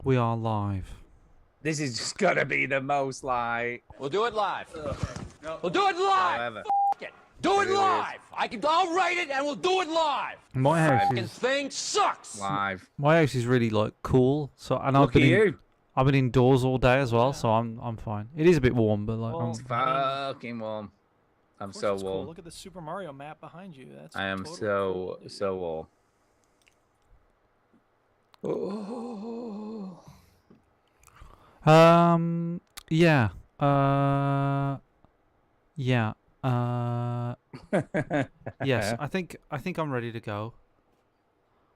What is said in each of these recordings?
We are live. This is just gonna be the most like. We'll do it live. We'll do it live. F it. Do it live. I'll write it and we'll do it live. My house This thing sucks. Live. My house is really like cool. So and Look at you. I've been indoors all day as well, so I'm fine. It is a bit warm, but like It's fucking warm. I'm so warm. Cool. Look at the Super Mario map behind you. That's I am totally so warm. Oh. yeah. Yeah. Yes. I think I'm ready to go.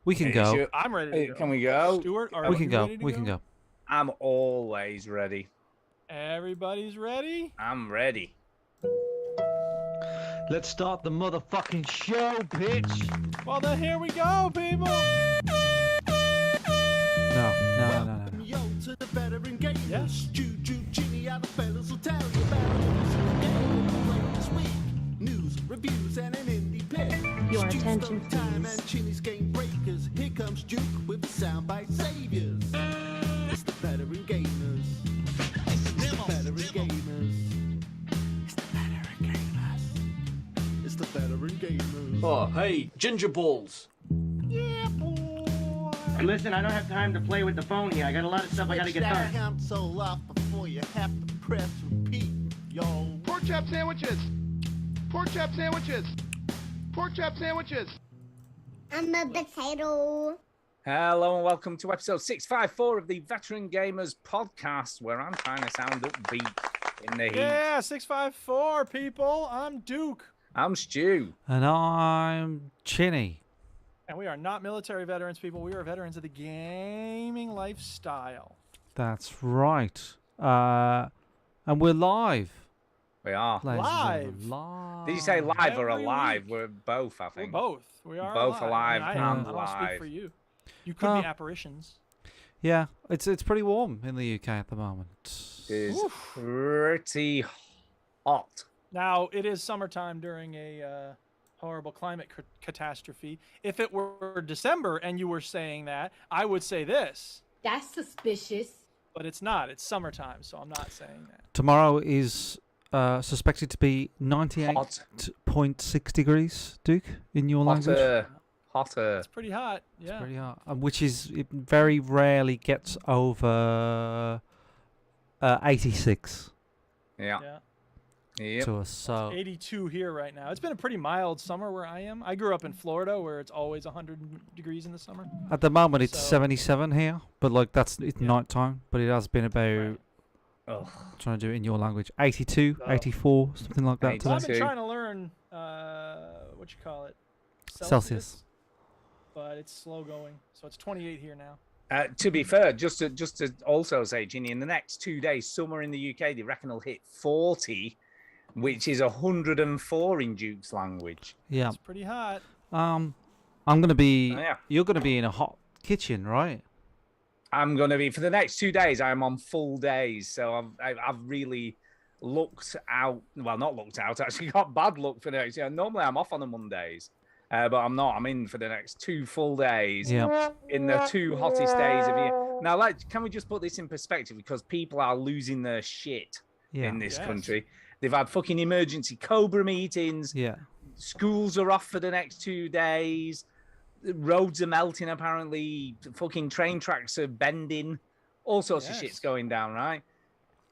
We can go. I'm ready to go. Can we go? Stuart, We can go. We can go. I'm always ready. Everybody's ready? I'm ready. Let's start the motherfucking show, bitch. Well, then here we go, people. No. Yo, to the veteran gamers. Yes. Juju, Chinny, other fellas will tell you about it. Game we play this week. News, reviews, and an indie pick. Your Stu's attention, Story Time please. and Chinny's Game Breakers. Here comes Duke with the soundbite saviors. It's the veteran gamers. It's the veteran gamers. It's the veteran gamers. It's the veteran gamers. Oh, hey, ginger balls. Yeah, boy. And listen, I don't have time to play with the phone here. I got a lot of stuff I gotta get Switch done. that console off before you have to press repeat, yo. Pork chop sandwiches! Pork chop sandwiches! Pork chop sandwiches! I'm a potato. Hello and welcome to episode 654 of the Veteran Gamers podcast, where I'm trying to sound upbeat in the heat. Yeah, 654, people. I'm Duke. I'm Stu. And I'm Chinny. And we are not military veterans, people. We are veterans of the gaming lifestyle. That's right. And we're live. We are. Ladies and Live. gentlemen, live. Did you say live or Every alive? week. We're both, I We're think. both. We are Both alive. alive I and don't want to speak live. for you. You could be Oh. apparitions. Yeah, it's pretty warm in the UK at the moment. It is Oof. pretty hot. Now, it is summertime during a horrible climate catastrophe. If it were December and you were saying that, I would say this. That's suspicious. But it's not. It's summertime, so I'm not saying that. Tomorrow is suspected to be 98.6 degrees, Duke, in your language. Hotter. It's pretty hot. Yeah. Pretty hot. Which is, it very rarely gets over 86 Yeah. Yeah. Yep. to us. So 82 here right now. It's been a pretty mild summer where I am. I grew up in Florida where it's always 100 degrees in the summer. at the moment it's So- 77 here, but like it's Yeah. night time. But it has been about, Right. Oh. trying to do it in your language, 82, Oh. 84, something like that Eighty- Well, I've today. been Two. trying to learn, what you call it? Celsius. But it's slow going. So it's 28 here now. To be fair, just to also say, Ginny, in the next 2 days, summer in the UK, they reckon will hit 40, which is 104 in Duke's language. Yeah. It's pretty hot. I'm gonna be. Oh, yeah. You're gonna be in a hot kitchen, right? I'm going to be, for the next 2 days, I'm on full days. So I've really looked out. Well, not looked out, actually got bad luck for the next. Normally I'm off on the Mondays, but I'm not. I'm in for the next 2 full days. Yeah. In the 2 hottest days of year. Now, can we just put this in perspective? Because people are losing their shit Yeah. in this Yes. country. They've had fucking emergency Cobra meetings. Yeah. Schools are off for the next 2 days. The roads are melting, apparently. Fucking train tracks are bending. All sorts of Yes. shit's going down, right?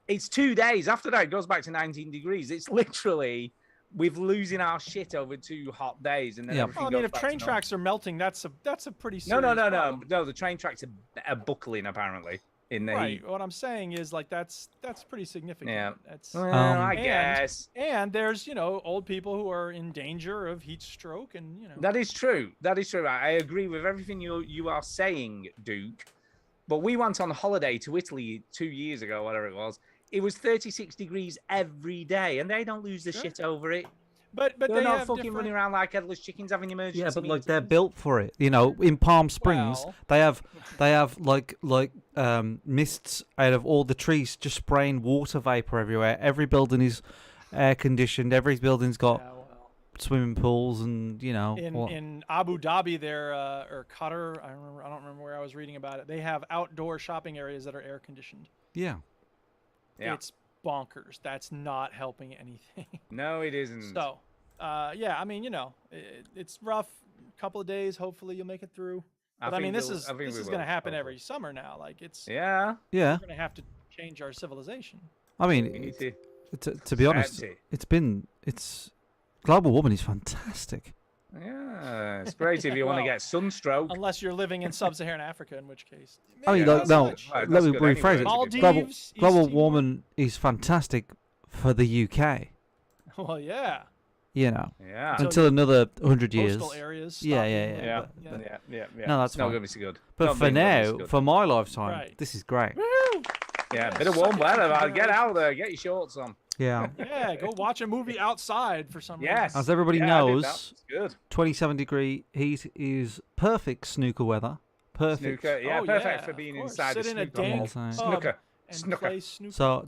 It's 2 days. After that, it goes back to 19 degrees. It's literally, we're losing our shit over 2 hot days. And then Yeah. everything Well, I mean, goes if back train to normal. tracks are melting, that's a pretty No, serious no. problem. No, the train tracks are buckling, apparently, in the Right. heat. What I'm saying is like that's pretty significant. Yeah. That's Well, I and- guess. and there's old people who are in danger of heat stroke and That is true. That is true. I agree with everything you are saying, Duke. But we went on holiday to Italy 2 years ago, whatever it was. It was 36 degrees every day, and they don't lose the Sure. shit over it. but They're they not have fucking different- running around like headless chickens having emergency Yeah, but like they're meetings. built for it. In Palm Springs, Well- they have like mists out of all the trees, just spraying water vapor everywhere. Every building is air conditioned. Every building's got Yeah, well, swimming pools and In Abu Dhabi, there or Qatar, I don't remember where I was reading about it. They have outdoor shopping areas that are air conditioned. Yeah. It's bonkers. That's not helping anything. No, it isn't. So, yeah, I mean, it's rough. A couple of days. Hopefully, you'll make it through. But I mean, this is going to happen every summer now. Like Yeah. Yeah. We're going to have to change our civilization. I We mean, need to to be honest, global warming is fantastic. Yeah, it's great if you want to get sunstroke. Unless you're living in sub-Saharan Africa, in which case. I mean, Yeah, no, that's let good me anyway. rephrase it. Maldives, Global East Timor. warming is fantastic for the UK. Well, yeah. Yeah. Until another 100 years. Coastal areas. Yeah. Yeah. No, that's not fine. going to be so good. But Not for being gonna be now, so good. for my lifetime, Right. this is great. Yeah, a bit of warm weather. Man. Get out there. Get your shorts on. Yeah. Yeah, go watch a movie outside for some reason. Yes. As everybody Yeah, I did that. knows, It's good. 27-degree heat is perfect snooker weather. Perfect. Snooker. Yeah, Oh, perfect yeah, for of being course. inside Sit the in a snooker hall. dank Inside. pub Snooker. and Snooker. play snooker. So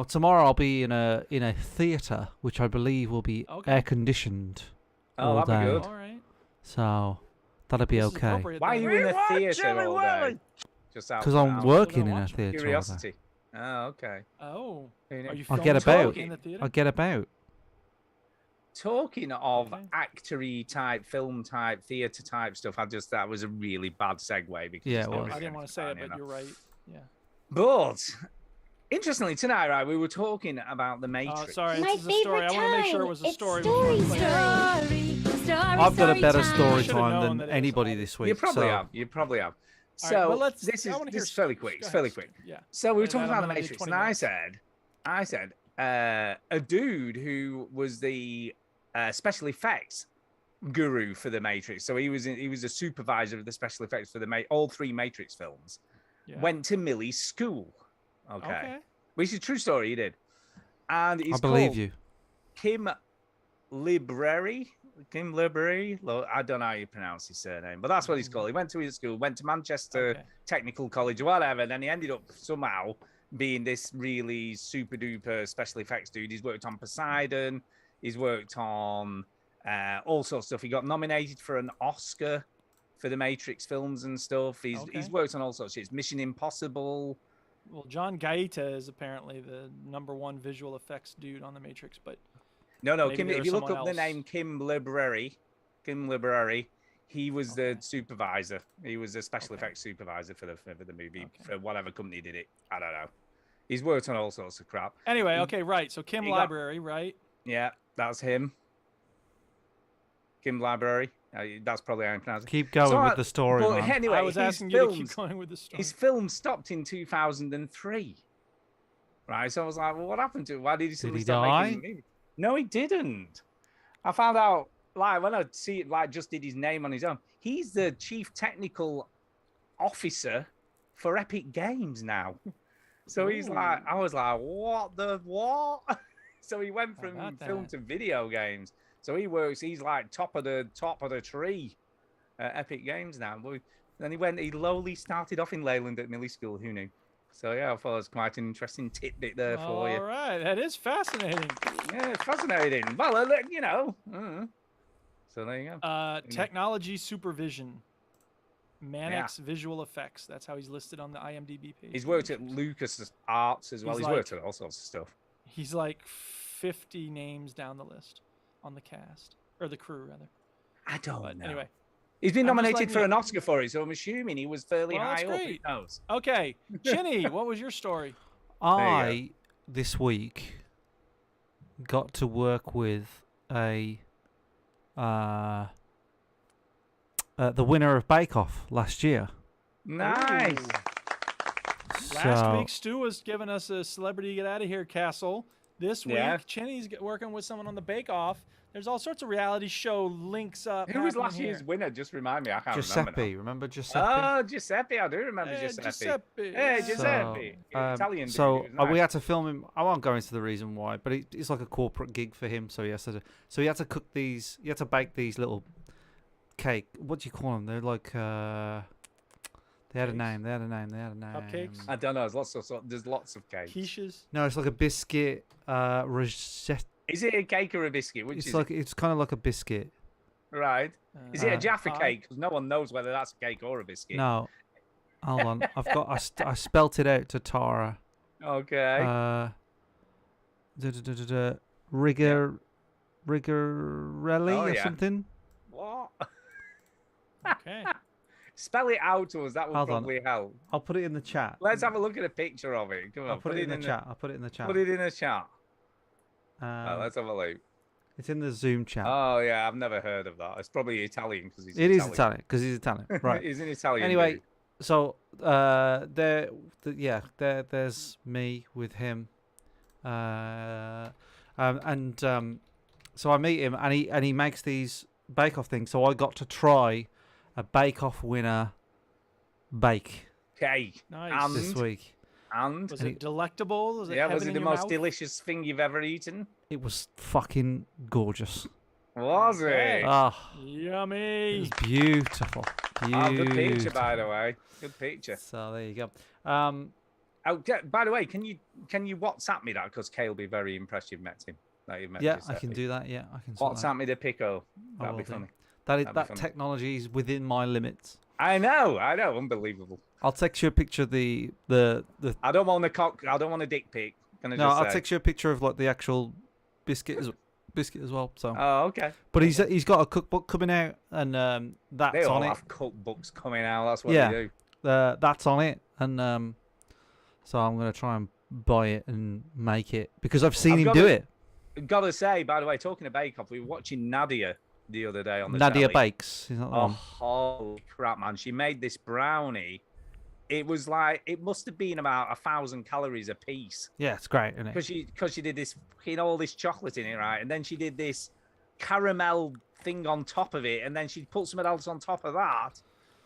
tomorrow I'll be in a theatre, which I believe will be Okay. air conditioned Oh, all that'd be day. good. All right. So that'll be This is okay. appropriate Why are then. you in a theatre all day? Just out. Because I'm out. working in a watch it. theatre. all day. Curiosity. Oh, okay. Oh. Who knew? Are you I'll filming get about. in the theater? I get about. Talking of Okay. actory type, film type, theatre type stuff, that was a really bad segue because Yeah, it's it not was. really I didn't want to say it, anything, but you're right. Yeah. But interestingly, tonight, right, we were talking about the Matrix. Oh, sorry. My This is a story. I favorite want to make sure it time. was a It's story. story before I play it. I've got a better story Should've time known than that it was anybody all- this week. You probably so have. You probably have. All So right, but let's, this I is wanna hear fairly stories. quick. It's Go fairly ahead. quick. Yeah. So we were And talking I'm about the gonna do Matrix, 20 and minutes. I said, a dude who was the special effects guru for the Matrix. So he was a supervisor of the special effects for all three Matrix films. Yeah. Went to Millie's school. Okay. Okay. Which is a true story. He did, and he's I believe called you. Kim Library. Kim Library. I don't know how you pronounce his surname, but that's what he's called. He went to his school, went to Manchester Okay. Technical College, whatever, and then he ended up somehow being this really super duper special effects dude. He's worked on Poseidon. He's worked on all sorts of stuff. He got nominated for an Oscar for the Matrix films and stuff. He's Okay. worked on all sorts of shit. Mission Impossible. Well, John Gaeta is apparently the #1 visual effects dude on The Matrix, but No, Maybe Kim, there if was you look someone up the else. name Kim Library, he was the supervisor. He was the special effects supervisor for the movie for whatever company did it. I don't know. He's worked on all sorts of crap. anyway, okay, right. So Kim he got- Library, right? Yeah, that's him. Kim Library. That's probably how you pronounce it. Keep going So, with the story, but man. anyway, I was his asking you to films- keep going with the story. His film stopped in 2003. Right, so I was like, well, what happened to it? Why did he suddenly he stop die? making movies? No, he didn't. I found out, like, when I see it, like, just did his name on his own. He's the chief technical officer for Epic Games now. So he's like, I was like, what the what? So he went How from about film that? to video games. So he's like top of the tree at Epic Games now. But then he lowly started off in Leyland at Millie School. Who knew? So yeah, I thought it was quite an interesting tidbit there for you. All right, that is fascinating. Yeah, it's fascinating. Well, you know. So there you go. Technology supervision. Mannix Visual Effects. That's how he's listed on the IMDb page. He's worked at Lucas Arts as well. He's worked at all sorts of stuff. He's like 50 names down the list on the cast or the crew rather. I don't know. Anyway, He's been I'm just nominated letting for you- an Oscar for it, so I'm assuming he was fairly Well, that's high up. Who great. knows? okay, Chinny, what was your story? I this week got to work with the winner of Bake Off last year. Nice. Last So- week, Stu was giving us a celebrity get out of here castle. This week, Yeah. Chinny's working with someone on the Bake Off. There's all sorts of reality show links up. Who was happening last year's here. winner? Just remind me. I can't Giuseppe, remember Giuseppe? remember. Oh, Giuseppe. I do remember Hey, Giuseppe. Giuseppe. Hey, So, Giuseppe. Italian dude. He was we nice. had to film him. I won't go into the reason why, but it's like a corporate gig for him. So he has to. So he had to cook these. He had to bake these little cake. What do you call them? They're like. They had a name. They had a name. Cupcakes? I don't know. There's lots of cakes. Quiches. No, it's like a biscuit Is it a cake or a biscuit? Which It's is like it's kind of like a biscuit. it? Right. Is it a Jaffa pie? cake? Because no one knows whether that's a cake or a biscuit. No, hold on. I spelt it out to Tara. Okay. Rigorelli Oh, or yeah. something. What? Okay. Spell it out to us. That would Hold on. probably help. I'll put it in the chat. Let's have a look at a picture of it. Come on. I'll put it in the chat. I'll put it in the chat. Put it in the chat. Um, Let's have a look. it's in the Zoom chat. Oh yeah, I've never heard of that. It's probably Italian because he's It is Italian because he's Italian, right? He's an Italian. Anyway, dude. so there's me with him, so I meet him and he makes these bake-off things. So I got to try a bake-off winner bake Okay. Nice. And, this week. and Was it delectable? Was it yeah, was heaven it in the your most mouth? delicious thing you've ever eaten? It was fucking gorgeous. Was Okay. it? Ah, it Yummy. was beautiful. Oh, good picture, Beautiful. by the way. Good picture. So there you go. Oh, by the way, can you WhatsApp me that? Because Kay will be very impressed you've met him. That you've met Yeah, I Giuseppe. can do that. Yeah, I can. sort that. WhatsApp me the pico. I That'd will be do. funny. That That'd be funny. technology is within my limits. I know, unbelievable. I'll text you a picture of the I don't want a dick pic. Can I No, just I'll say? text you a picture of like the actual biscuit as well. So, Oh, okay. but he's got a cookbook coming out, and that's They all on it. have cookbooks coming out. That's what Yeah. they do. That's on it, and so I'm gonna try and buy it and make it because I've seen I've him got do to- it. Gotta say, by the way, talking of Bake Off, we were watching Nadia the other day on the Nadia telly. Bakes. Is that the Oh, one? holy crap, man! She made this brownie. It was like it must have been about 1,000 calories a piece Yeah, it's great, isn't it? because she did this fucking all this chocolate in it, right? And then she did this caramel thing on top of it, and then she put something else on top of that.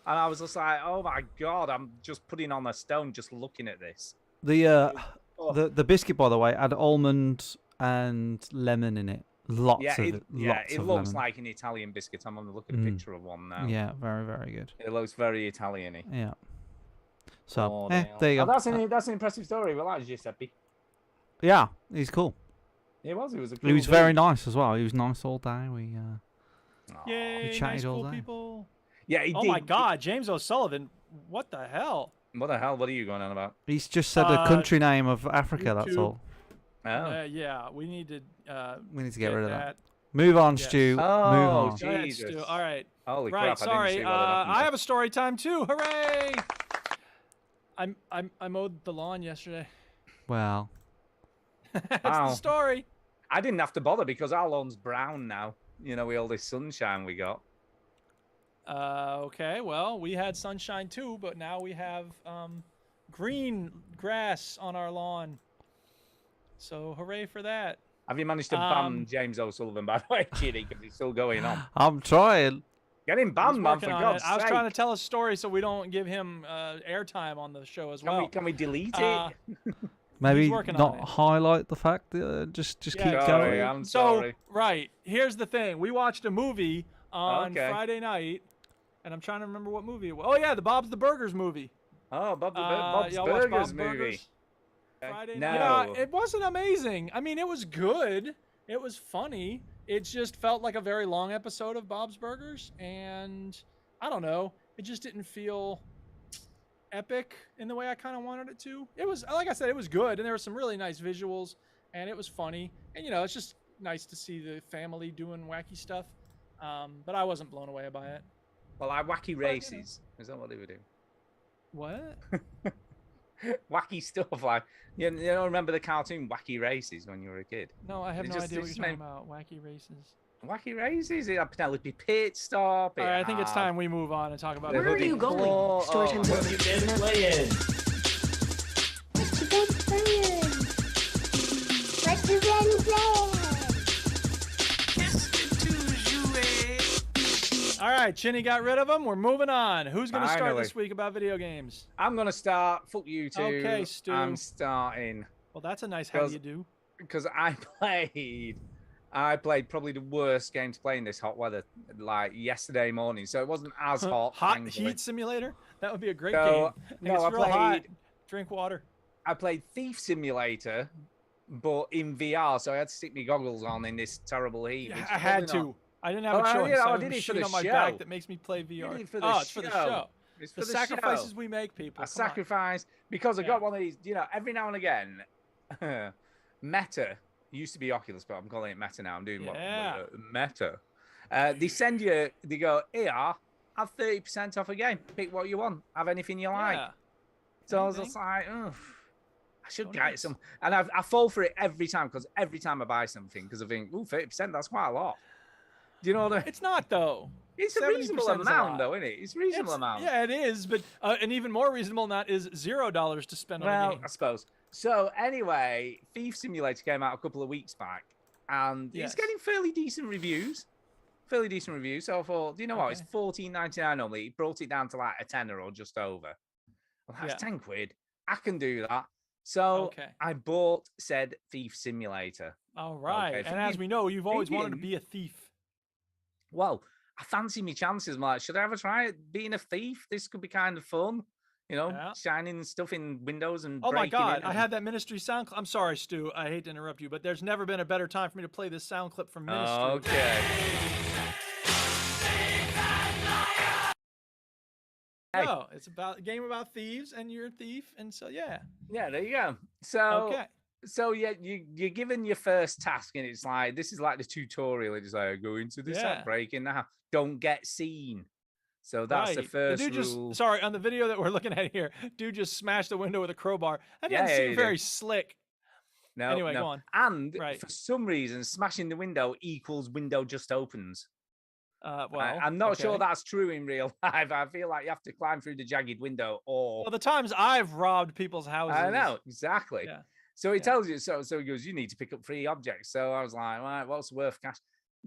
And I was just like, oh my god, I'm just putting on a stone just looking at this. The Oh. the biscuit, by the way, had almond and lemon in it. Lots Yeah, of it. Lots it of looks lemon. like an Italian biscuit. I'm gonna look at a picture of one now. Yeah, very very good. It looks very Italian-y. Yeah. So Oh, there you Oh, go. that's an impressive story. We like Giuseppe. Yeah, he's cool. It was a He cool was dude. very nice as well. He was nice all day. We Aw. Yay, chatted nice all cool day. people. Yeah, he Oh did. my God, James O'Sullivan. What the hell? What the hell? What are you going on about? he's just said the country name of Africa. That's YouTube. all. Oh. Yeah, we need to. We need to get rid of that. Move on, Yes. Stu. Move Oh, on. Go ahead, Jesus. Stu. All right. Holy Right. crap! Sorry. I didn't see what had I happened. have a story time too. Hooray! I mowed the lawn yesterday. Well, That's Wow. the story. I didn't have to bother because our lawn's brown now. You know, with all this sunshine we got. Okay. Well, we had sunshine too, but now we have green grass on our lawn. So hooray for that. Have you managed to ban James O'Sullivan, by the way, Chinny, because he's still going on? I'm trying. Get him banned, He's man, working for on God's it. I was sake. trying to tell a story so we don't give him airtime on the show as well. Can we delete Uh, it? Maybe working on not it. highlight the fact. Just Yeah. keep Sorry, going. I'm So sorry. right, here's the thing. We watched a movie on Okay. Friday night, and I'm trying to remember what movie it was. Oh yeah, the Bob's the Burgers movie. Oh, Bob's Y'all watch Burgers Bob's movie. Burgers? Friday No. night. Yeah, it wasn't amazing. I mean, it was good. It was funny. It just felt like a very long episode of Bob's Burgers, and I don't know. It just didn't feel epic in the way I kind of wanted it to. It was, like I said, it was good, and there were some really nice visuals, and it was funny. And you know, it's just nice to see the family doing wacky stuff. But I wasn't blown away by it. Well, like wacky races. Is that what they were doing? What? Wacky stuff like you don't remember the cartoon Wacky Races when you were a kid? No, I have It no just- idea it what just you're talking made- about. Wacky races. Wacky Races? It had Penelope Pit stop. All right, I think it's time we move on and talk about. Where are you going? Story time's over. What you been playing? What you been playing? What you been playing? All right, Chinny got rid of him. We're moving on. Who's going to start Finally. this week about video games? I'm gonna start. Fuck you two. Okay, Stu. I'm starting Well, that's a nice how do you do. because I played probably the worst game to play in this hot weather, like yesterday morning. So it wasn't as hot. Hot thankfully. Heat Simulator? That would be a great So, game. no, it's I real hot. played- Drink water. I played Thief Simulator, but in VR, so I had to stick my goggles on in this terrible heat. Yeah, It's I had probably not- to. I didn't have a Well, choice. you know, I I have did a it for machine the on my show. back that makes me play VR. Did it for the Oh, it's for the show. It's The for the sacrifices show. we make, people. I Come on. sacrifice because I Yeah. got one of these. You know, every now and again, Meta used to be Oculus, but I'm calling it Meta now. I'm doing Yeah. Meta. They send you. They go, here, have 30% off a game. Pick what you want. Have anything you like. Yeah. So I was Anything? just like, ugh. I should So get nice. some, and I fall for it every time because every time I buy something, because I think, ooh, 30%, that's quite a lot. Do you know what I mean? It's not though. It's a 70% reasonable is a amount, lot. though, isn't it? It's a reasonable amount. Yeah, it is, but an even more reasonable amount is $0 to spend on a Well, game. I suppose. So anyway, Thief Simulator came out a couple of weeks back, and Yes. it's getting fairly decent reviews. Fairly decent reviews. So I thought, do you know what? It's Okay. $14.99 normally. It brought it down to like a tenner or just over. Well, that's Yeah. £10. I can do that. So Okay. I bought said Thief Simulator. All right. Okay, And as we know, you've always wanted to thinking- be a thief. Well, I fancy me chances. I'm like, should I ever try it being a thief? This could be kind of fun. You know, Yeah. shining stuff in windows and Oh my breaking God! in I and- had that Ministry sound clip. I'm sorry, Stu. I hate to interrupt you, but there's never been a better time for me to play this sound clip from Ministry. Okay. Hey. No, it's about a game about thieves, and you're a thief, and so yeah. Yeah, there you go. So, Okay. so yeah, you're given your first task, and it's like this is like the tutorial. It's like go into this Yeah. app, break in the house, don't get seen. So that's the Right. first dude rule. just sorry on the video that we're looking at here. Dude just smashed the window with a crowbar. That Yeah, doesn't yeah, seem he very did. slick. No, Anyway, no. go on. And Right. for some reason, smashing the window equals window just opens. Well, I'm not sure okay. that's true in real life. I feel like you have to climb through the jagged window, or Well, the times I've robbed people's houses. I know exactly. Yeah. So he Yeah. tells you. So he goes, you need to pick up 3 objects. So I was like, right, what's worth cash?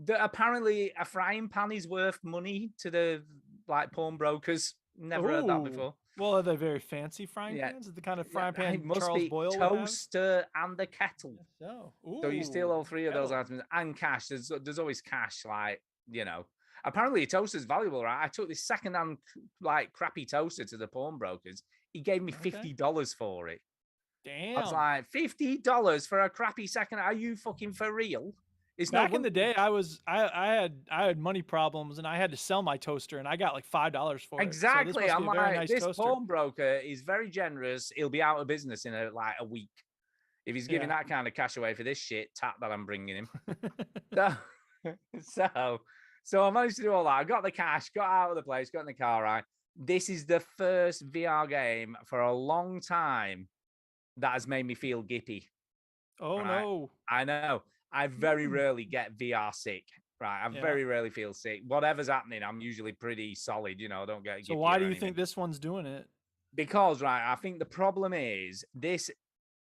Apparently, a frying pan is worth money to the like pawnbrokers. Never heard that Ooh. before. Well, are they very fancy frying Yeah. pans? Is the kind of Yeah, frying pan it must Charles be Boyle would have? toaster and the kettle. So, So you steal all 3 of those kettle. items and cash. There's always cash, like, you know. Apparently, a toaster's valuable, right? I took this second-hand, like, crappy toaster to the pawnbrokers. He gave me Okay. $50 for it. Damn. I was like, $50 for a crappy second? Are you fucking for real? It's Back not in the day, I had money problems and I had to sell my toaster and I got like $5 for it. So this exactly. must I'm be a very like, nice this toaster. pawnbroker is very generous. He'll be out of business in a week if he's giving Yeah. that kind of cash away for this shit tap that I'm bringing him. so, so I managed to do all that. I got the cash, got out of the place, got in the car. Right. This is the first VR game for a long time that has made me feel gippy. Oh Right. no. I know. I very rarely get VR sick. Right. I Yeah. very rarely feel sick. Whatever's happening, I'm usually pretty solid. You know, I don't get. So gippy why or do you anything. think this one's doing it? Because right, I think the problem is this,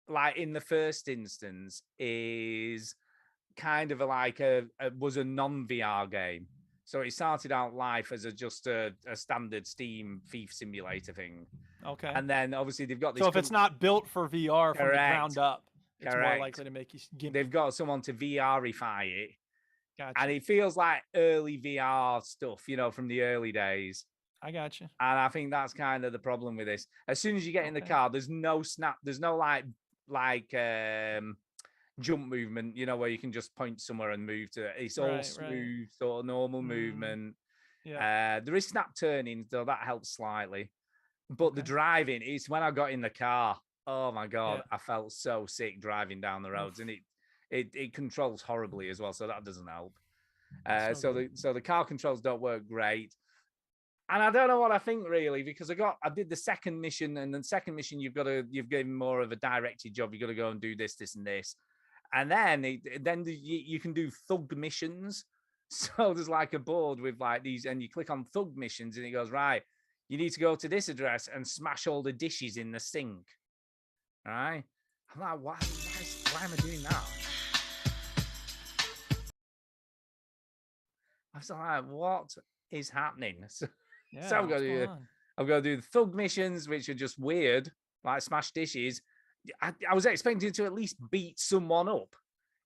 like in the first instance, is kind of like was a non-VR game. So it started out life as just a standard Steam Thief Simulator thing, Okay. and then obviously they've got this. So if it's not built for VR from the ground Correct. up, it's more Correct. likely to make you gimp. they've got someone to VRify it, Gotcha. and it feels like early VR stuff, you know, from the early days. I got you. And I think that's kind of the problem with this. As soon as you get in the Okay. car, there's no snap, there's no like jump movement, you know, where you can just point somewhere and move to it. It's all Right, right. smooth, sort of normal Mm, movement. Yeah. There is snap turning, though that helps slightly. But the Okay. driving is when I got in the car. Oh my god, Yeah. I felt so sick driving down the roads, and it controls horribly as well, so that doesn't help. That's no So the car controls don't work great. And I don't know what I think really, because I did the second mission, and then second mission you've given more of a directed job. You've got to go and do this, this, and this, and then you can do thug missions. So there's like a board with like these, and you click on thug missions, and it goes right. You need to go to this address and smash all the dishes in the sink. All right, I'm like, why am I doing that? I was like, what is happening? Yeah. So I've got what's to going do on? I've got to do the thug missions, which are just weird, like smash dishes. I was expecting to at least beat someone up,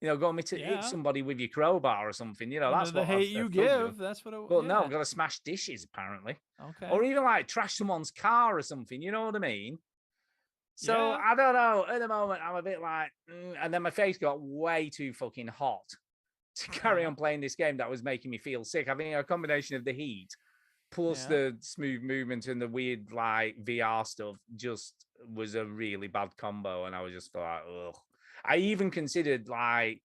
you know, go to Yeah. hit somebody with your crowbar or something. You know, Under that's the what hate a you thug give. does. That's what it. But no, yeah. I've got to smash dishes apparently, Okay. or even like trash someone's car or something. You know what I mean? So Yeah. I don't know. At the moment, I'm a bit like, and then my face got way too fucking hot to carry on playing this game. That was making me feel sick. I think a combination of the heat plus the smooth movement and the weird like VR stuff just was a really bad combo, and I was just like, ugh. I even considered like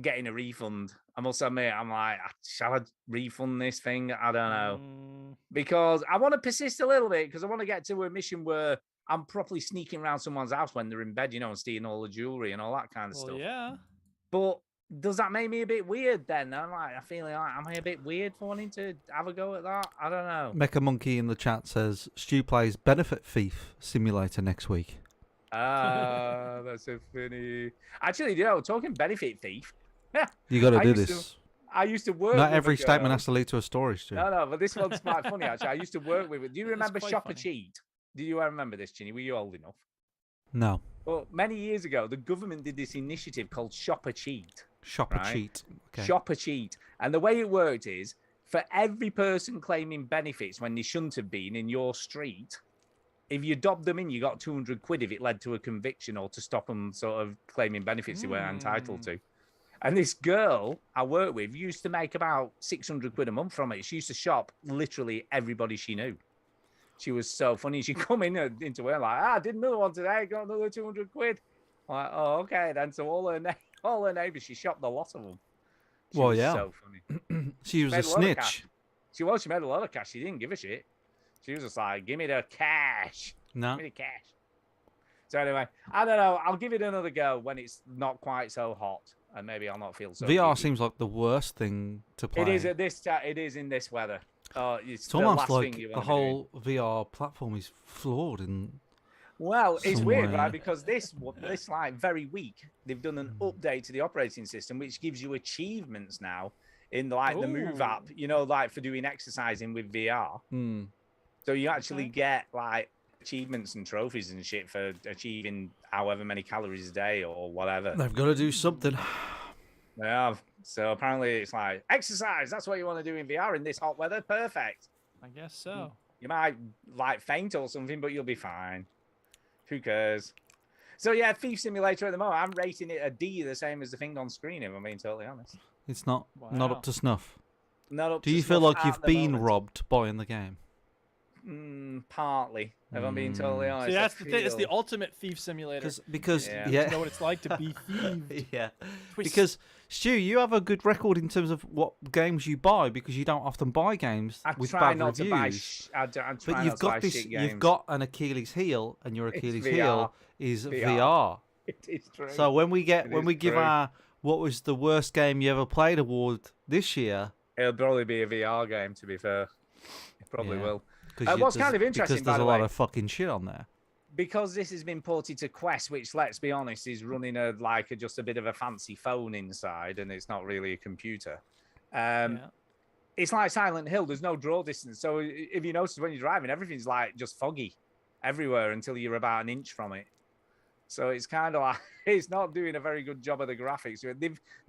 getting a refund. I must admit, I'm like, shall I refund this thing? I don't know. Because I want to persist a little bit because I want to get to a mission where I'm properly sneaking around someone's house when they're in bed, you know, and stealing all the jewelry and all that kind of stuff. Yeah. But does that make me a bit weird then? I'm like, I feel like, am I a bit weird for wanting to have a go at that? I don't know. Mecha Monkey in the chat says Stu plays Benefit Thief Simulator next week. Ah, that's so funny. Actually, you know, talking Benefit Thief. You got to do used this. I used to work. Not with every a girl. statement has to lead to a story, Stu. No, but this one's quite funny actually. I used to work with. Do you remember quite Shop a funny. Cheat? Do you remember this, Chinny? Were you old enough? No. Well, many years ago, the government did this initiative called Shop a Cheat. Shop a Right. cheat. Okay. Shop a Cheat, and the way it worked is for every person claiming benefits when they shouldn't have been in your street, if you dobbed them in, you got 200 quid if it led to a conviction or to stop them sort of claiming benefits they weren't entitled to. And this girl I worked with used to make about 600 quid a month from it. She used to shop literally everybody she knew. She was so funny. She'd come into work like, I did another one today, got another 200 quid. I'm like, oh, okay then. So all her neighbours, she shopped a lot of them. She Well, was yeah. so funny. She was Made a lot of cash. snitch. She made a lot of cash. She didn't give a shit. She was just like, give me the cash. No. Give me the cash. So anyway, I don't know. I'll give it another go when it's not quite so hot, and maybe I'll not feel so. VR giddy. seems like the worst thing to play. It is at this. It is in this weather. Oh, it's It's the almost last like thing you the want to be doing. whole VR platform is flawed in. Well, it's weird, somewhere. right? Because this like very week, they've done an update to the operating system, which gives you achievements now in like the Move app. You know, like for doing exercising with VR. So you actually get like achievements and trophies and shit for achieving however many calories a day or whatever. They've got to do something. Yeah. So apparently it's like exercise. That's what you want to do in VR in this hot weather. Perfect. I guess so. You might like faint or something, but you'll be fine. Who cares? So yeah, Thief Simulator at the moment, I'm rating it a D, the same as the thing on screen, if I'm being totally honest. It's not up to snuff. Not up Do to you feel snuff like at you've the been moment. robbed buying the game? Partly, if I'm being totally honest. See, that's I the thing. It's the feel- ultimate thief simulator. Because Yeah. yeah, To know what it's like to be thieved. yeah. Twist. Because Stu, you have a good record in terms of what games you buy because you don't often buy games I with try bad not reviews. to buy. I try But not you've to buy got this. shit games. You've got an Achilles heel, and your It's Achilles VR. heel is VR. VR. It's true. So when we It is give true. our what was the worst game you ever played award this year, It'll probably be a VR game. To be fair, it probably Yeah. will. 'cause What's there's- kind of interesting, because by there's the a lot way, of fucking shit on there. because this has been ported to Quest, which, let's be honest, is running just a bit of a fancy phone inside, and it's not really a computer. It's like Silent Hill. There's no draw distance, so if you notice when you're driving, everything's like just foggy everywhere until you're about an inch from it. So it's kind of like it's not doing a very good job of the graphics.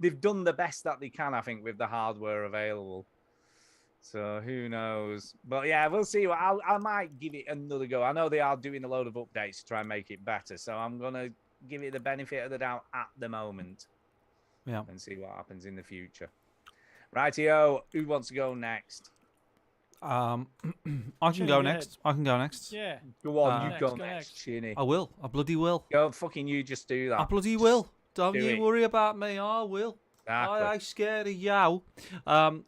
They've done the best that they can, I think, with the hardware available. So who knows? But yeah, we'll see. I might give it another go. I know they are doing a load of updates to try and make it better. So I'm gonna give it the benefit of the doubt at the moment. Yeah. And see what happens in the future. Rightio, who wants to go next? I can Chinny, go go next. I can go next. Yeah. Go on, you Next, go go next, next. Chinny. I will. I bloody will. Go fucking you, just do that. I bloody will. Don't do you it. worry about me. I will. Exactly. I ain't scared of you.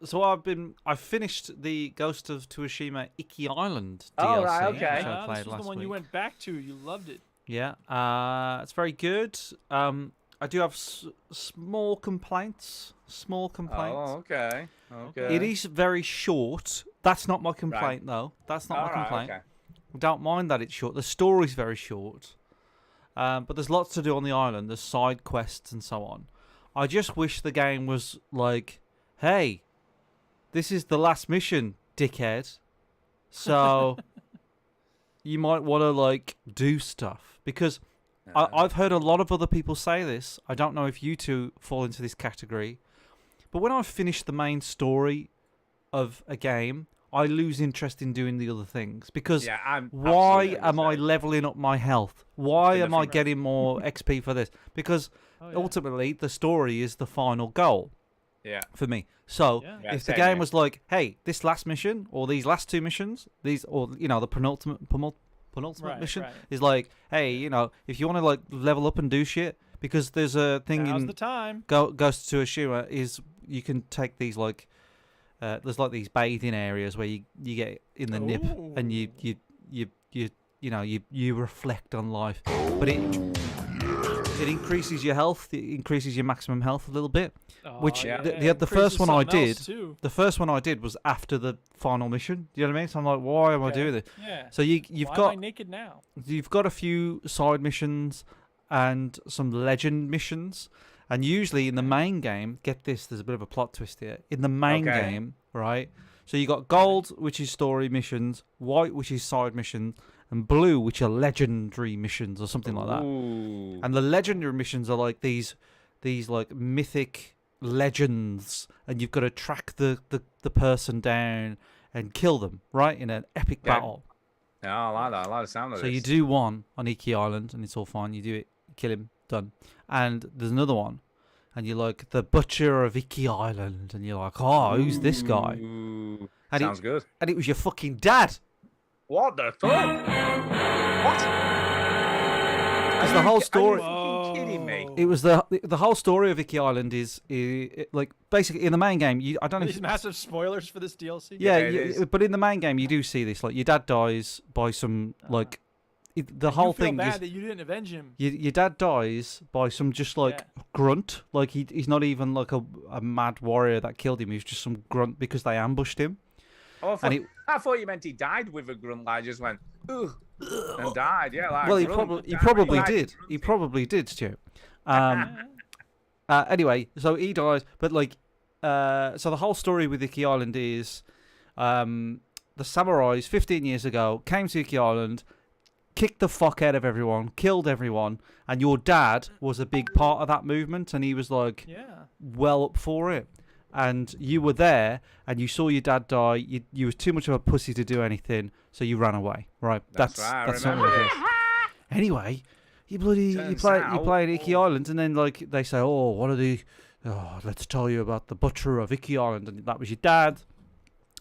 So I finished the Ghost of Tsushima Iki Island DLC, Oh, right, okay. which I Yeah, played this was last the one week. you went back to. You loved it. Yeah, it's very good. I do have small complaints. Small complaints. Oh, okay. Okay. It is very short. That's not my complaint, though. That's not my All right, complaint. okay. I don't mind that it's short. The story's very short. But there's lots to do on the island. There's side quests and so on. I just wish the game was like, hey, this is the last mission, dickhead. So you might want to like do stuff. Because I've heard a lot of other people say this. I don't know if you two fall into this category. But when I've finished the main story of a game, I lose interest in doing the other things because Yeah, I'm why absolutely am I the same. leveling up my health? Why For am I nothing. getting more XP for this? Because Oh, yeah. ultimately the story is the final goal Yeah. for me. So Yeah. Yeah, if the same game here. was like, hey, this last mission or these last two missions, these or the penultimate Right, mission right. is like, hey, if you want to like level up and do shit, because there's a thing Now's in the time. Ghost of Tsushima is you can take these like there's like these bathing areas where you get in the nip and you reflect on life, but it increases your health, it increases your maximum health a little bit, which yeah. the first one I did, Too. the first one I did was after the final mission. Do you know what I mean? So I'm like, why am I doing this? Yeah. So you've Why got am I naked now? you've got a few side missions and some legend missions. And usually in the main game, get this, there's a bit of a plot twist here. In the main game, right? So you got gold, which is story missions, white, which is side missions, and blue, which are legendary missions or something like that. Ooh. And the legendary missions are like these like mythic legends, and you've got to track the person down and kill them, right? In an epic battle. Yeah, I like that. I like the sound of So this. you do one on Iki Island, and it's all fine. You do it, kill him, done. And there's another one, and you're like the Butcher of Iki Island, and you're like, oh, who's this guy? Ooh. And Sounds good. And it was your fucking dad. What the fuck? What? Because the whole story. Are you kidding me? It was the whole story of Iki Island is like basically in the main game. I don't know. These massive spoilers for this DLC. Yeah, it is. but in the main game you do see this. Like your dad dies by some like. The whole you feel thing bad is that you didn't avenge him. your dad dies by some just like grunt. Like he's not even like a mad warrior that killed him. He's just some grunt because they ambushed him. Oh, I thought you meant he died with a grunt. Like just went ugh, and died. Yeah, like Well, he grunt. probably Died did. He probably did, Stu. Anyway, so he dies, but like, so the whole story with Iki Island is, the samurais 15 years ago came to Iki Island, kicked the fuck out of everyone, killed everyone, and your dad was a big part of that movement, and he was like, well up for it. And you were there, and you saw your dad die. You was too much of a pussy to do anything, so you ran away. Right? That's right. That's I remember this. Anyway, you play at Iki Island, and then like they say, oh, let's tell you about the Butcher of Iki Island, and that was your dad.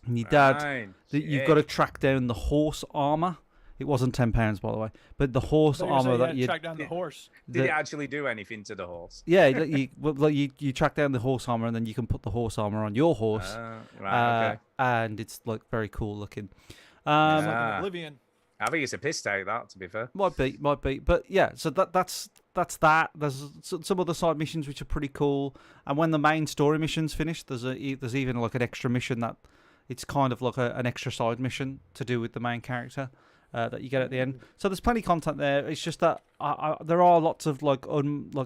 And your dad, Right. you've got to track down the horse armor. It wasn't £10, by the way, but the horse armor that you track down the horse. Did it actually do anything to the horse? Yeah, you track down the horse armor, and then you can put the horse armor on your horse. Right, okay. And it's like very cool looking. It's like an Oblivion. I think it's a piss take, that, to be fair. Might be, but yeah. So that's that. There's some other side missions which are pretty cool, and when the main story mission's finished, there's even like an extra mission that it's kind of like an extra side mission to do with the main character. That you get at the end. So there's plenty of content there. It's just that there are lots of like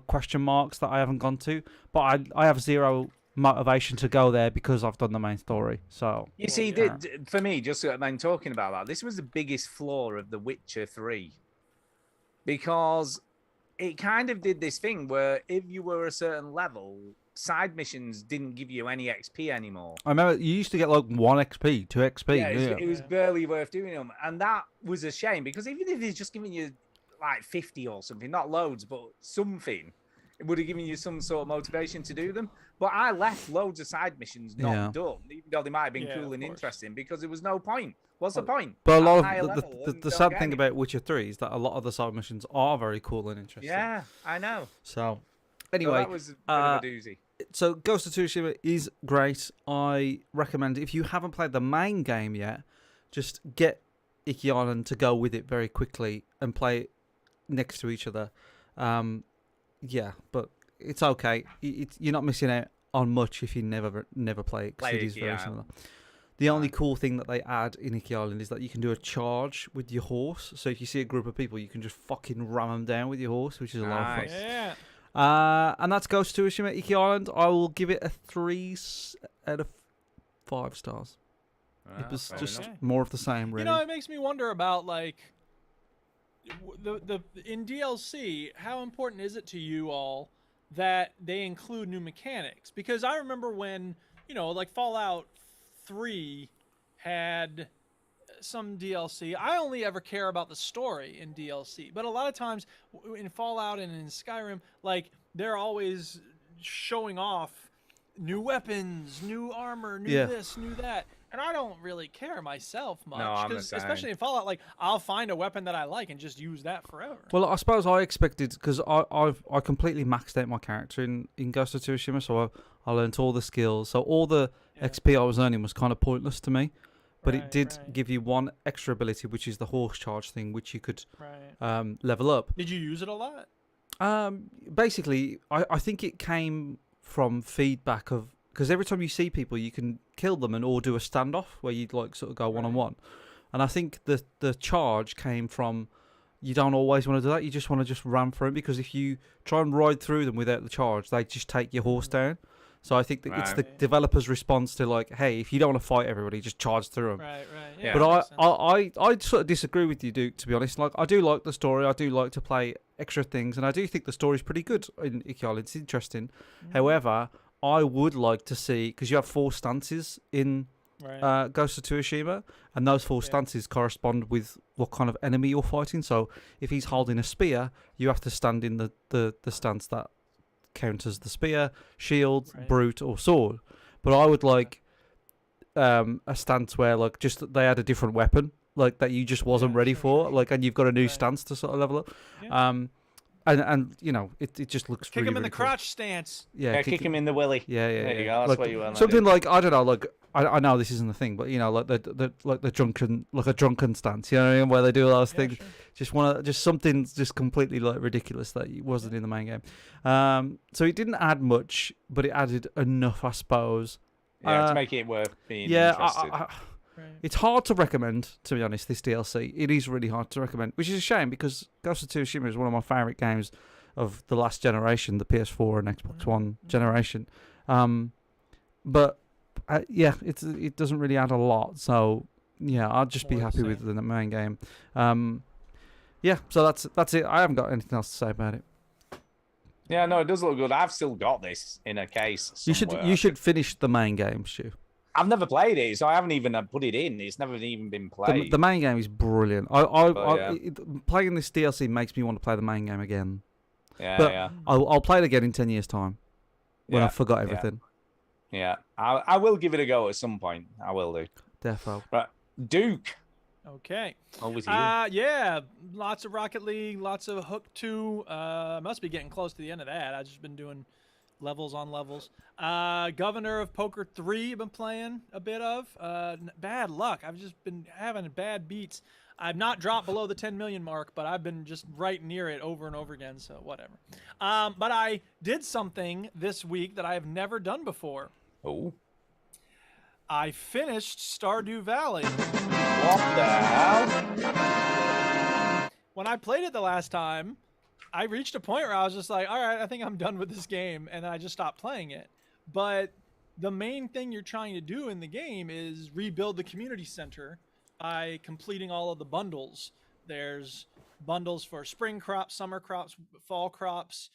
question marks that I haven't gone to, but I have zero motivation to go there because I've done the main story. So you see, for me, just when talking about that, this was the biggest flaw of The Witcher 3, because it kind of did this thing where if you were a certain level, side missions didn't give you any XP anymore. I remember you used to get like 1 XP, 2 XP. Yeah, it was barely worth doing them, and that was a shame because even if it's just giving you like 50 or something, not loads, but something, it would have given you some sort of motivation to do them. But I left loads of side missions not done, even though they might have been cool and interesting, because there was no point. What's the point? But a lot of the sad thing about Witcher 3 is that a lot of the side missions are very cool and interesting. Yeah, I know. So anyway, that was a bit of a doozy. So Ghost of Tsushima is great. I recommend it. If you haven't played the main game yet, just get Iki Island to go with it very quickly and play it next to each other. Yeah, but it's okay. You're not missing out on much if you never play it, because it is very similar. The only cool thing that they add in Iki Island is that you can do a charge with your horse. So if you see a group of people, you can just fucking ram them down with your horse, which is a lot of fun. Yeah. And that's Ghost of Tsushima Iki Island. I will give it a 3 out of 5 stars. It was just more of the same, really. You know, it makes me wonder about like the in DLC, how important is it to you all that they include new mechanics? Because I remember when, like Fallout 3 had some DLC. I only ever care about the story in DLC, but a lot of times in Fallout and in Skyrim, like they're always showing off new weapons, new armor, new this, new that. And I don't really care myself much, No, I'm the same. especially in Fallout. Like, I'll find a weapon that I like and just use that forever. Well, I suppose I expected, because I completely maxed out my character in Ghost of Tsushima, so I learned all the skills. So all the XP I was earning was kind of pointless to me, but it did give you one extra ability, which is the horse charge thing, which you could level up. Did you use it a lot? Basically, I think it came from feedback of, because every time you see people, you can kill them or do a standoff where you'd like sort of go one-on-one. And I think the charge came from, you don't always want to do that. You just want to just ram through them, because if you try and ride through them without the charge, they just take your horse down. So I think that it's the developer's response to, like, hey, if you don't want to fight everybody, just charge through them. Yeah, but I sort of disagree with you, Duke, to be honest. Like, I do like the story. I do like to play extra things, and I do think the story's pretty good in Ikyal. It's interesting. However, I would like to see, because you have 4 stances in Ghost of Tsushima, and those 4 stances correspond with what kind of enemy you're fighting. So if he's holding a spear, you have to stand in the stance that counters the spear, shield, brute, or sword. But I would like a stance where, like, just they had a different weapon, like, that you just wasn't ready for, like, and you've got a new stance to sort of level up. And you know, it just looks kick him in really the crotch stance. Yeah, kick him in the willy. Yeah. There you go. That's like, what you want. Something like, I don't know, like, I know this isn't the thing, but you know, like the drunken, like a drunken stance, you know what I mean, where they do all those things. Sure. Just something just completely like ridiculous that wasn't in the main game. So it didn't add much, but it added enough, I suppose. Yeah, to make it worth being interested. It's hard to recommend, to be honest, this DLC. It is really hard to recommend, which is a shame, because Ghost of Tsushima is one of my favourite games of the last generation, the PS4 and Xbox One generation. But it doesn't really add a lot. So yeah, I'll just be happy with the main game. So that's it. I haven't got anything else to say about it. Yeah, no, it does look good. I've still got this in a case somewhere. You should finish the main game, Stu. I've never played it, so I haven't even put it in. It's never even been played. The main game is brilliant. Playing this DLC makes me want to play the main game again. I'll play it again in 10 years' time when I forgot everything. Yeah. I will give it a go at some point. I will do. Defo. Right, Duke. Okay. Over to you. Yeah, lots of Rocket League, lots of Hook 2. Must be getting close to the end of that. I've just been doing levels on levels. Governor of Poker 3 I've been playing a bit of. Bad luck. I've just been having bad beats. I've not dropped below the 10 million mark, but I've been just right near it over and over again, so whatever. But I did something this week that I have never done before. Oh. I finished Stardew Valley. What the hell? When I played it the last time, I reached a point where I was just like, all right, I think I'm done with this game, and I just stopped playing it. But the main thing you're trying to do in the game is rebuild the community center by completing all of the bundles. There's bundles for spring crops, summer crops, fall crops,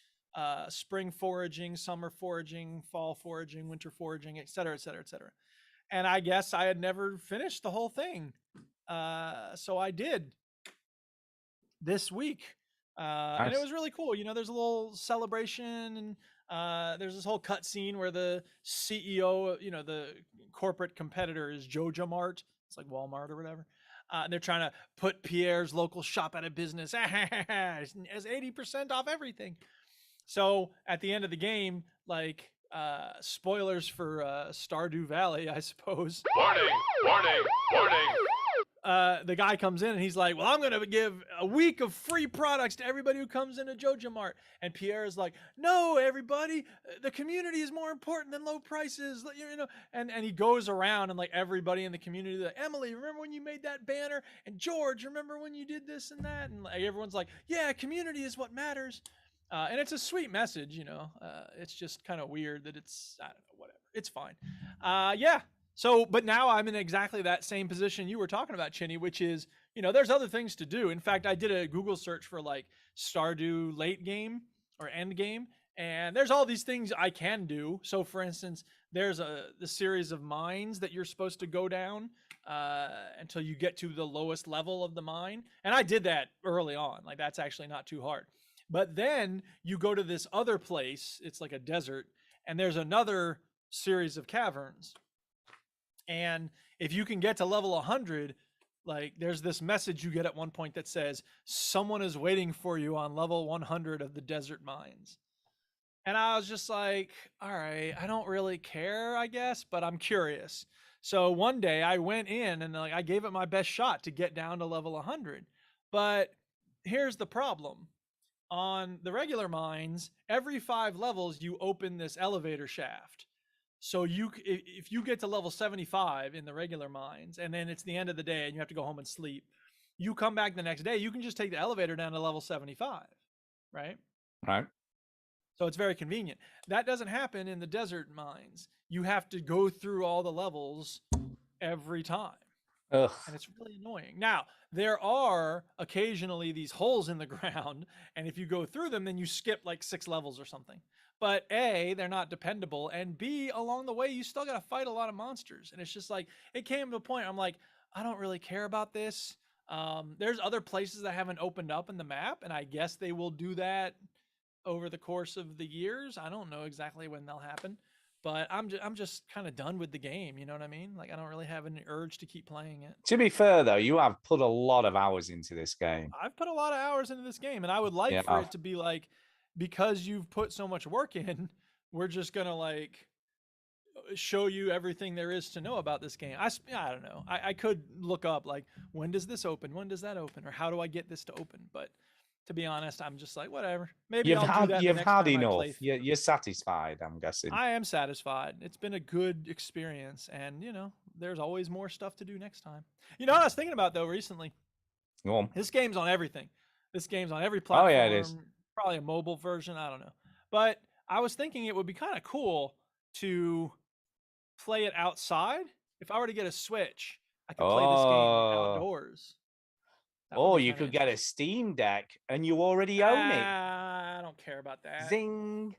spring foraging, summer foraging, fall foraging, winter foraging, et cetera, et cetera, et cetera. And I guess I had never finished the whole thing. So I did this week. And it was really cool. You know, there's a little celebration, and there's this whole cutscene where the CEO, you know, the corporate competitor is Joja Mart. It's like Walmart or whatever. And they're trying to put Pierre's local shop out of business as 80% off everything. So at the end of the game, like, spoilers for Stardew Valley, I suppose. Warning. The guy comes in and he's like, well, I'm going to give a week of free products to everybody who comes into Joja Mart. And Pierre is like, no, everybody, the community is more important than low prices. You know, and he goes around and like everybody in the community, like, Emily, remember when you made that banner? And George, remember when you did this and that? And like, everyone's like, yeah, community is what matters. And it's a sweet message, you know. It's just kind of weird that it's, I don't know, whatever. It's fine. Yeah. So, but now I'm in exactly that same position you were talking about, Chinny, which is, you know, there's other things to do. In fact, I did a Google search for like Stardew late game or end game, and there's all these things I can do. So, for instance, there's the series of mines that you're supposed to go down until you get to the lowest level of the mine. And I did that early on. Like, that's actually not too hard. But then you go to this other place. It's like a desert, and there's another series of caverns. And if you can get to level 100, like, there's this message you get at one point that says someone is waiting for you on level 100 of the desert mines. And I was just like, all right, I don't really care, I guess, but I'm curious. So one day I went in and like I gave it my best shot to get down to level 100. But here's the problem. On the regular mines, every 5 levels you open this elevator shaft. So if you get to level 75 in the regular mines, and then it's the end of the day and you have to go home and sleep, you come back the next day, you can just take the elevator down to level 75, right? Right. So it's very convenient. That doesn't happen in the desert mines. You have to go through all the levels every time. Ugh. And it's really annoying. Now, there are occasionally these holes in the ground, and if you go through them, then you skip like 6 levels or something. But A, they're not dependable, and B, along the way, you still got to fight a lot of monsters. And it's just like, it came to a point, I'm like, I don't really care about this. There's other places that haven't opened up in the map, and I guess they will do that over the course of the years. I don't know exactly when they'll happen. But I'm just kind of done with the game, you know what I mean? Like, I don't really have any urge to keep playing it. To be fair, though, you have put a lot of hours into this game. I've put a lot of hours into this game, and I would like for it to be like, because you've put so much work in, we're just going to, like, show you everything there is to know about this game. I don't know. I could look up, like, when does this open? When does that open? Or how do I get this to open? But to be honest, I'm just like, whatever. Maybe You've I'll do that you've the next had time I enough. play. You're satisfied, I'm guessing. I am satisfied. It's been a good experience, and you know, there's always more stuff to do next time. You know what I was thinking about though recently? Go on. This game's on everything. This game's on every platform. Oh yeah, it is. Probably a mobile version. I don't know, but I was thinking it would be kind of cool to play it outside. If I were to get a Switch, I could play this game outdoors. Or you could get a Steam Deck and you already own it. I don't care about that. Zing.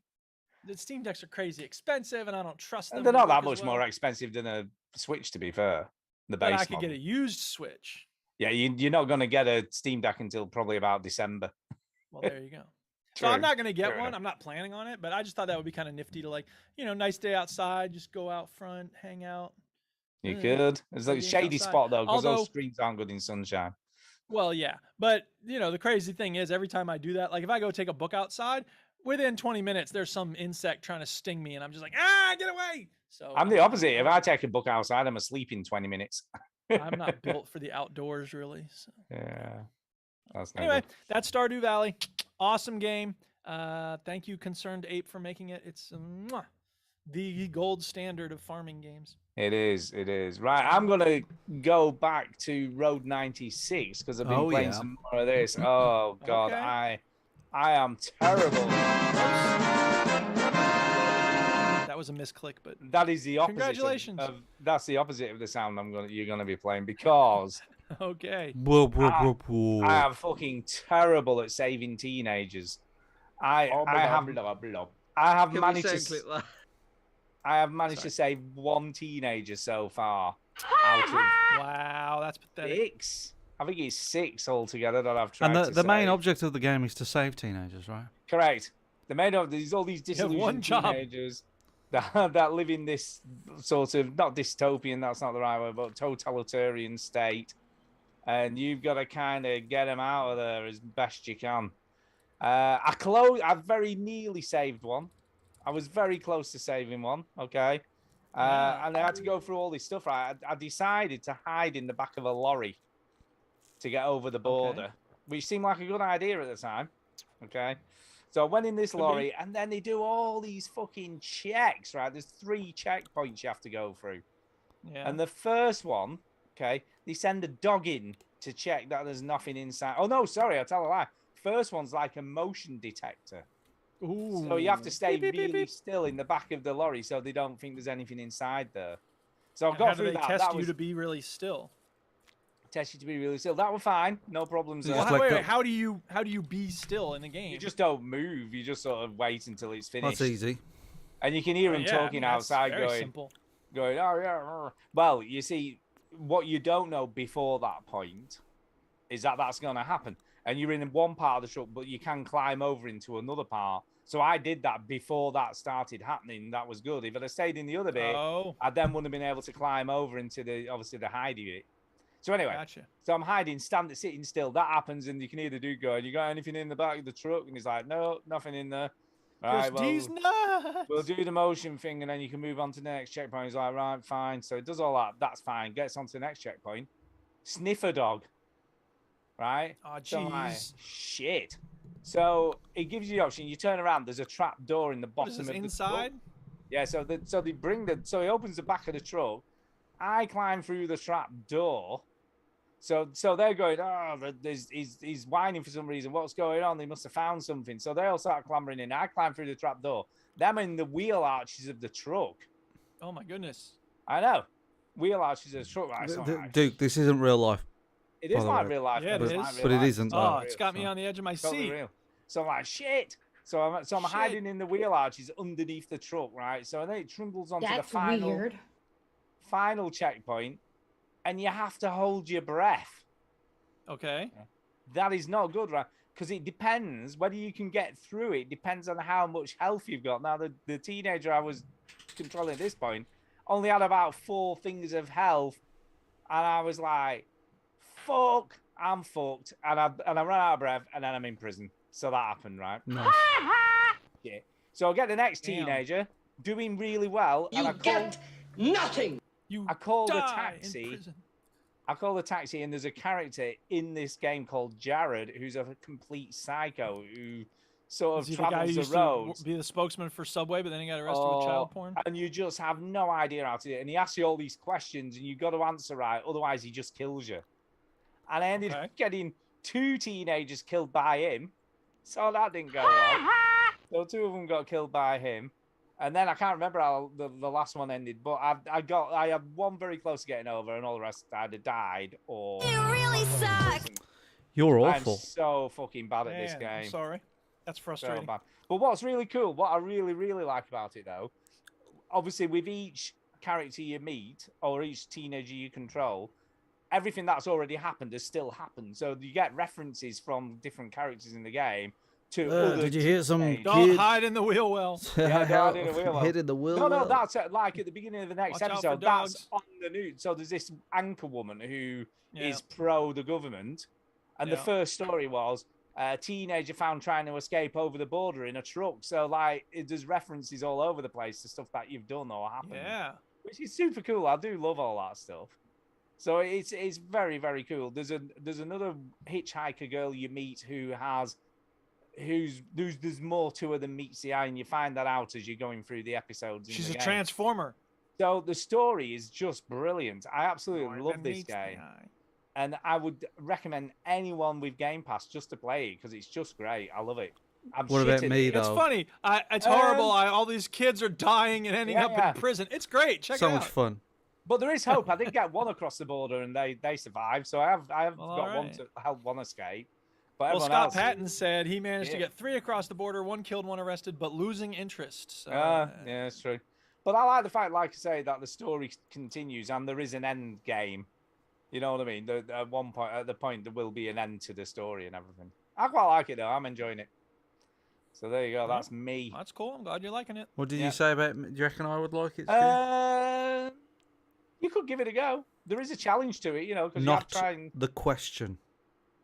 The Steam Decks are crazy expensive, and I don't trust them. And they're not that much more expensive than a Switch, to be fair. The base But I could model. get a used Switch. Yeah, you're not going to get a Steam Deck until probably about December. Well, there you go. So I'm not going to get one. I'm not planning on it, but I just thought that would be kind of nifty to, like, you know, nice day outside, just go out front, hang out. You could. It's like a shady spot, though, because those screens aren't good in sunshine. Well, yeah. But, you know, the crazy thing is every time I do that, like if I go take a book outside, within 20 minutes, there's some insect trying to sting me, and I'm just like, get away. So I'm the opposite. If I take a book outside, I'm asleep in 20 minutes. I'm not built for the outdoors, really. So. Yeah. Anyway, that's Stardew Valley. Awesome game. Thank you, Concerned Ape, for making it. It's the gold standard of farming games. It is. It is. Right. I'm going to go back to Road 96 because I've been playing some more of this. Oh, God. Okay. I am terrible. That was a misclick, but that is the opposite. Congratulations. That's the opposite of the sound you're going to be playing because okay. I am fucking terrible at saving teenagers. I have managed to save 1 teenager so far out of wow, that's pathetic. 6. I think it's 6 altogether that I've tried. And the main object of the game is to save teenagers, right? Correct. The main object is all these disillusioned teenagers that live in this sort of, not dystopian, that's not the right word, but totalitarian state, and you've got to kind of get them out of there as best you can. I very nearly saved 1. I was very close to saving 1, okay? And I had to go through all this stuff, right? I decided to hide in the back of a lorry to get over the border, which seemed like a good idea at the time, okay? So I went in this lorry, and then they do all these fucking checks, right? There's 3 checkpoints you have to go through. Yeah. And the first one, okay, they send a dog in to check that there's nothing inside. Oh, no, sorry, I tell a lie. First one's like a motion detector. Ooh. So you have to stay really still in the back of the lorry so they don't think there's anything inside there. So I got through that. Test you to be really still. Test you to be really still. That was fine. No problems there. Well, wait, how do you be still in the game? You just don't move. You just sort of wait until it's finished. That's easy. And you can hear him Yeah, I talking mean, that's outside very going, simple. oh, yeah. Well, you see, what you don't know before that point is that that's going to happen. And you're in one part of the truck, but you can climb over into another part. So I did that before that started happening. That was good. If I'd have stayed in the other bit, I then wouldn't have been able to climb over into obviously the hidey bit. So anyway, Gotcha. so I'm hiding, sitting still. That happens, and you can hear the dude going, "You got anything in the back of the truck?" And he's like, "No, nothing in there." Right, These nuts. we'll do the motion thing, and then you can move on to the next checkpoint. He's like, "Right, fine." So it does all that. That's fine. Gets on to the next checkpoint. Sniffer dog. Right? Oh, So I'm like, jeez. shit. So it gives you the option. You turn around. There's a trap door in the bottom What is this, of the inside? truck. Yeah. So he opens the back of the truck. I climb through the trap door. So they're going, oh, he's whining for some reason. What's going on? They must have found something. So they all start clambering in. I climb through the trap door. Them in the wheel arches of the truck. Oh my goodness. I know. Wheel arches of the truck. Right? Duke, this isn't real life. It is like way. real life. Yeah, it it's is. like real But it life. isn't, Oh, though. it's got me on the edge of my Totally seat. real. So I'm like, shit. So I'm Shit. hiding in the wheel arches underneath the truck, right? So then it trundles onto That's the weird. final checkpoint, and you have to hold your breath. Okay. That is not good, right? Because it depends whether you can get through it. Depends on how much health you've got. Now, the teenager I was controlling at this point only had about 4 things of health, and I was like, "Fuck, I'm fucked," and I ran out of breath, and then I'm in prison. So that happened, right? Nice. Yeah. So I get the next Damn. teenager doing really well, and I call the Die in taxi. prison. I call the taxi, and there's a character in this game called Jared, who's a complete psycho who sort Is of he the guy who travels the used to roads. be the spokesman for Subway, but then he got arrested with child porn? And you just have no idea how to do it. And he asks you all these questions, and you've got to answer right, otherwise he just kills you. And I ended up getting 2 teenagers killed by him, so that didn't go well. So 2 of them got killed by him. And then I can't remember how the last one ended, but I had one very close to getting over, and all the rest either died or. You really suck. You're I'm awful. so fucking bad at this Man, game. I'm sorry. That's So frustrating. bad. But what's really cool, what I really, really like about it though, obviously with each character you meet or each teenager you control, everything that's already happened has still happened. So you get references from different characters in the game to other. Did you hear some teenagers. Don't kid hide in the wheel well. Yeah, don't hit the wheel well. hitting the wheel? No, well? that's like at the beginning of the next Watch out for episode. That's dogs. on the news. So there's this anchor woman who Yeah. is pro the government, and the Yeah. first story was a teenager found trying to escape over the border in a truck. So like, there's references all over the place to stuff that you've done or happened. Yeah. Which is super cool. I do love all that stuff. So it's very, very cool. There's another hitchhiker girl you meet there's more to her than meets the eye, and you find that out as you're going through the episodes. In She's the a game. transformer. So the story is just brilliant. I absolutely More love than this meets the game, eye. and I would recommend anyone with Game Pass just to play it because it's just great. I love it. I'm What about shitting me, it. though? It's funny. It's horrible. All these kids are dying and ending up Yeah. in prison. It's great. Check So it out. much fun. But there is hope. I did get one across the border, and they survived. So I have Well, got one alright. to help one escape. But Well, everyone Scott else, Patton said he managed to Yeah. get 3 across the border, 1 killed, 1 arrested, but losing interest. So, yeah, it's true. But I like the fact, like I say, that the story continues and there is an end game. You know what I mean? At one point, at the point, there will be an end to the story and everything. I quite like it though. I'm enjoying it. So there you go. That's me. That's cool. I'm glad you're liking it. What did Yeah. you say about me? Do you reckon I would like it? Stu? You could give it a go. There is a challenge to it, you know, because you have Not to try and. the question.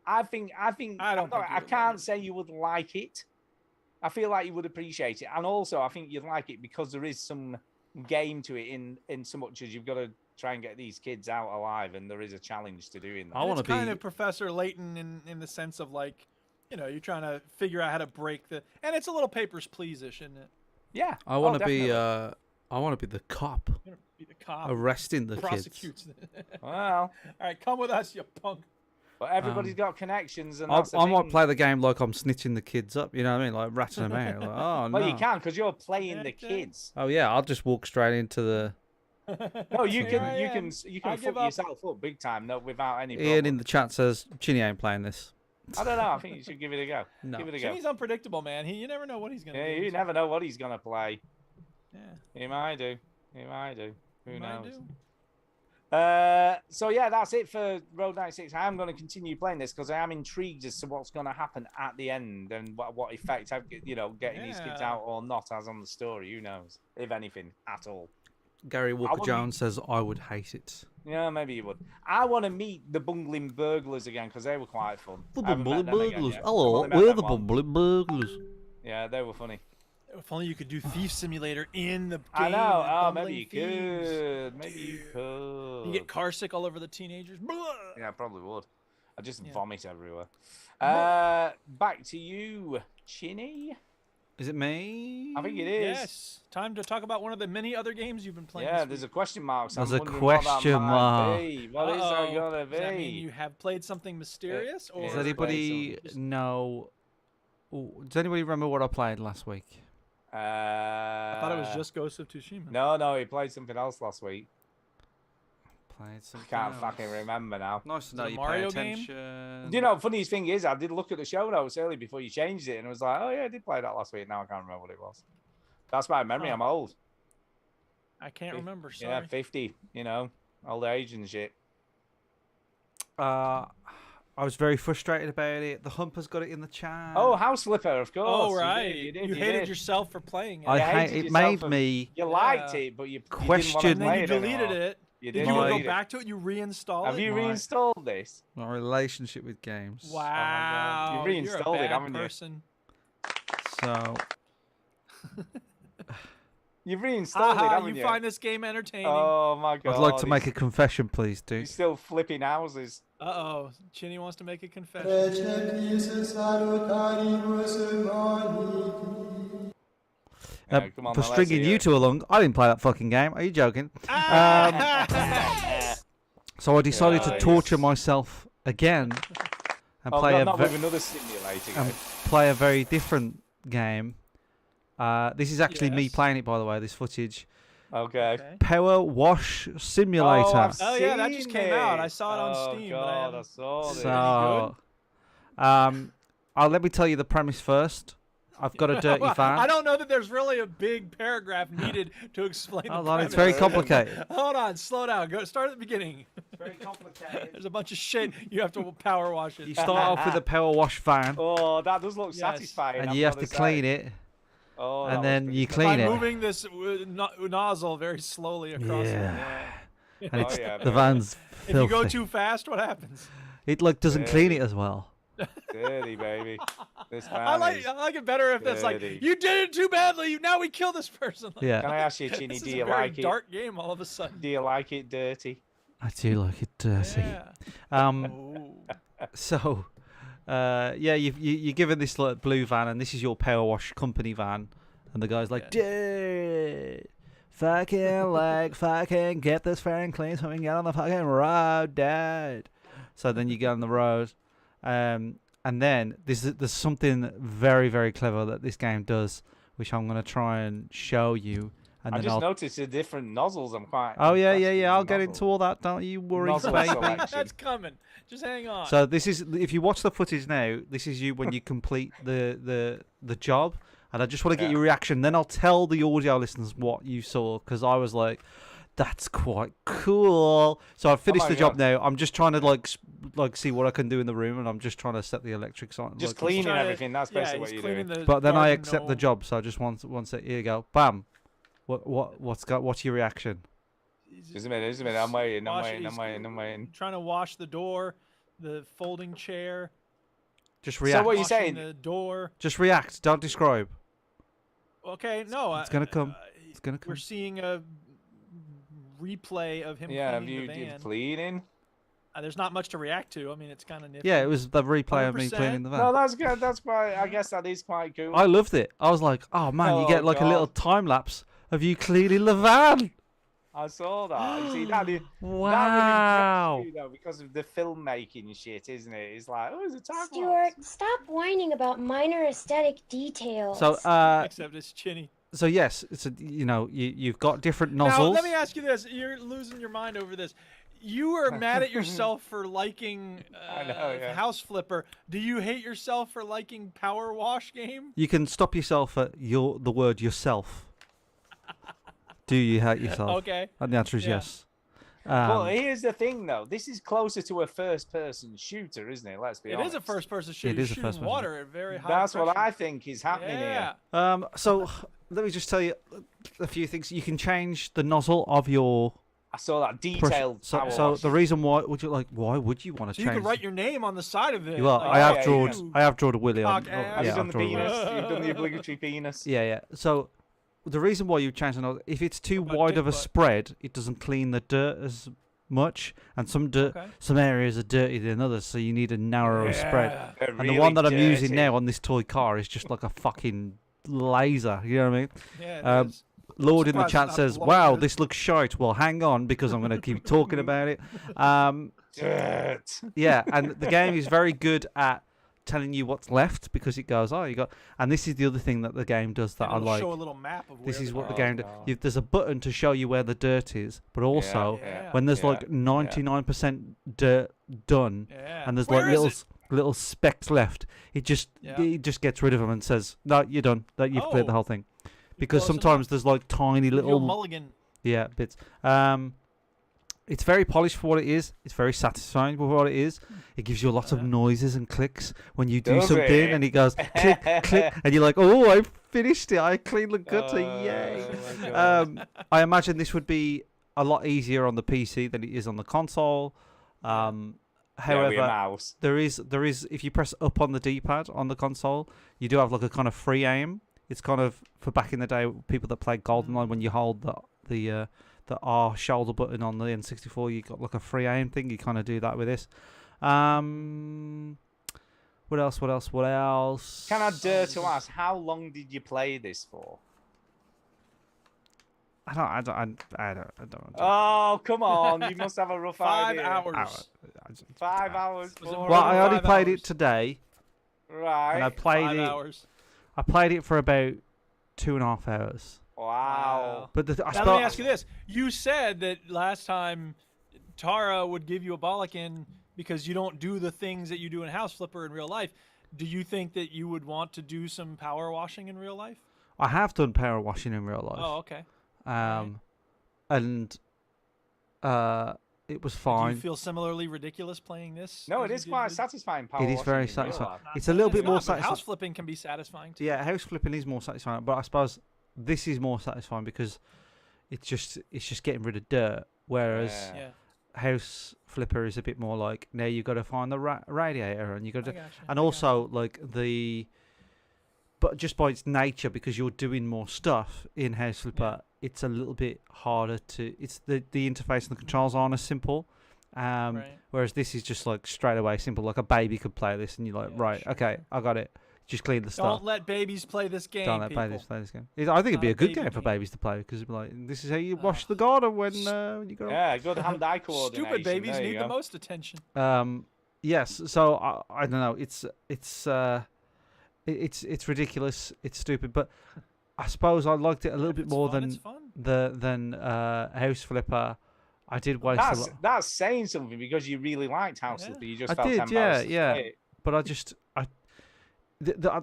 I think. I don't think you I would can't like say you would like it. I feel like you would appreciate it, and also I think you'd like it because there is some game to it in so much as you've got to try and get these kids out alive, and there is a challenge to doing that. I want to It's kind be. of Professor Layton in the sense of like, you know, you're trying to figure out how to break the, and it's a little Papers, Please-ish, isn't it? Yeah, I want to be. definitely. I want to be the cop You're gonna be the cop. arresting the kids. prosecutes. Well, All right, come with us, you punk. but everybody's got connections, and I, that's the I might thing. play the game like I'm snitching the kids up. You know what I mean? Like ratting them out. Like, oh no. Well, you can because you're playing the Yeah, yeah. kids. Oh yeah, I'll just walk straight into the. No, you Here can I you am. can I fuck give up. yourself up big time, no, without any Ian problem. in the chat says Chinny ain't playing this. I don't know. I think you should give it a go. No. Give it a go. Jimmy's unpredictable, man. You never know what he's gonna Yeah, do. you never know what he's gonna play. Yeah. He might do. Who Might knows? do. So yeah, that's it for Road 96. I am going to continue playing this because I am intrigued as to what's going to happen at the end and what effect getting these kids Yeah. out or not has on the story. Who knows, if anything at all. Gary Walker wouldn't- Jones says I would hate it. Yeah, maybe you would. I want to meet the bungling burglars again because they were quite fun. I haven't met them again yet. I've only met them once. burglars. Yeah, they were funny. If only you could do Thief Simulator in the game. I know. and Oh, bumbling maybe you thieves. could. Maybe you could. You get car sick all over the teenagers. Yeah, I probably would. I just Yeah. vomit everywhere. Back to you, Chinny. Is it me? I think it is. Yes. Time to talk about one of the many other games you've been playing. Yeah, this there's a week. question mark. So There's I'm a wondering what that question might mark. be. What is that Uh-oh. gonna be? Does that mean you have played something mysterious? Or Does Yeah. anybody know? Does anybody remember what I played last week? I thought it was just Ghost of Tsushima. No, he played something else last week. Played something. Can't else. fucking remember now. Nice to it know a you Mario pay game? attention. You know, funniest thing is, I did look at the show notes early before you changed it, and I was like, oh yeah, I did play that last week. Now I can't remember what it was. That's my memory. Huh. I'm old. I can't remember. Sorry. Yeah, 50. You know, old age and shit. I was very frustrated about it. The Humper's got it in the chat. Oh, House Flipper, of course. Oh You right. did, you did, You you hated did. yourself for playing it. I You hate hated it. yourself Made for- me You liked Yeah. it, but you Question- didn't and then want you to play deleted anymore. it. You Did did. you go delete it. back to it? You reinstalled Have it? you My- reinstalled this? my relationship with games. Wow. You You're a reinstalled it, bad haven't you? person. So You've reinstalled it, Haha, haven't you you? find this game entertaining. Oh my god. I'd like to make a he's- confession, please, You're dude. still flipping houses. Uh-oh. Chinny wants to make a confession. Yeah, come on, For now, let's stringing hear you it. two along, I didn't play that fucking game. Are you joking? So I decided to Nice. torture myself again and Oh play god, a not ve- with another simulator game. play a very different game. This is actually me Yes. playing it, by the way. This footage. Okay. Okay. Power Wash Simulator. I've Oh, yeah, that just seen came out. I it. saw it on Oh, Steam, but I God, I haven't- saw Is this. it any So, let me tell you the premise first. I've got a dirty Well, van. I don't know that there's really a big paragraph needed to explain Hold the on, it's premise. very complicated. Hold on, slow down. Go start at the beginning. Very complicated. There's a bunch of shit you have to power wash it. You start off with a power wash van, Oh, that does look Yes. satisfying. and I've you have gotta to clean say. it, Oh, that and was then pretty you good. clean By it. moving this nozzle very slowly across. Yeah. Yeah. And it's yeah, the baby. van's If you go filthy. too fast, what happens? It like doesn't clean it as well. Dirty, baby. This I van like is... I like it better if it's like dirty. you did it too badly. Now we kill this person. Like, Can Yeah, I ask you, Chinny, this do is you a very like it? dark game all of a sudden. Do you like it dirty? I do like it dirty. Yeah. Ooh. So, you're given this like blue van, and this is your power wash company van, and the guy's like, dude, fucking get this fan clean so we can get on the fucking road, dude. So then you get on the road, and then there's something very, very clever that this game does, which I'm gonna try and show you, and I then just I'll. noticed the different nozzles. I'm quite. Oh yeah, impressed with I'll the get nozzles. into all that. Don't you worry, Nozzle baby. selection. That's coming. Just hang on. So this is, if you watch the footage now, this is you when you complete the job, and I just want to get Yeah. your reaction. Then I'll tell the audio listeners what you saw, because I was like, "That's quite cool." So I've finished my the job God. now. I'm just trying to like see what I can do in the room, and I'm just trying to set the electrics on. Just like, cleaning Trying to- everything. That's yeah, basically what he's you're doing. cleaning the But then I garden accept the gnome. job, so I just one set. Here you go, bam. What's your reaction? He's Just a minute. I'm waiting. Wash- I'm waiting. trying to wash the door, the folding chair. Just So react. what are you washing saying? The door. Just react. Don't describe. Okay, no. It's gonna come. It's gonna come. We're seeing a replay of him Yeah, have cleaning you the did van. cleaning? There's not much to react to. I mean, it's kind of nifty. Yeah, it was the replay of me 100%. cleaning the van. No, that's good. That's quite. I guess that is quite cool. I loved it. I was like, oh man, you Oh, get like a little God. time lapse of you cleaning the van. I saw that. You see, that really Wow. impressed me, though, because of the filmmaking shit, isn't it? It's like, oh, it's a time Stuart, stop whining about minor aesthetic details. So Except it's Chinny. so yes, it's a, you've got different Now, nozzles. let me ask you this. You're losing your mind over this. You are mad at yourself for liking I know, yeah. House Flipper. Do you hate yourself for liking Power Wash Game? You can stop yourself at the word yourself. Do you hate yourself? Okay. And the answer is Yeah. yes. Well, here's the thing, though. This is closer to a first-person shooter, isn't it? Let's be honest. It is a first-person shooter. It is a Shooting first-person water at very high That's what pressure. I think is happening Yeah. here. So let me just tell you a few things. You can change the nozzle of your I saw that pressure. detailed power So wash. the reason why would you want to So change? you can write your name on the side of it. Well, like, I have yeah, drawn. yeah. I have drawn a willy on. Cock Oh, ass. Have yeah, you done I've the drawn one. penis? You've done the obligatory penis? Yeah. So the reason why you change the nozzle, if it's too What about wide dick of a butt? spread, it doesn't clean the dirt as much, and some Okay. some areas are dirtier than others, so you need a narrower spread. Yeah. They're And really the one that I'm dirty. using now on this toy car is just like a fucking laser. You know what I mean? Yeah, it is. Lord in the surprised chat it's not says, blowing "Wow, it. this looks shite." Well, hang on, because I'm going to keep talking about it. Dirt. Yeah, and the game is very good at telling you what's left because it goes, "Oh, you got." And this is the other thing that the game does that And I it'll like. show a little map of This where is what the Oh, game does. God. There's a button to show you where the dirt is, but also Yeah. when there's Yeah, like 99% dirt done, Yeah. and there's Where like is little specks left, it just gets rid of them and says, "No, you're done. That you've cleared the Oh. whole thing." Because close enough. sometimes there's like tiny Give you a little mulligan. bits. It's very polished for what it is. It's very satisfying for what it is. It gives you lots of noises and clicks when you do Does something, it? and it goes click, click, and you're like, "Oh, I finished it! I cleaned the gutter! Yay!" my God. I imagine this would be a lot easier on the PC than it is on the console. Yeah, with a However, mouse. there is if you press up on the D-pad on the console, you do have like a kind of free aim. It's kind of for back in the day, people that played GoldenEye, when you hold the R shoulder button on the N64, you got like a free aim thing. You kind of do that with this. What else? Can I dare to ask, how long did you play this for? I don't. Oh, come on. You must have a rough 5 idea. hours. 5 hours. Was it for- more Well, than I only 5 played hours? it today, Right. and I played 5 it. hours. I played it for about 2.5 hours. Wow. But Now let me ask you this: you said that last time Tara would give you a bollock because you don't do the things that you do in House Flipper in real life. Do you think that you would want to do some power washing in real life? I have done power washing in real life. Oh, okay. And it was Do fine. you feel similarly ridiculous playing this? No, as it you is did quite with- satisfying. Power It is washing very in real satisfying. life. It's a little bit It's more not, but satisfying. House flipping can be satisfying too. Yeah, house flipping is more satisfying, but I suppose this is more satisfying because it's just getting rid of dirt, whereas Yeah. Yeah. house flipper is a bit more like, now you got to find the radiator, and you got I to, gotcha, and I also like but just by its nature, because you're doing more stuff in house flipper, it's a little bit harder to. It's the interface and the controls aren't as simple. Right. Whereas this is just like straight away simple, like a baby could play this, and you're like, Yeah, right, sure. okay, I got it. Just clean the stuff. Don't let babies play this game. Don't let people. babies play this game. I think it'd be Not a a good baby game for game. babies to play because it'd be like, this is how you wash the garden when you go. Yeah, good hand-eye coordination. Stupid babies There you need go. the most attention. Yes. So I don't know. It's ridiculous. It's stupid. But I suppose I liked it a little If bit it's more fun, it's than fun. House Flipper. I did waste a lot. That's saying something because you really liked House Flipper. You just I felt did, embarrassed to yeah. play it. But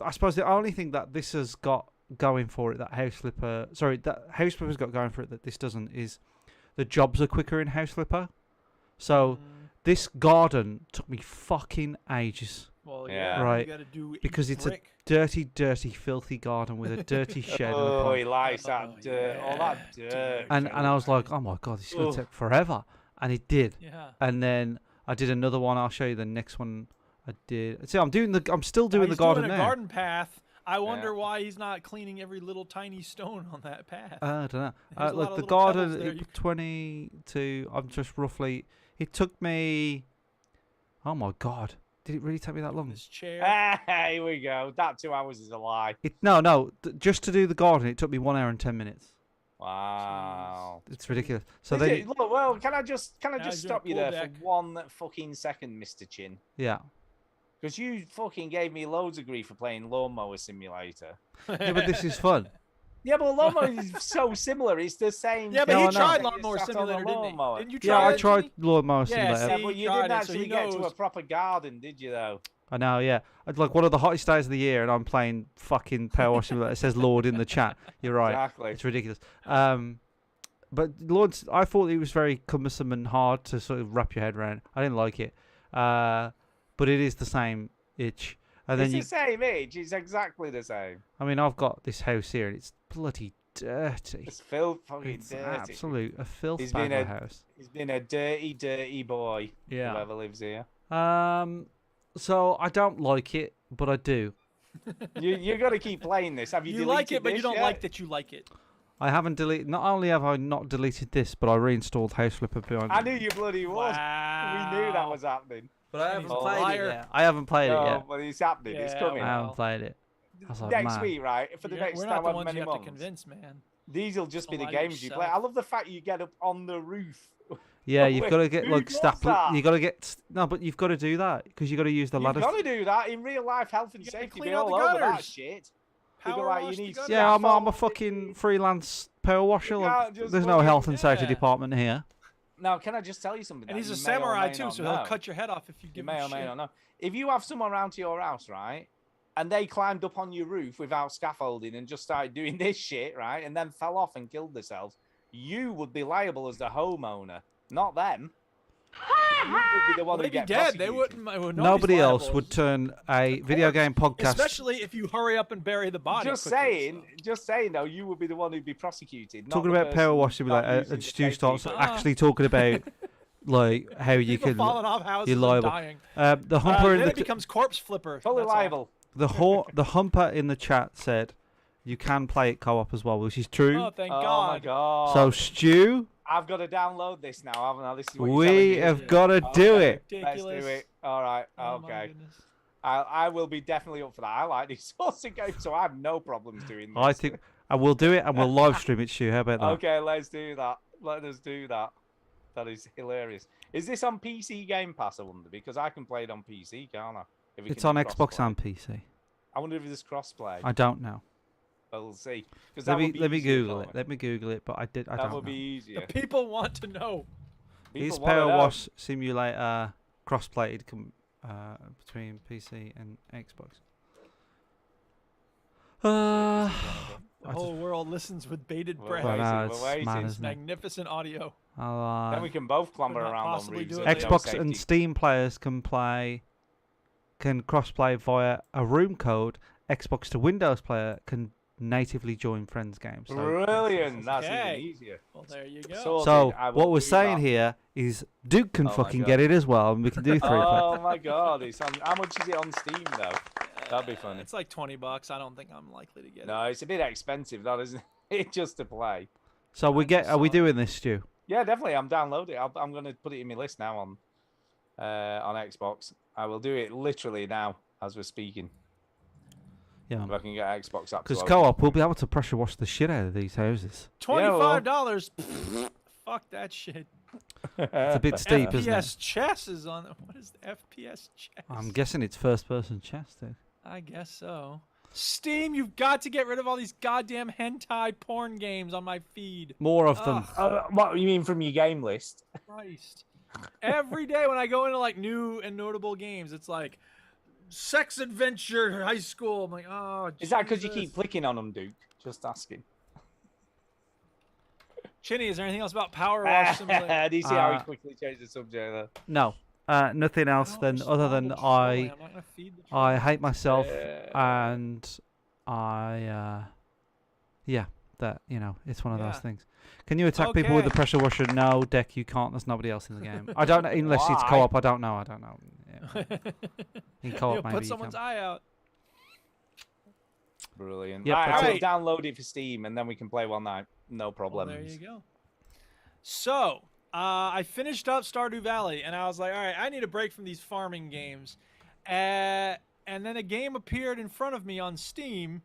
I suppose the only thing that this has got going for it that House Flipper's got going for it that this doesn't is the jobs are quicker in House Flipper. So this garden took me fucking ages. Well, Yeah. Right. You gotta do Because each it's brick. a dirty, filthy garden with a dirty shed. and a Oh, pond. he likes that dirt. All that yeah, dirt. And I was like, oh my god, this is gonna Ugh. take forever, and it did. Yeah. And then I did another one. I'll show you the next one. I did. See, I'm still Now doing the he's garden doing a now. garden path. I wonder Yeah. why he's not cleaning every little tiny stone on that path. I don't know. There's a lot Look, of the little pebbles garden, there. 22. I'm just roughly. It took me. Oh my god! Did it really take me that long? This chair. Ah, here we go. That 2 hours is a lie. No. Just to do the garden, it took me 1 hour and 10 minutes. Wow. It's ridiculous. So Is then, it? Look, well, can I just Now he's doing stop a you pool there deck. for 1 fucking second, Mr. Chin? yeah. Because you fucking gave me loads of grief for playing Lawnmower Simulator. Yeah, but this is fun. Yeah, but Lawnmower is so similar. It's the same. Yeah, but No, he I know. tried You Lawnmower sat on the Simulator, didn't he? lawnmower. Didn't you Yeah, try I it, tried Jimmy? Lawnmower Yeah, Simulator. Yeah, see, but he you tried didn't it, so actually he get to a knows. proper garden, did you, though? I know, yeah. It's like one of the hottest days of the year, and I'm playing fucking Power Wash Simulator. It says Lord in the chat. You're right. Exactly. It's ridiculous. but Lords, I thought it was very cumbersome and hard to sort of wrap your head around. I didn't like it. But it is the same itch. And It's then the same age. It's exactly the same. I mean, I've got this house here, and it's bloody dirty. It's fucking It's dirty. absolute a filth He's bag been of a house. He's been a dirty, dirty boy. Yeah. Whoever lives here. So I don't like it, but I do. You got to keep playing this. Have you? You like deleted it, but you this don't yet? like that you like it. I haven't deleted. Not only have I not deleted this, but I reinstalled House Flipper behind. I knew you bloody was. Wow. We knew that was happening. But I haven't haven't played played it it yet. I haven't played it No, yet. but it's happening. It's Yeah, coming. I well. haven't played it. I was like, Next man. week, right? For the next We're not the however ones many you have to months. convince, man. These will just be the Allow games you play. yourself. I love the fact you get up on the roof. Yeah, Oh, you've wait, got to get who like does staple. that? You got to get no, but you've got to do that because you got to use the You've ladder. got to do that in real life. Health and You gotta safety clean be out all the over that gutters. shit. Power People like wash you the need. gutters. Yeah, I'm a scaffold. fucking freelance power washer. You Like, can't just there's no fucking- health and safety Yeah. department here. Now, can I just tell you something? And that he's a you may or samurai may too, not so know? he'll cut your head off if you You give may him or may shit. not know. If you have someone around to your house, right, and they climbed up on your roof without scaffolding and just started doing this shit, right, and then fell off and killed themselves, you would be liable as the homeowner, not them. You would be the one who They'd be get dead. They prosecuted. wouldn't. Nobody else would turn a video game podcast. Especially if you hurry up and bury the body. Just quickly, saying, so. just saying though, you would be the one who'd be prosecuted. not Talking the about power person wash, to be like, not using and the Stu safety starts equipment. actually talking about like how you People can. falling off houses You're and liable. dying. The humper in Then the it becomes corpse flipper. Totally that's all. liable. the humper in the chat said you can play it co-op as well, which is true. Oh, thank Oh God. my god. So Stu, I've got to download this now, haven't I? This is what you're we telling me, have isn't it? got to do Okay, it. Let's do Ridiculous. it. All right. Oh, my Okay. goodness. I will be definitely up for that. I like these sorts of games, so I have no problems doing this. I think I will do it, and we'll live stream it, Stu. How about that? Okay, let's do that. Let us do that. That is hilarious. Is this on PC Game Pass, I wonder? Because I can play it on PC, can't I? If we It's can on do Xbox crossplay. and PC. I wonder if there's crossplay. I don't know. But we'll see. 'Cause Let that me would be let me easier, Google can't it. Let me Google it, but I That don't would know. be easier. The people want to know. Is People wanna Power know. Wash Simulator cross-plated between PC and Xbox? The I whole world listens with bated Well, breath. Well, waiting, no, we're it's waiting. mad, isn't it? Magnificent audio. Then we can both clamber Could not around on possibly roofs. do it with later. no Xbox and safety. Steam players can cross-play via a room code. Xbox to Windows player can natively join friends games. So, Brilliant. That's Okay. even easier. Well, there you go. Sorted. so I will what we're do saying that. here is Duke can Oh my fucking God. get it as well, and we can do 3 player. Oh my god, it's on. How much is it on Steam though? That'd be funny. It's like $20. I don't think I'm likely to get it. No, it's a bit expensive, that isn't it? Just to play. So we get. Are we doing this, Stu? Yeah, definitely. I'm downloading. I'm going to put it in my list now on Xbox. I will do it literally now as we're speaking. Yeah. If I can get Xbox up. Because co-op, we'll be able to pressure wash the shit out of these houses. $25. Fuck that shit. It's a bit steep, isn't it? FPS chess is on. What is the FPS chess? I'm guessing it's first-person chess, dude. I guess so. Steam, you've got to get rid of all these goddamn hentai porn games on my feed. More of them. What you mean from your game list? Christ. Every day when I go into like new and notable games, it's like sex adventure high school. I'm like, oh, Is that because you Jesus. keep clicking on them, Duke? Just asking. Chinny, is there anything else about Power Wash Simulator? Do you see how he quickly changed the subject there? No. Nothing else No, than just other all than the trolling. I'm not gonna feed the I trolling. hate myself Yeah. and I yeah, that it's one of those Yeah. things. Can you attack people with the Okay. pressure washer? No, Deck, you can't. There's nobody else in the game. I don't know unless it's Why? co-op. I don't know. Yeah. In co-op, You'll maybe put you someone's can. eye out. Brilliant. Yep, Right, that's I will it. download it for Steam and then we can play one night. No Well, problems. there you go. So, I finished up Stardew Valley, and I was like, all right, I need a break from these farming games. And then a game appeared in front of me on Steam.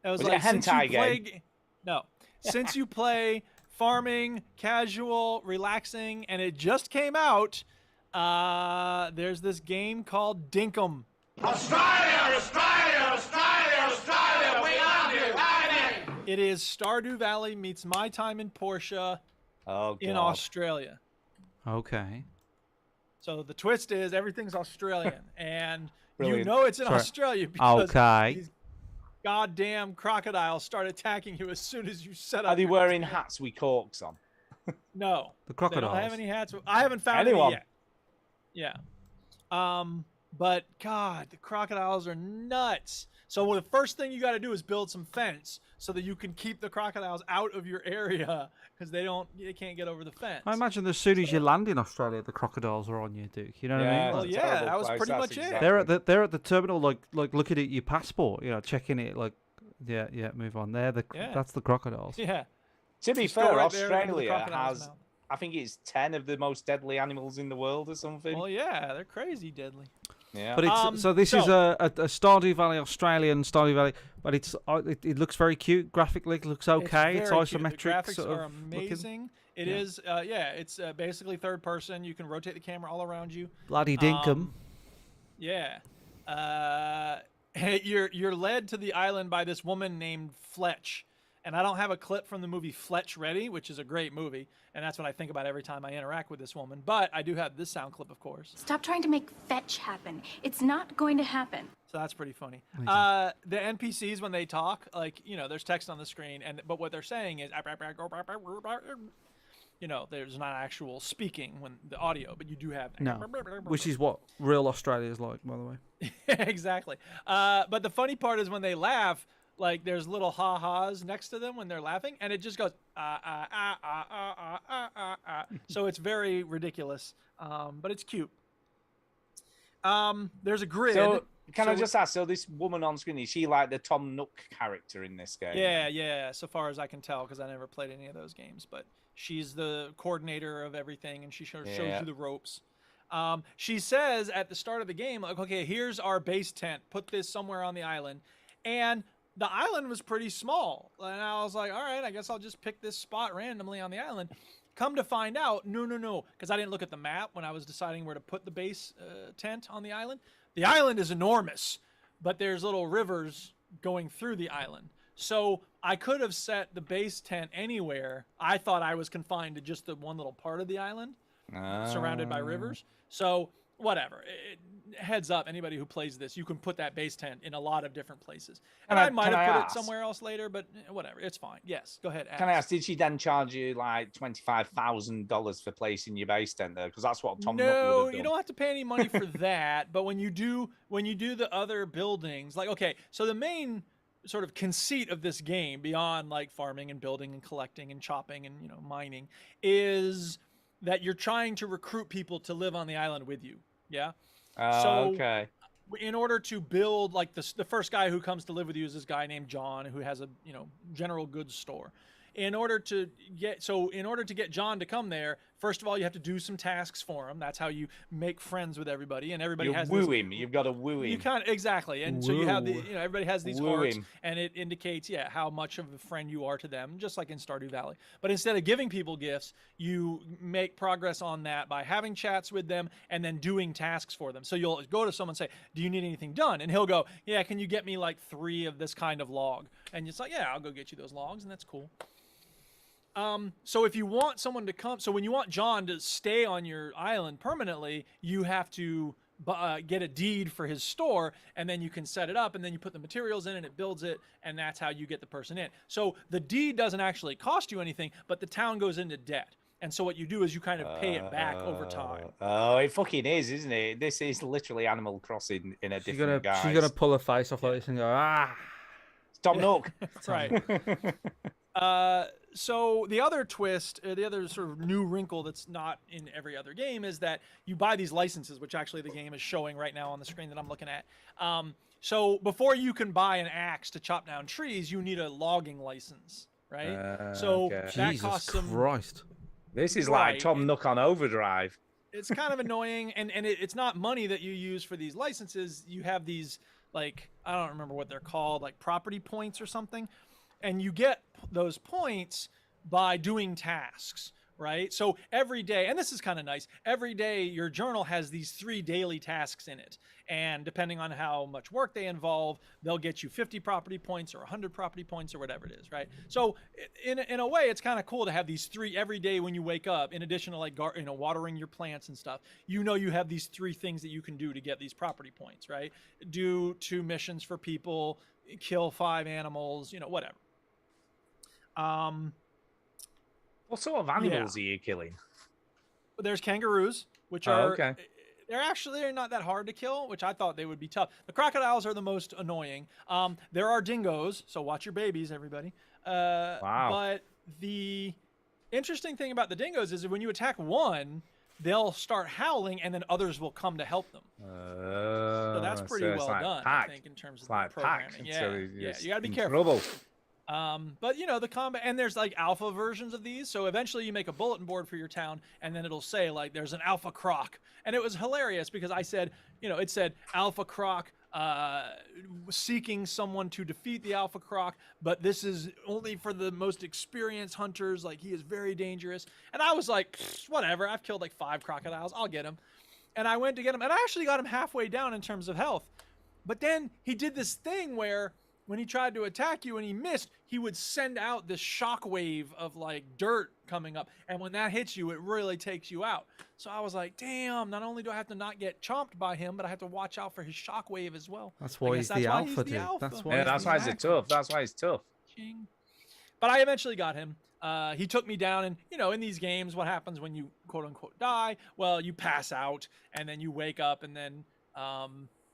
That was Was it like, a hentai game? No. Since you play farming, casual, relaxing, and it just came out, there's this game called Dinkum. Australia, Australia, Australia, Australia, we love you, baby! It is Stardew Valley meets My Time in Portia Oh, God. in Australia. Okay. So the twist is everything's Australian, and you Brilliant. know it's in Sorry. Australia because Okay. these goddamn crocodiles start attacking you as soon as you set up. Are they your wearing tent. hats with corks on? No. The They don't crocodiles. have any hats. I haven't found Anyone? any yet. Yeah. But God, the crocodiles are nuts. So the first thing you got to do is build some fence so that you can keep the crocodiles out of your area because they can't get over the fence. I imagine as soon as you land in Australia, the crocodiles are on you, Duke. You know what I mean? Well, Like, yeah, that was pretty much it. they're at the terminal, like looking at your passport, checking it, like, yeah, move on. That's the crocodiles. Yeah. To be Just go fair, right there into the Australia crocodile's has, mouth. I think it's 10 of the most deadly animals in the world or something. Well, yeah, they're crazy deadly. Yeah. But it's this is a Stardew Valley, Australian Stardew Valley, but it looks very cute graphically. It looks okay. It's very cute. isometric. The graphics sort are of amazing. It is, it's basically third person. You can rotate the camera all around you. Bloody dinkum. Yeah. You're led to the island by this woman named Fletch. And I don't have a clip from the movie Fletch ready, which is a great movie. And that's what I think about every time I interact with this woman. But I do have this sound clip, of course. Stop trying to make fetch happen. It's not going to happen. So that's pretty funny. The NPCs, when they talk, like, there's text on the screen, but what they're saying is, there's not actual speaking when the audio, but you do have. No, which is what real Australia is like, by the way. Exactly. But the funny part is when they laugh, like there's little ha-has next to them when they're laughing, and it just goes So it's very ridiculous, but it's cute. There's a grid. So can I just ask? So this woman on screen, is she like the Tom Nook character in this game? Yeah. So far as I can tell, because I never played any of those games, but she's the coordinator of everything, and she shows you the ropes. She says at the start of the game, like, okay, here's our base tent. Put this somewhere on the island, and the island was pretty small. And I was like, all right, I guess I'll just pick this spot randomly on the island. Come to find out, no, because I didn't look at the map when I was deciding where to put the base tent on the island. The island is enormous, but there's little rivers going through the island. So I could have set the base tent anywhere. I thought I was confined to just the one little part of the island, surrounded by rivers. So whatever. Heads up, anybody who plays this, you can put that base tent in a lot of different places. And I might have put it somewhere else later, but whatever. It's fine. Yes, go ahead. Can I ask, did she then charge you like $25,000 for placing your base tent there? Because that's what Tom Nook would have done. No, you don't have to pay any money for that. But when you do the other buildings, like, okay, so the main sort of conceit of this game, beyond like farming and building and collecting and chopping and mining, is that you're trying to recruit people to live on the island with you. Yeah. Okay. In order to build, like the first guy who comes to live with you is this guy named John, who has a general goods store. In order to get John to come there, first of all, you have to do some tasks for him. That's how you make friends with everybody, and everybody has woo him. You've got to woo him. You can't exactly, and so you have everybody has these Woo hearts, him. and it indicates how much of a friend you are to them, just like in Stardew Valley. But instead of giving people gifts, you make progress on that by having chats with them and then doing tasks for them. So you'll go to someone and say, "Do you need anything done?" And he'll go, "Yeah, can you get me like 3 of this kind of log?" And it's like, "Yeah, I'll go get you those logs," and that's cool. So if you want someone to come, so when you want John to stay on your island permanently, you have to get a deed for his store, and then you can set it up, and then you put the materials in, and it builds it, and that's how you get the person in. So the deed doesn't actually cost you anything, but the town goes into debt. And so what you do is you kind of pay it back over time. Oh, it fucking is, isn't it? This is literally Animal Crossing in a different guise. She's gonna pull her face off like this and go, ah. Tom Nook. That's right. So the other twist, the other sort of new wrinkle that's not in every other game is that you buy these licenses, which actually the game is showing right now on the screen that I'm looking at. So before you can buy an axe to chop down trees, you need a logging license, right? So that costs some. Christ. This is like Tom Nook on overdrive. It's kind of annoying, and it's not money that you use for these licenses. You have these, like, I don't remember what they're called, like property points or something. And you get those points by doing tasks, right? So every day, and this is kind of nice, every day your journal has these 3 daily tasks in it. And depending on how much work they involve, they'll get you 50 property points or 100 property points or whatever it is, right? So in a way, it's kind of cool to have these 3 every day when you wake up, in addition to like watering your plants and stuff. You have these 3 things that you can do to get these property points, right? Do 2 missions for people, kill 5 animals, whatever. What sort of animals are you killing? There's kangaroos, which are they're not that hard to kill, which I thought they would be tough. The crocodiles are the most annoying. There are dingoes, so watch your babies, everybody. But the interesting thing about the dingoes is that when you attack one, they'll start howling, and then others will come to help them. So that's pretty well done, I think, in terms of the programming. Yeah, you gotta be careful. But you know, the combat, and there's like alpha versions of these, so eventually you make a bulletin board for your town, and then it'll say like there's an alpha croc, and it was hilarious because I said, you know, it said alpha croc seeking someone to defeat the alpha croc, but this is only for the most experienced hunters, like he is very dangerous. And I was like, whatever, I've killed like 5 crocodiles, I'll get him. And I went to get him, and I actually got him halfway down in terms of health. But then he did this thing where when he tried to attack you and he missed, he would send out this shockwave of like dirt coming up. And when that hits you, it really takes you out. So I was like, damn, not only do I have to not get chomped by him, but I have to watch out for his shockwave as well. That's why he's the alpha, dude. That's why he's tough. That's why he's tough. But I eventually got him. He took me down, and you know, in these games, what happens when you quote unquote die? Well, you pass out, and then you wake up, and then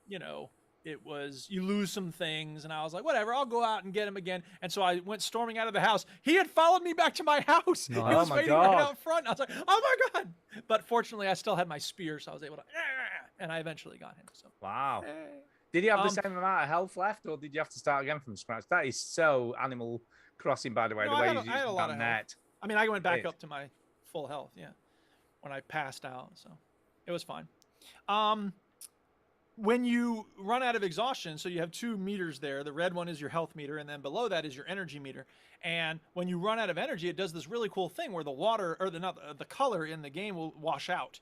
you know, you lose some things, and I was like, whatever, I'll go out and get him again. And so I went storming out of the house. He had followed me back to my house. He was waiting right out front. I was like, oh my God. But fortunately, I still had my spear, so I was able to, and I eventually got him. So wow. Did you have the same amount of health left, or did you have to start again from scratch? That is so Animal Crossing, by the way, the way you use that net. I mean, I went back up to my full health, when I passed out, so it was fine. When you run out of exhaustion, so you have 2 meters there. The red one is your health meter, and then below that is your energy meter. And when you run out of energy, it does this really cool thing where the water, or the color in the game will wash out.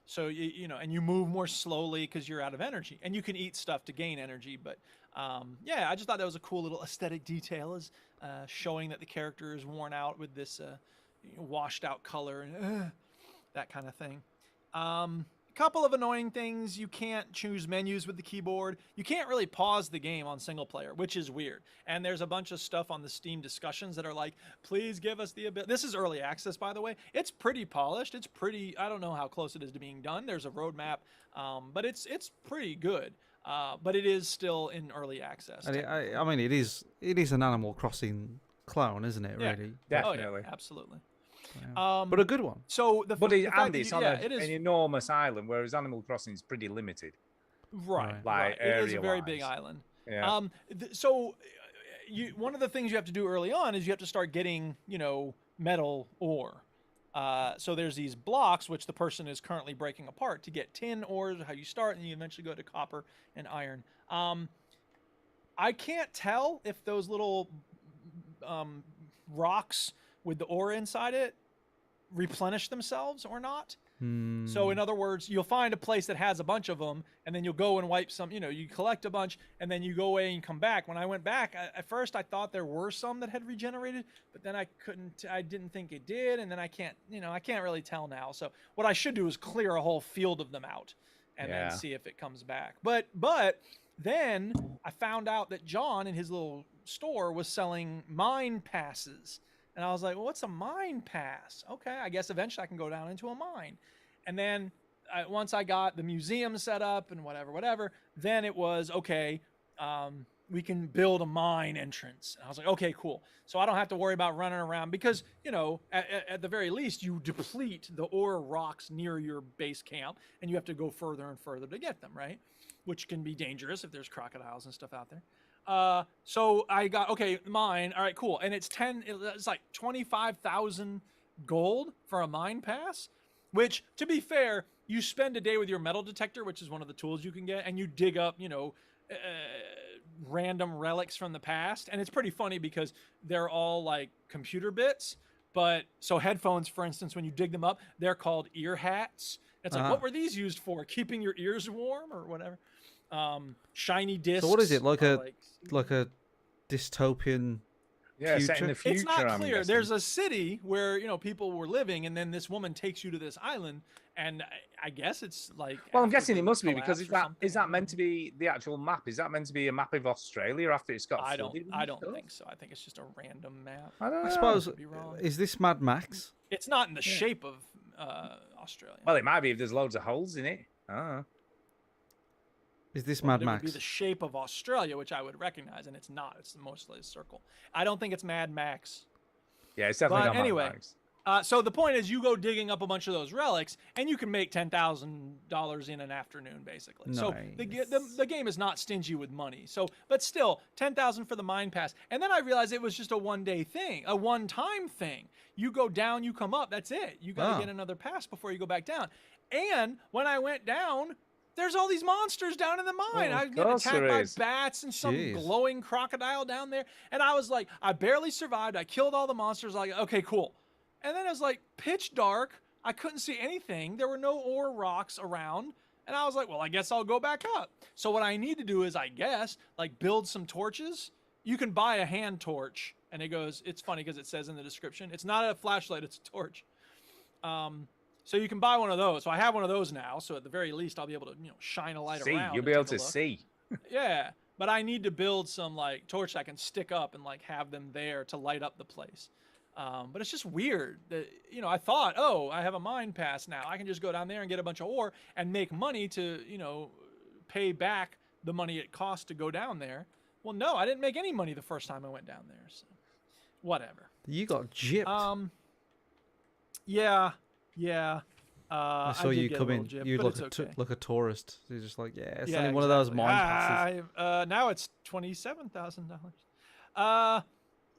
So you know, and you move more slowly because you're out of energy, and you can eat stuff to gain energy. But yeah, I just thought that was a cool little aesthetic detail, is showing that the character is worn out with this washed out color and that kind of thing. Couple of annoying things. You can't choose menus with the keyboard. You can't really pause the game on single player, which is weird. And there's a bunch of stuff on the Steam discussions that are like, please give us the ability. This is early access, by the way. It's pretty polished. It's pretty, I don't know how close it is to being done. There's a roadmap, but it's pretty good. But it is still in early access. And I mean, it is an Animal Crossing clone, isn't it? Really, definitely, oh, yeah, absolutely. But a good one. So it's on an enormous island, whereas Animal Crossing is pretty limited. Right. Like it is a very big island. Yeah. So one of the things you have to do early on is you have to start getting, you know, metal ore. So there's these blocks which the person is currently breaking apart to get tin ore, how you start, and you eventually go to copper and iron. I can't tell if those little rocks with the ore inside it replenish themselves or not. So in other words, you'll find a place that has a bunch of them, and then you'll go and wipe some, you know, you collect a bunch, and then you go away and come back. When I went back, at first I thought there were some that had regenerated, but then I didn't think it did, and then I can't really tell now. So what I should do is clear a whole field of them out and then see if it comes back. But then I found out that John in his little store was selling mine passes. And I was like, well, what's a mine pass? Okay, I guess eventually I can go down into a mine. And then once I got the museum set up and whatever, then it was, okay, we can build a mine entrance. And I was like, okay, cool. So I don't have to worry about running around because, you know, at the very least, you deplete the ore rocks near your base camp, and you have to go further and further to get them, right? Which can be dangerous if there's crocodiles and stuff out there. So I got, okay, mine. All right, cool. And it's like 25,000 gold for a mine pass, which, to be fair, you spend a day with your metal detector, which is one of the tools you can get, and you dig up, you know, random relics from the past. And it's pretty funny because they're all like computer bits. But so headphones, for instance, when you dig them up, they're called ear hats. It's like, what were these used for? Keeping your ears warm or whatever? Shiny discs. So what is it, like a dystopian Yeah, set in the future. It's not I'm clear. guessing. There's a city where people were living, and then this woman takes you to this island, and I guess it's like. Well, I'm after guessing the it must be because collapse or is that something. meant to be the actual map? Is that meant to be a map of Australia after it's got? I don't flooded and stuff? think so. I think it's just a random map. I don't know. I suppose. Could be wrong. Is this Mad Max? It's not in the shape of Australia. Well, it might be if there's loads of holes in it. Oh. Is this Well, Mad it would be Max? the shape of Australia, which I would recognize, and it's not. It's mostly a circle. I don't think it's Mad Max. Yeah, it's definitely But not anyway, Mad Max. So the point is, you go digging up a bunch of those relics, and you can make $10,000 in an afternoon, basically. So the game is not stingy with money. So, but still, $10,000 for the mine pass, and then I realized it was just a one-day thing, a one-time thing. You go down, you come up. That's it. You got to get another pass before you go back down. And when I went down, there's all these monsters down in the mine. I get attacked by bats and some glowing crocodile down there. And I was like, I barely survived. I killed all the monsters. Like, okay, cool. And then it was like pitch dark. I couldn't see anything. There were no ore rocks around. And I was like, well, I guess I'll go back up. So what I need to do is, I guess, like build some torches. You can buy a hand torch. And it goes, it's funny because it says in the description, it's not a flashlight, it's a torch. So you can buy one of those. So I have one of those now. So at the very least, I'll be able to, shine a light around. You'll be able to see. Yeah, but I need to build some like torch I can stick up and like have them there to light up the place. But it's just weird that I thought, oh, I have a mine pass now. I can just go down there and get a bunch of ore and make money to pay back the money it cost to go down there. Well, no, I didn't make any money the first time I went down there. So whatever. You got gypped. Yeah. I saw you come in. You look a tourist. You're just like, it's only one of those mine passes. Now it's $27,000.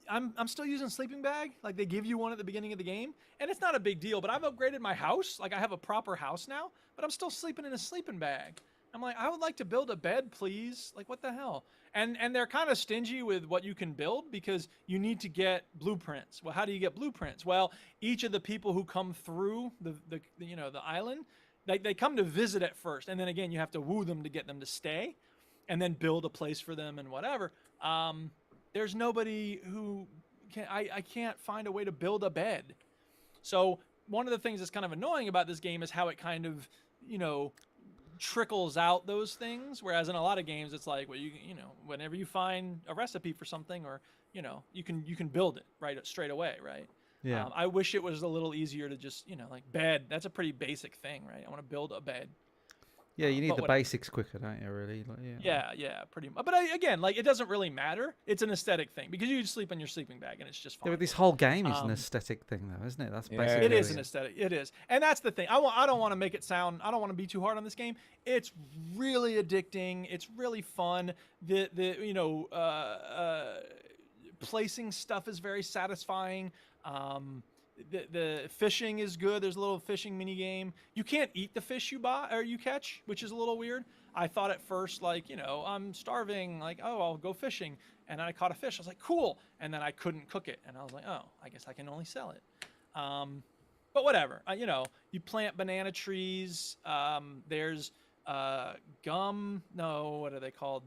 I'm still using sleeping bag. Like they give you one at the beginning of the game, and it's not a big deal. But I've upgraded my house. Like I have a proper house now, but I'm still sleeping in a sleeping bag. I'm like, I would like to build a bed, please. Like what the hell? And they're kind of stingy with what you can build because you need to get blueprints. Well, how do you get blueprints? Well, each of the people who come through the island, they come to visit at first, and then again you have to woo them to get them to stay, and then build a place for them and whatever. There's nobody who can. I can't find a way to build a bed. So one of the things that's kind of annoying about this game is how it kind of trickles out those things, whereas in a lot of games it's like, well, whenever you find a recipe for something, or you can build it right straight away, right? Yeah. I wish it was a little easier to just like bed. That's a pretty basic thing, right? I want to build a bed. Yeah, you need the basics quicker, don't you? Really? Like, yeah, pretty much. But again, like it doesn't really matter. It's an aesthetic thing because you just sleep in your sleeping bag and it's just fine. Yeah, but this whole game is an aesthetic thing, though, isn't it? That's basically it is an aesthetic. It is, and that's the thing. I don't want to make it sound. I don't want to be too hard on this game. It's really addicting. It's really fun. Placing stuff is very satisfying. The fishing is good. There's a little fishing mini game. You can't eat the fish you buy or you catch, which is a little weird. I thought at first, like, I'm starving, like, oh, I'll go fishing, and I caught a fish. I was like, cool, and then I couldn't cook it, and I was like, oh, I guess I can only sell it. But whatever. You plant banana trees. There's gum. No, what are they called?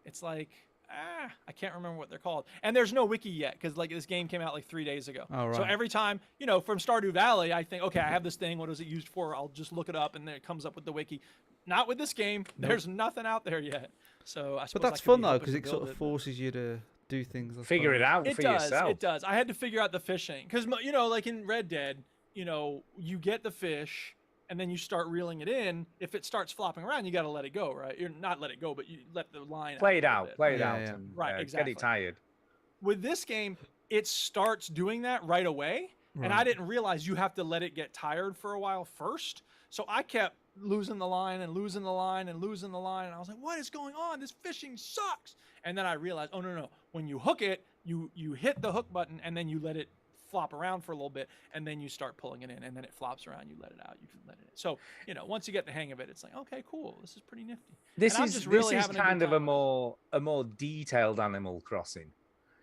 It's like. I can't remember what they're called. And there's no wiki yet because like this game came out like 3 days ago. Oh, right. So every time, from Stardew Valley, I think, okay, I have this thing. What is it used for? I'll just look it up and then it comes up with the wiki. Not with this game. Nope. There's nothing out there yet. So I suppose. But that's fun though because it sort of forces you to do things. Figure it out for yourself. It does. I had to figure out the fishing because like in Red Dead, you get the fish. And then you start reeling it in. If it starts flopping around, you got to let it go, right? You're not let it go, but you let the line play it out, yeah. And, right, exactly. Get it tired. With this game, it starts doing that right away, and I didn't realize you have to let it get tired for a while first. So I kept losing the line and losing the line and losing the line, and I was like, "What is going on? This fishing sucks." And then I realized, oh no, when you hook it, you hit the hook button, and then you let it flop around for a little bit, and then you start pulling it in, and then it flops around. You let it out. You can let it in. So once you get the hang of it, it's like, okay, cool. This is pretty nifty. This is kind of a more detailed Animal Crossing.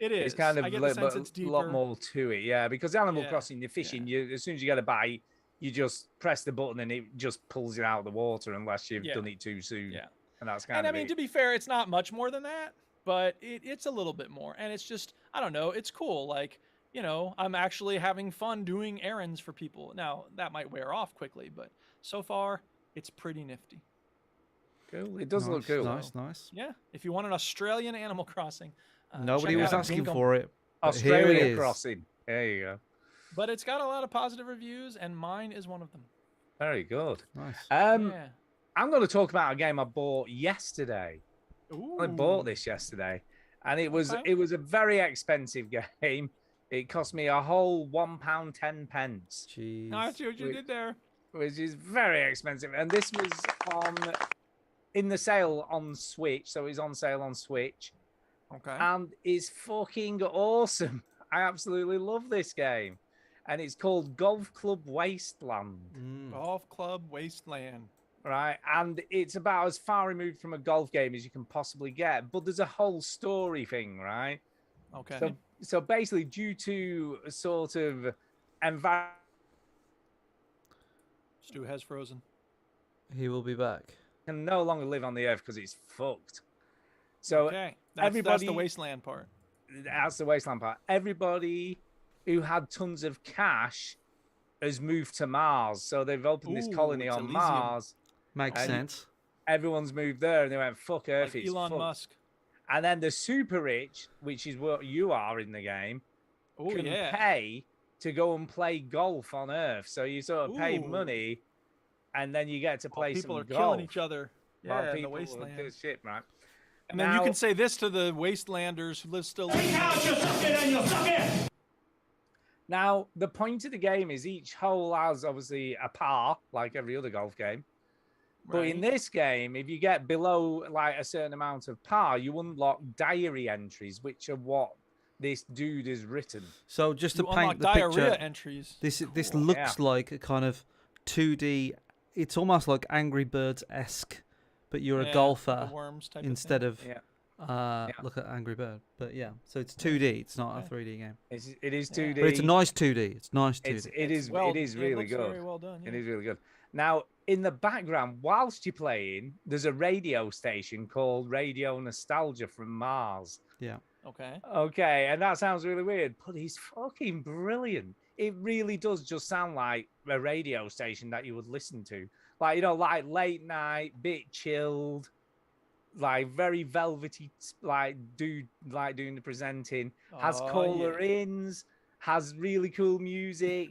It is. It's kind of a lot more to it, yeah. Because Animal Crossing, you're fishing. As soon as you get a bite, you just press the button and it just pulls it out of the water unless you've done it too soon. Yeah. And that's kind of. And I mean, to be fair, it's not much more than that. but it's a little bit more, and it's just, I don't know, it's cool. Like, I'm actually having fun doing errands for people. Now that might wear off quickly, but so far it's pretty nifty. Cool. It does look cool. Nice. Yeah, if you want an Australian Animal Crossing, Nobody check was out asking Dinkum. for it. But here it Australia is. Crossing. There you go. But it's got a lot of positive reviews, and mine is one of them. Very good. Nice. Yeah. I'm going to talk about a game I bought yesterday. Ooh. I bought this yesterday, and it was a very expensive game. It cost me a whole £1.10. Jeez. I see what you did there. Which is very expensive, and this was in the sale on Switch, so it's on sale on Switch. Okay. And it's fucking awesome. I absolutely love this game. And it's called Golf Club Wasteland. Golf Club Wasteland. Right. And it's about as far removed from a golf game as you can possibly get. But there's a whole story thing, right? Okay. So basically, due to a sort of environment. Stu has frozen. He will be back. Can no longer live on the earth because it's fucked. So okay. That's the wasteland part. That's the wasteland part. Everybody who had tons of cash has moved to Mars. So they've opened this colony on Elysium. Mars. Makes sense. Everyone's moved there and they went, fuck Earth, Like it's Elon fucked. Musk. And then the super rich, which is what you are in the game, can pay to go and play golf on Earth. So you sort of pay money and then you get to play some golf. People are killing each other. While Yeah, in the people wasteland. do shit, right? And then you can say this to the wastelanders who live still. Now, the point of the game is each hole has obviously a par, like every other golf game. But in this game, if you get below like a certain amount of par, you unlock diary entries, which are what this dude has written. So just to You paint unlock the diarrhea picture, entries. this looks like a kind of 2D. It's almost like Angry Birds-esque, but you're a golfer worms type instead of of look at Angry Bird. But yeah, so it's 2D. It's not a 3D game. It is 2D. But it's a nice 2D. It's nice 2D. It is really good. Very well done. It is really good. Now, in the background, whilst you're playing, there's a radio station called Radio Nostalgia from Mars. Yeah. Okay. Okay, and that sounds really weird, but he's fucking brilliant. It really does just sound like a radio station that you would listen to. Like, like late night, bit chilled, like very velvety, like dude, like doing the presenting, has caller ins, has really cool music.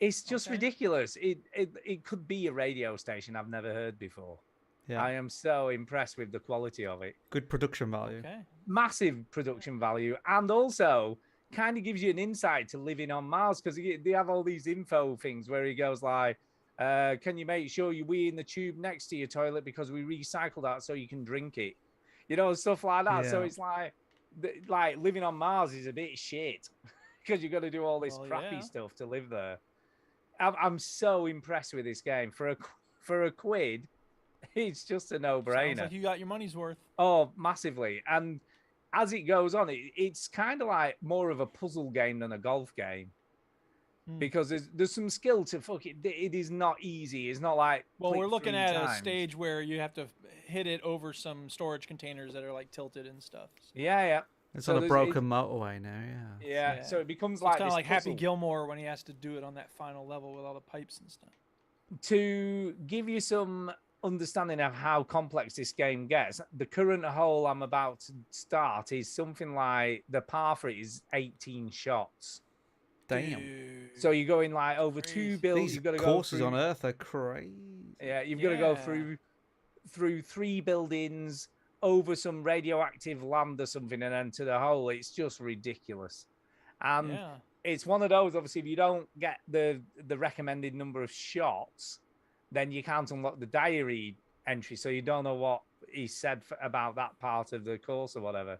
It's just ridiculous. It could be a radio station I've never heard before. Yeah. I am so impressed with the quality of it. Good production value. Okay. Massive production value, and also kind of gives you an insight to living on Mars, because they have all these info things where he goes like, can you make sure you wee in the tube next to your toilet because we recycle that so you can drink it, stuff like that. So it's like living on Mars is a bit shit because you got to do all this crappy stuff to live there. I'm so impressed with this game. For a quid, it's just a no-brainer. Sounds like you got your money's worth. Oh, massively. And as it goes on, it's kind of like more of a puzzle game than a golf game. Because there's some skill to fuck it. It is not easy. It's not like we're looking at a stage where you have to hit it over some storage containers that are like tilted and stuff. So. Yeah. It's on a broken motorway now. Yeah. So it becomes it's like kind of like puzzle. Happy Gilmore when he has to do it on that final level with all the pipes and stuff. To give you some understanding of how complex this game gets, the current hole I'm about to start is something like the par for it is 18 shots. Damn. Dude. So you're going like over 2 builds. These You've got to courses go on Earth are crazy. Yeah, you've got to go through 3 buildings, over some radioactive land or something, and then to the hole. It's just ridiculous. And it's one of those, obviously, if you don't get the recommended number of shots, then you can't unlock the diary entry, so you don't know what he said about that part of the course or whatever.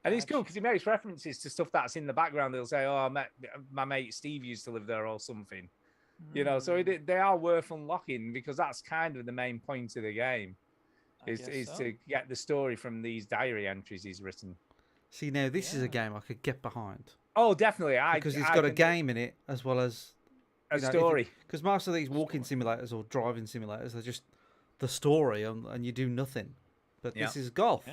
And it's cool because he makes references to stuff that's in the background. He'll say, "Oh, my mate Steve used to live there," or something. So they are worth unlocking because that's kind of the main point of the game, is to get the story from these diary entries he's written. See, now this is a game I could get behind. Oh, definitely. Because it's got a game in it as well as a story. Because most of these walking simulators or driving simulators are just the story and you do nothing. But this is golf.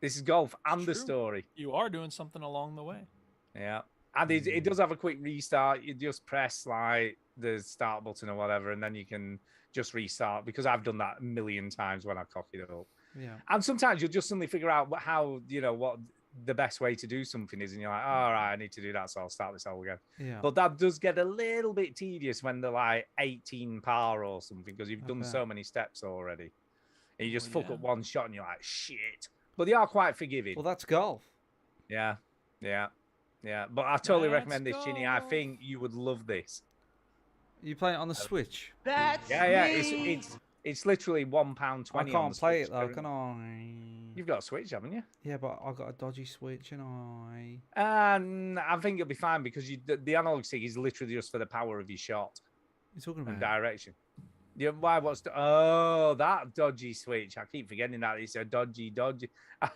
This is golf and the True. story. You are doing something along the way. Yeah. And it does have a quick restart. You just press like the start button or whatever, and then you can just restart, because I've done that a million times when I cocked it up. Yeah. And sometimes you'll just suddenly figure out how, what the best way to do something is, and you're like, all right, I need to do that, so I'll start this all again. Yeah. But that does get a little bit tedious when they're like 18 par or something, because you've done bet. so many steps already. And you just Oh, fuck yeah. up one shot and you're like, shit. But they are quite forgiving. Well, that's golf. Yeah. But I totally Let's recommend this, Chinny. I go. think you would love this. You play it on the Switch? That's Yeah. me. It's literally £1.20. I on the can't play Switch, it though, so- can I? You've got a Switch, haven't you? Yeah, but I've got a dodgy Switch, and I. And I think you'll be fine, because the analog stick is literally just for the power of your shot You're talking and about? direction. Yeah, why? Oh, that dodgy Switch. I keep forgetting that it's a dodgy.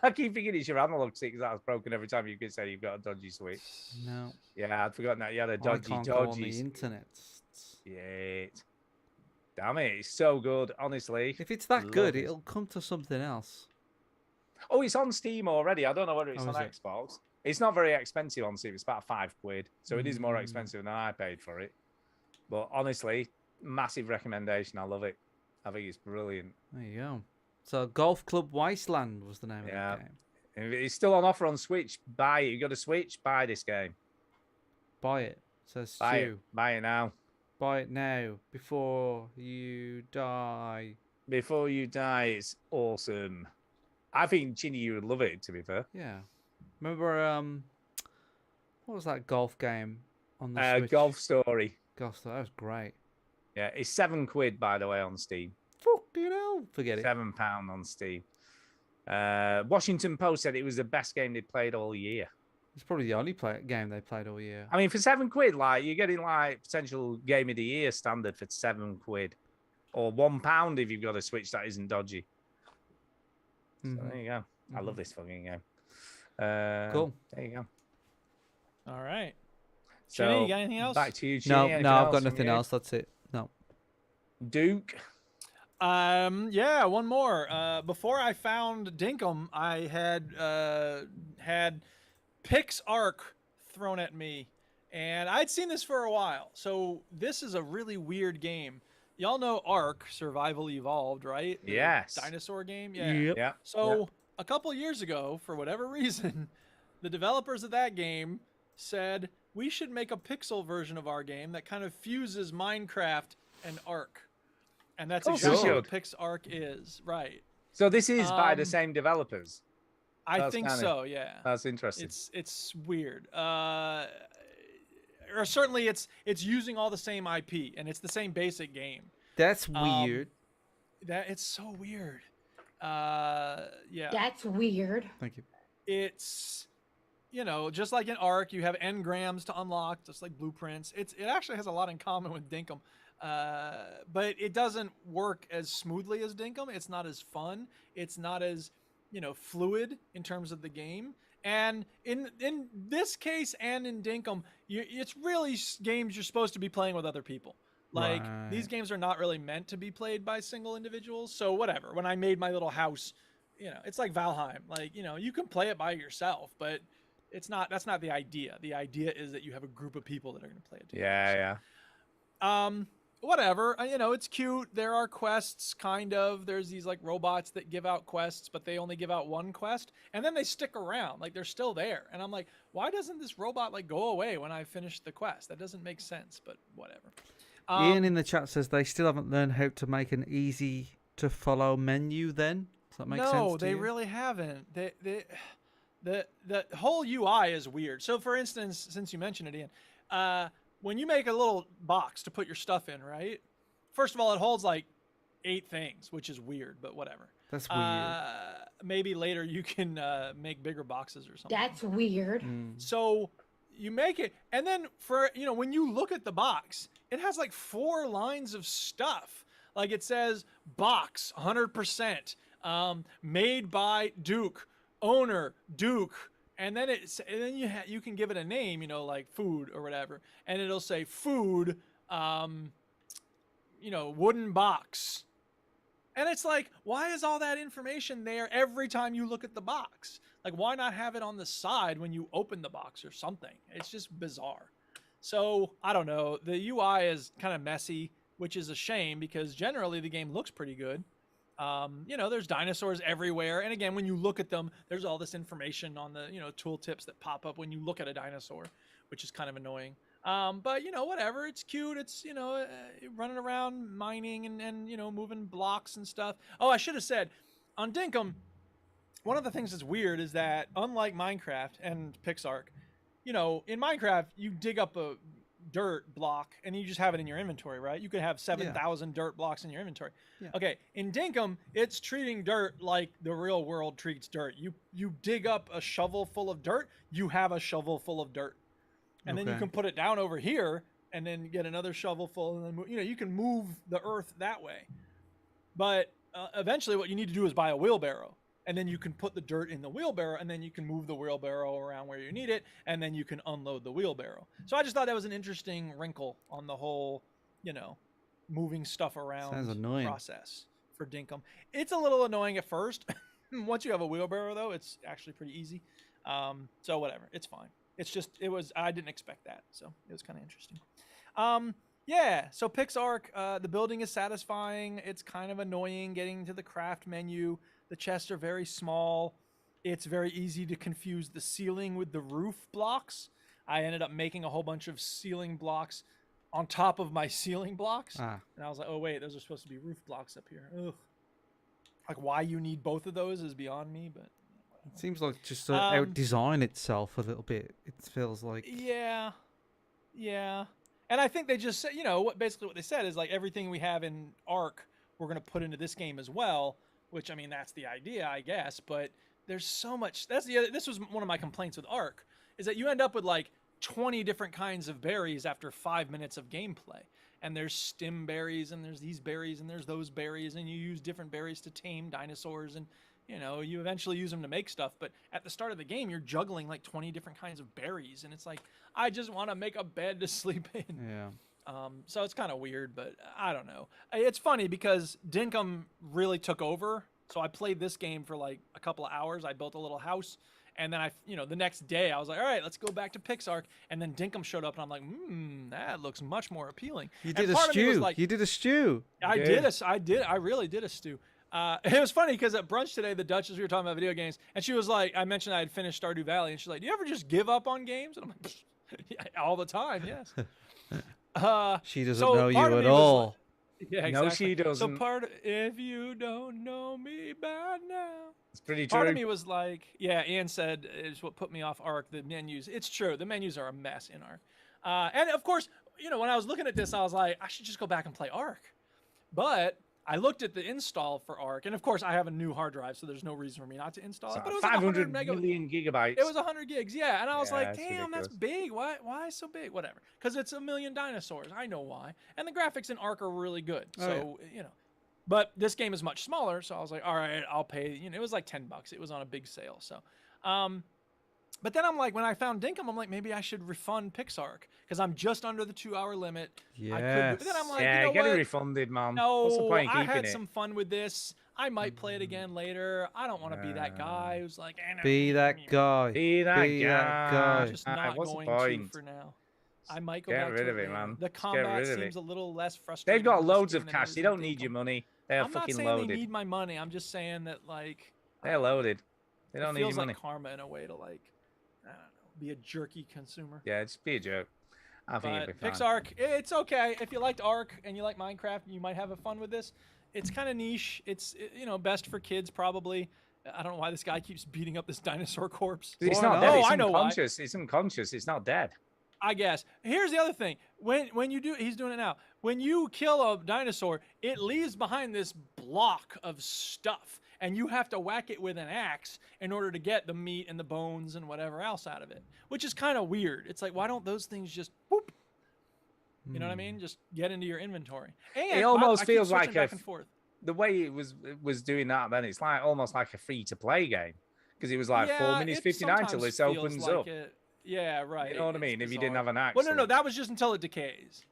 I keep thinking it's your analog stick that's broken every time you can say you've got a dodgy Switch. No. Yeah, I'd forgotten that you had a I dodgy, can't go on the dodgy. internet. Shit. Damn it, it's so good, honestly. If it's that Love good, it. it'll come to something else. Oh, it's on Steam already. I don't know whether it's Oh, on is it? Xbox. It's not very expensive on Steam. It's about £5, so it is more Mm. expensive than I paid for it. But honestly, massive recommendation. I love it. I think it's brilliant. There you go. So, Golf Club Wasteland was the name Yeah. of the game. If it's still on offer on Switch, buy it. You got a Switch? Buy this game. Buy it. Says Buy Stu. it. Buy it now. Buy it now before you die. Before you die, it's awesome. I think, Chinny, you would love it, to be fair. Yeah. Remember, what was that golf game on the Switch? Golf Story. Golf Story. That was great. Yeah, it's £7, by the way, on Steam. Fucking hell. Forget it. £7 on Steam. Washington Post said it was the best game they'd played all year. It's probably the only game they played all year. I mean, for £7, like you're getting like potential game of the year standard for £7, or £1 if you've got a Switch that isn't dodgy. So there you go. I love this fucking game. Cool. There you go. All right. So Chinny, you got anything else? back to you, Chinny. No, Anything no, I've else got from nothing you? else. That's it. No. Duke. Yeah, one more. Before I found Dinkum, I had PixArk thrown at me, and I'd seen this for a while. So this is a really weird game. Y'all know Ark, Survival Evolved, right? The Yes. dinosaur game. Yeah. Yep. Yeah. So a couple years ago, for whatever reason, the developers of that game said we should make a pixel version of our game that kind of fuses Minecraft and Ark. And that's Course we exactly what should. PixArk is, right? So this is by the Um, same developers. I That's think kinda- so, yeah. That's interesting. It's weird. Or certainly it's using all the same IP, and it's the same basic game. That's weird. That it's so weird. Yeah. That's weird. Thank you. It's just like in Ark, you have engrams to unlock, just like blueprints. It actually has a lot in common with Dinkum, but it doesn't work as smoothly as Dinkum. It's not as fun. It's not as fluid in terms of the game. And in this case, and in Dinkum, it's really games you're supposed to be playing with other people. Like these Right. games are not really meant to be played by single individuals. So whatever. When I made my little house, it's like Valheim. Like you can play it by yourself, but that's not the idea. The idea is that you have a group of people that are going to play it together. Yeah, yeah. Whatever. It's cute. There are quests, kind of. There's these like robots that give out quests, but they only give out one quest, and then they stick around. Like they're still there. And I'm like, why doesn't this robot like go away when I finish the quest? That doesn't make sense, but whatever. Ian in the chat says they still haven't learned how to make an easy to follow menu. Then does that make sense? No, to they you? really haven't. The whole UI is weird. So, for instance, since you mentioned it, Ian, when you make a little box to put your stuff in, right? First of all, it holds like 8 things, which is weird, but whatever. That's weird. Maybe later you can make bigger boxes or something. That's weird. So you make it, and then for when you look at the box, it has like 4 lines of stuff. Like it says box 100%, made by Duke, owner Duke, and then you can give it a name, like food or whatever, and it'll say food, wooden box, And it's like, why is all that information there every time you look at the box? Like, why not have it on the side when you open the box or something? It's just bizarre. So, I don't know. The UI is kind of messy, which is a shame because generally the game looks pretty good. You know, there's dinosaurs everywhere. And again, when you look at them, there's all this information on the, you know, tooltips that pop up when you look at a dinosaur, which is kind of annoying. But, you know, whatever. It's cute. It's, you know, running around mining and, you know, moving blocks and stuff. Oh, I should have said, on Dinkum, one of the things that's weird is that, unlike Minecraft and PixArk, you know, in Minecraft, you dig up a dirt block and you just have it in your inventory, right? You could have 7,000 dirt blocks in your inventory. Yeah. Okay, in Dinkum, it's treating dirt like the real world treats dirt. You dig up a shovel full of dirt, you have a shovel full of dirt. And then you can put it down over here and then get another shovel full, and then, you know, you can move the earth that way. But eventually what you need to do is buy a wheelbarrow, and then you can put the dirt in the wheelbarrow, and then you can move the wheelbarrow around where you need it, and then you can unload the wheelbarrow. So I just thought that was an interesting wrinkle on the whole, you know, moving stuff around process for Dinkum. It's a little annoying at first. Once you have a wheelbarrow, though, it's actually pretty easy. So whatever, it's fine. It's just, I didn't expect that, so it was kind of interesting. Yeah, so PixArk, the building is satisfying. It's kind of annoying getting to the craft menu. The chests are very small. It's very easy to confuse the ceiling with the roof blocks. I ended up making a whole bunch of ceiling blocks on top of my ceiling blocks. And I was like, oh, wait, those are supposed to be roof blocks up here. Ugh. Like, why you need both of those is beyond me, but... It seems like just to out-design itself a little bit. It feels like... Yeah. And I think they just said, you know, basically what they said is, like, everything we have in Ark, we're going to put into this game as well. Which, I mean, that's the idea, I guess, but there's so much. This was one of my complaints with Ark, is that you end up with like 20 different kinds of berries after 5 minutes of gameplay. And there's stem berries, and there's these berries, and there's those berries, and you use different berries to tame dinosaurs, and, you know, you eventually use them to make stuff. But at the start of the game, you're juggling like 20 different kinds of berries, and it's like, I just want to make a bed to sleep in. Yeah. So it's kind of weird, but I don't know. It's funny because Dinkum really took over. So I played this game for like a couple of hours. I built a little house, and then the next day I was like, all right, let's go back to PixArk. And then Dinkum showed up, and I'm like, that looks much more appealing. You did a stew. You did a stew. I really did a stew. It was funny because at brunch today, the Duchess, we were talking about video games, and she was like, I mentioned I had finished Stardew Valley, and she's like, do you ever just give up on games? And I'm like, yeah, all the time, yes. She doesn't know you at all. Yeah, exactly. No, she doesn't. So if you don't know me by now. It's pretty true. Part of me was like, yeah, Ian said is what put me off Ark, the menus. It's true. The menus are a mess in Ark. And of course, you know, when I was looking at this, I was like, I should just go back and play Ark. But I looked at the install for Ark, and of course, I have a new hard drive, so there's no reason for me not to install it. But it was 500 million gigabytes. It was 100 gigs, yeah. And I was like, damn, that's big. Why so big? Whatever. Because it's 1 million dinosaurs. I know why. And the graphics in Ark are really good. So, you know. But this game is much smaller, so I was like, all right, I'll pay. You know, it was like $10. It was on a big sale. So, but then I'm like, when I found Dinkum, I'm like, maybe I should refund PixArk because I'm just under the 2-hour limit. Yeah. But then I'm like, yeah, you know get what? it refunded, man. No, what's the point I keeping had it? some fun with this. I might play it again later. I don't want to be that guy who's like, be that guy. Be that guy. I'm just not what's going the point? to for now. I might go Get back rid to of it, later. man. The Just combat get rid of seems it. a little less frustrating. They've got in this loads of game than cash. it They is don't in need Dinkum. your money. They're I'm fucking not saying loaded. they need my money. I'm just saying that, like, They're loaded. They don't it need your feels money. like karma in a way to, like, I don't know, be a jerky consumer. Yeah, just be a joke. I think it'll be fine. PixArk, it's okay. If you liked Ark and you like Minecraft, you might have fun with this. It's kind of niche. It's, you know, best for kids probably. I don't know why this guy keeps beating up this dinosaur corpse. It's not dead. It's I know unconscious. It's unconscious. It's not dead. I guess. Here's the other thing. When you do, he's doing it now. When you kill a dinosaur, it leaves behind this block of stuff, and you have to whack it with an axe in order to get the meat and the bones and whatever else out of it, which is kind of weird. It's like, why don't those things just whoop? You know what I mean? Just get into your inventory. And it almost I keep feels switching like back and forth. The way it was doing that, then it's like almost like a free to play game because it was like 4 minutes 59 till this opens up. Yeah, right. You know what I mean? If you didn't have an axe. Well, no, that was just until it decays.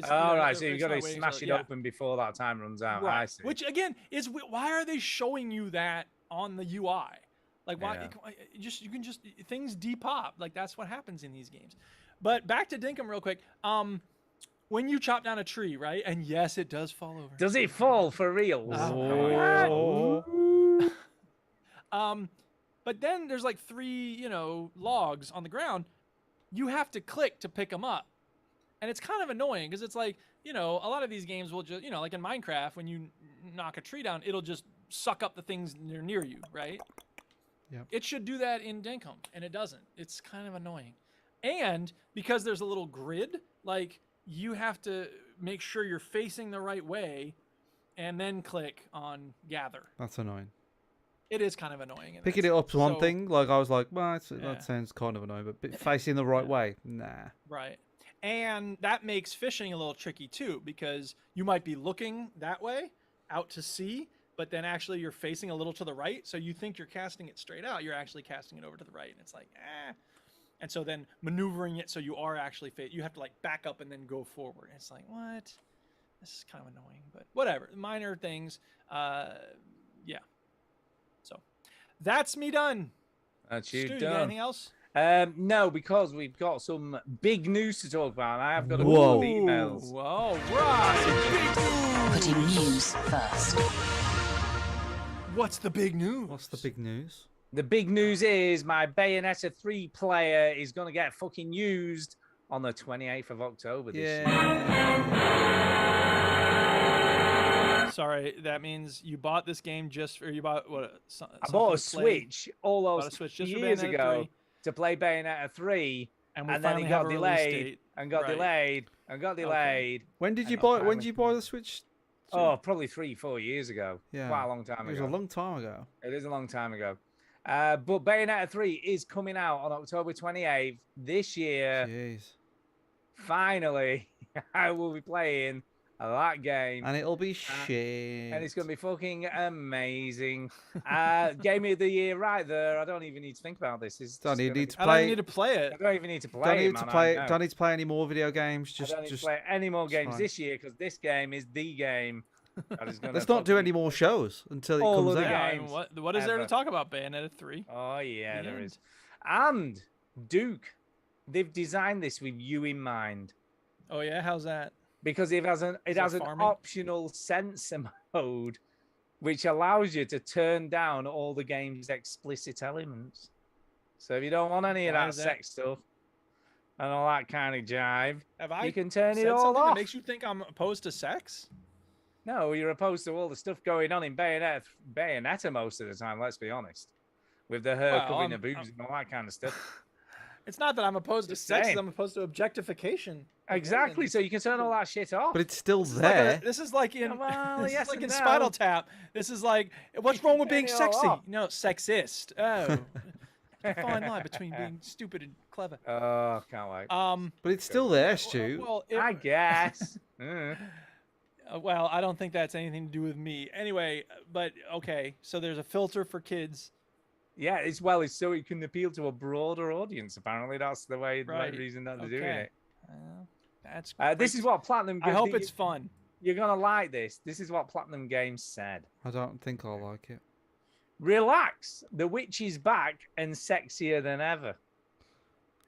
All right, so you've got to smash it open before that time runs out. Right. I see. Which again is why are they showing you that on the UI? Like why you can just things depop. Like that's what happens in these games. But back to Dinkum real quick. When you chop down a tree, right? And yes, it does fall over. Does it fall for real? But then there's like 3, logs on the ground. You have to click to pick them up. And it's kind of annoying because it's like, a lot of these games will just, like in Minecraft, when you knock a tree down, it'll just suck up the things near you, right? Yeah. It should do that in Dinkum, and it doesn't. It's kind of annoying. And because there's a little grid, like you have to make sure you're facing the right way and then click on gather. That's annoying. It is kind of annoying. Picking it up's one thing. Like I was like, well, that sounds kind of annoying, but facing the right way, nah. Right. And that makes fishing a little tricky too, because you might be looking that way out to sea, but then actually you're facing a little to the right. So you think you're casting it straight out. You're actually casting it over to the right. And it's like, And so then maneuvering it so you are actually you have to like back up and then go forward. And it's like, what? This is kind of annoying, but whatever. Minor things. Yeah. So that's me done. That's you Stu, done. You got anything else? No, because we've got some big news to talk about. I have got a couple of emails. Whoa, right. Putting news first. What's the big news? What's the big news? The big news is my Bayonetta 3 player is going to get fucking used on the 28th of October this year. Sorry, that means you bought this game you bought what? I bought a Switch all those Switch years ago to play Bayonetta 3, and then it got delayed and got delayed and got delayed. When did you buy? When did you buy the Switch? Oh, probably 3-4 years ago. Yeah, quite a long time ago. It was a long time ago. It is a long time ago. But Bayonetta 3 is coming out on October 28th this year. Jeez. Finally, I will be playing that game. And it'll be shit. And it's going to be fucking amazing. Game of the year right there. I don't even need to think about this. Don't even need to play. I don't need to play it. I don't even need to play don't it, need man. to play it. Don't need to play any more video games. Just, I don't need to play any more games this year because this game is the game. Let's not do any more shows until it comes out. I mean, what is there to talk about? Bayonetta 3. Oh yeah, there is. And Duke, they've designed this with you in mind. Oh yeah, how's that? Because it has an optional sensor mode, which allows you to turn down all the game's explicit elements. So if you don't want any of that sex stuff and all that kind of jive, you can turn it all off. That makes you think I'm opposed to sex? No, you're opposed to all the stuff going on in Bayonetta most of the time, let's be honest. With the hair covering the boobs and all that kind of stuff. It's not that I'm opposed to sex, I'm opposed to objectification. Exactly, so you can turn all that shit off. But it's still there. This is like in, Spinal Tap. This is like, what's wrong with being sexy? No, sexist. Oh. Fine line between being stupid and clever. Oh, can't wait. But it's still there, Stu. Well, I guess. Well, I don't think that's anything to do with me. Anyway, but okay, so there's a filter for kids. Yeah, it's so it can appeal to a broader audience. Apparently, that's the reason that they're doing it. That's this is what Platinum. I hope it's fun. You're gonna like this. This is what Platinum Games said. I don't think I'll like it. Relax. The witch is back and sexier than ever.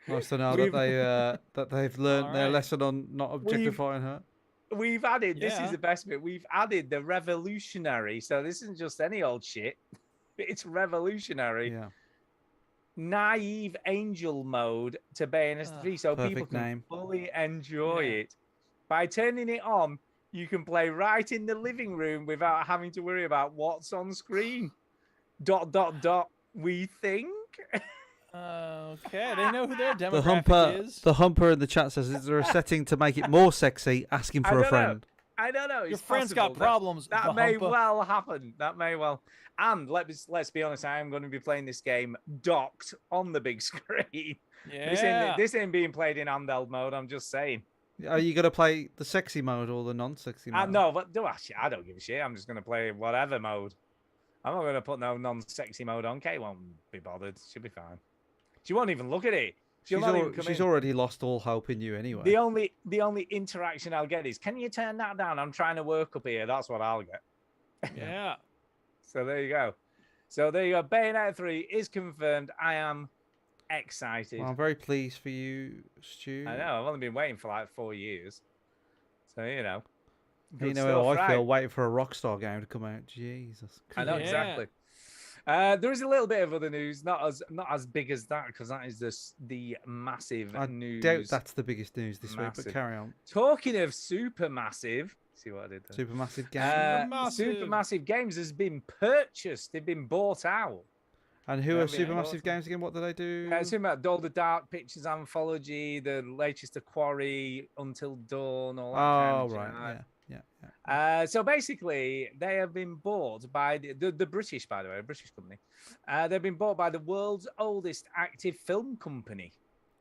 Nice to know that they've learned their lesson on not objectifying her. We've added. This is the best bit. We've added the revolutionary. So this isn't just any old shit. It's revolutionary. Yeah. Naive angel mode to Bayonetta 3, so people can fully enjoy it. By turning it on, you can play right in the living room without having to worry about what's on screen. ... We think. Okay, they know who their demographic is. The humper in the chat says, "Is there a setting to make it more sexy? Ask him for a friend." I don't know. Your friend's got problems. That may well happen. That may well. And let's be honest, I am going to be playing this game docked on the big screen. Yeah. This ain't being played in handheld mode. I'm just saying. Are you going to play the sexy mode or the non-sexy mode? No, but I don't give a shit. I'm just going to play whatever mode. I'm not going to put no non-sexy mode on. Kate won't be bothered. She'll be fine. She won't even look at it. She'll not even come She's in. already lost all hope in you anyway. The only interaction I'll get is, can you turn that down? I'm trying to work up here. That's what I'll get. Yeah. So there you go. Bayonetta 3 is confirmed. I am excited. Well, I'm very pleased for you, Stu. I know. I've only been waiting for like 4 years. So, you know. You good know stuff, how I feel right? waiting for a Rockstar game to come out. Jesus. I know Yeah. exactly. There is a little bit of other news, not as big as that, because that is the massive I news. doubt that's the biggest news this week, Massive. but carry on. Talking of super massive, see what I did there? Supermassive game. Supermassive Games has been purchased. They've been bought out. And who are Yeah, Supermassive Games again? What do they do? It's about All the Dark Pictures Anthology, the latest The Quarry, Until Dawn, all that kind of right. jazz. Yeah. So basically, they have been bought by the British, by the way, a British company. They've been bought by the world's oldest active film company.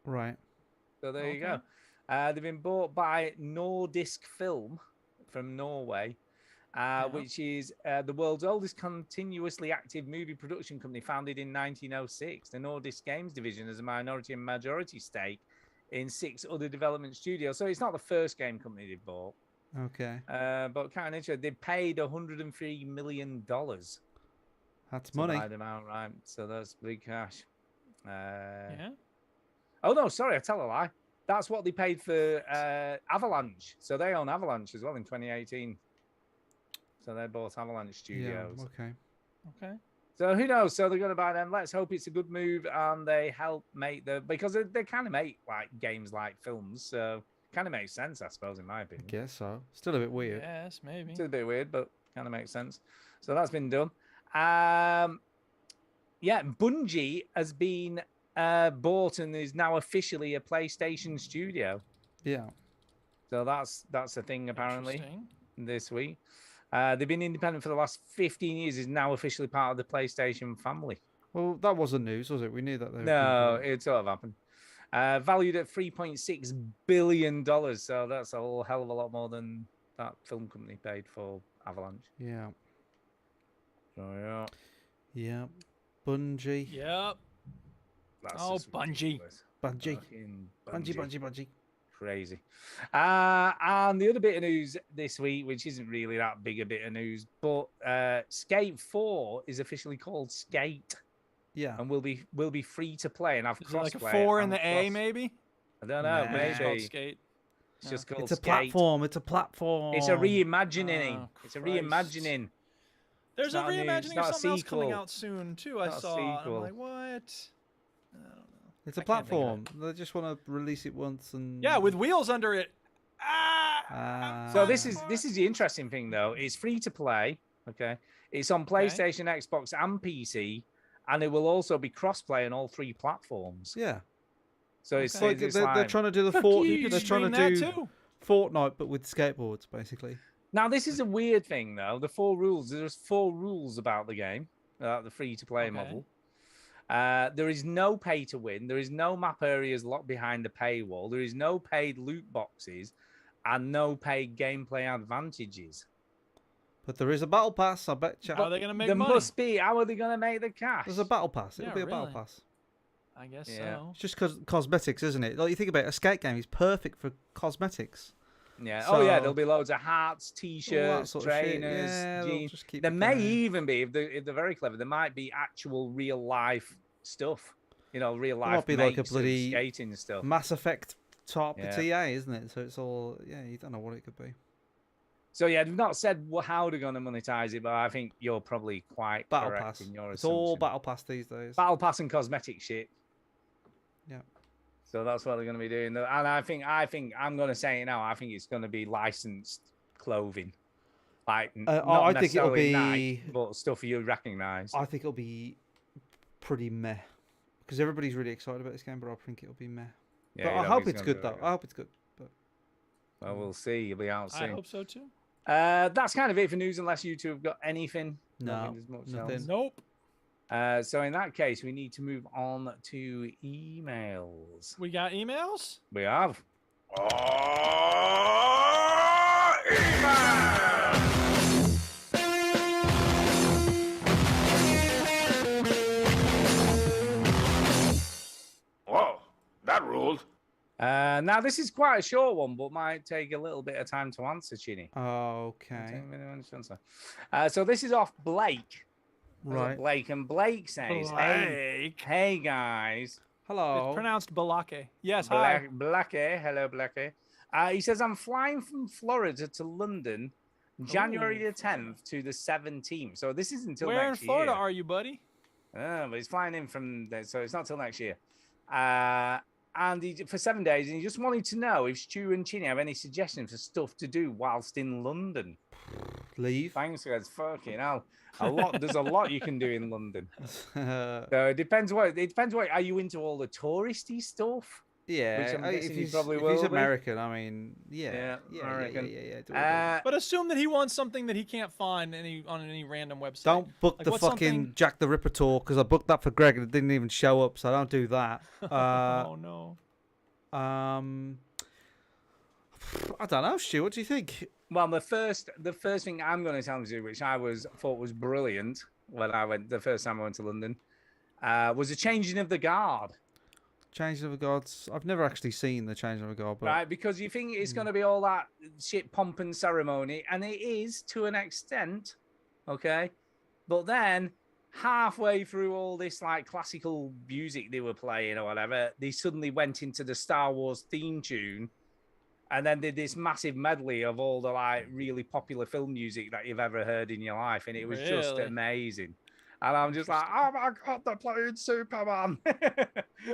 Right. So there you go. They've been bought by Nordisk Film from Norway, which is the world's oldest continuously active movie production company, founded in 1906. The Nordisk Games division has a minority and majority stake in 6 other development studios. So it's not the first game company they've bought. Okay. But kind of interesting. They paid $103 million. That's money. Buy them outright. So that's big cash. Yeah. Oh no, sorry, I tell a lie. That's what they paid for Avalanche. So they own Avalanche as well in 2018. So they bought Avalanche Studios. Yeah. Okay. So who knows? So they're going to buy them. Let's hope it's a good move and they help make because they kind of make like games like films. So kind of makes sense, I suppose, in my opinion. I guess so. Still a bit weird. Yes, maybe. It's a bit weird, but kind of makes sense. So that's been done. Yeah, Bungie has been bought and is now officially a PlayStation studio. Yeah. So that's a thing apparently this week. They've been independent for the last 15 years. Is now officially part of the PlayStation family. Well, that wasn't news, was it? We knew that. No, it sort of happened. Valued at $3.6 billion. So that's a whole hell of a lot more than that film company paid for Avalanche. Yeah. So yeah. Yeah. Bungie. Yep. That's Oh, just Bungie. ridiculous. Bungie. Fucking Bungie. Crazy. And the other bit of news this week, which isn't really that big a bit of news, but Skate 4 is officially called Skate. Yeah. And will be free to play and have Is it like a crossplay 4 in and the A, maybe? I don't know. Nah. It's called Maybe Skate. it's just called It's a Skate. platform. It's a platform. It's a reimagining. Oh, It's a Christ. reimagining. There's It's a not new, it's reimagining not of a something else coming sequel. out soon too. I Not a saw. And I'm sequel. like, what? I don't know. It's a I can't think of platform. They just want to release it once and. Yeah, with wheels under it. So this is the interesting thing though. It's free to play. Okay, it's on PlayStation, Xbox, and PC, and it will also be cross-play on all 3 platforms. Yeah. So it's like it's they're like- trying to do the Fuck Fort. you, They're trying stream to that do too. Fortnite, but with skateboards, basically. Now this is a weird thing though. The 4 rules. There's 4 rules about the game, the free-to-play model. There is no pay to win. There is no map areas locked behind the paywall. There is no paid loot boxes, and no paid gameplay advantages. But there is a battle pass. I bet you. How are they gonna make There money? must be. How are they going to make the cash? There's a battle pass. It'll Yeah, be a battle really. pass. I guess Yeah. so. It's just cosmetics, isn't it? Like you think about it, a skate game is perfect for cosmetics. Yeah. So- Oh yeah. There'll be loads of hats, All that t-shirts, sort of shit. trainers, Yeah, they'll jeans. just keep There it may going. even be, if they're very clever, there might be actual real life stuff. You know, real life. Might be like a makes and bloody skating stuff. Mass Effect top Yeah. TA, isn't it? So it's all you don't know what it could be. So yeah, they've not said how they're going to monetize it, but I think you're probably quite Battle correct pass. in your It's all assumption. battle pass these days. Battle pass and cosmetic shit. Yeah. So that's what they're going to be doing, and I think I'm going to say it now. I think it's going to be licensed clothing, like not I think it'll necessarily be. Nike, but stuff you recognise. I think it'll be pretty meh because everybody's really excited about this game, but I think it'll be meh. Yeah, But you I don't hope think it's gonna good be though. very I hope it's good. But Well, we'll see. You'll be out soon. I hope so too. That's kind of it for news, unless you two have got anything. I don't No, think there's much nothing. else. Nope. So in that case, we need to move on to emails. We got emails. We have. Whoa, That ruled. Now, this is quite a short one, but might take a little bit of time to answer, Chinny. Okay. So this is off Blake. Right. Blake, and Blake says, hey guys. Hello. It's pronounced Balake. Yes, hi. Blackie. Hello, Blackie. He says, I'm flying from Florida to London January the 10th to the 17th. So this is until Where next in Florida year. are you, buddy? But he's flying in from there, so it's not till next year. And for 7 days, and he just wanted to know if Stu and Chinny have any suggestions for stuff to do whilst in London. Leave. Thanks, guys. Fucking hell. There's a lot you can do in London. So it depends what. Are you into all the touristy stuff? Yeah, Which I'm guessing if you he's, probably if will he's be. American, I mean, yeah, American. do it. But assume that he wants something that he can't find on any random website. Don't book Like, the what's fucking something- Jack the Ripper tour because I booked that for Greg and it didn't even show up, so don't do that. Oh no. I don't know, Stu. What do you think? Well, the first thing I'm going to tell you, which thought was brilliant when I went the first time I went to London, was the changing of the guard. Changing of the Gods. I've never actually seen the Changing of the God, but Right, because you think it's going to be all that shit pomp and ceremony, and it is to an extent, okay? But then halfway through all this like classical music they were playing or whatever, they suddenly went into the Star Wars theme tune, and then did this massive medley of all the like really popular film music that you've ever heard in your life, and it was just Really? amazing. And I'm just like, oh my god, they're playing Superman.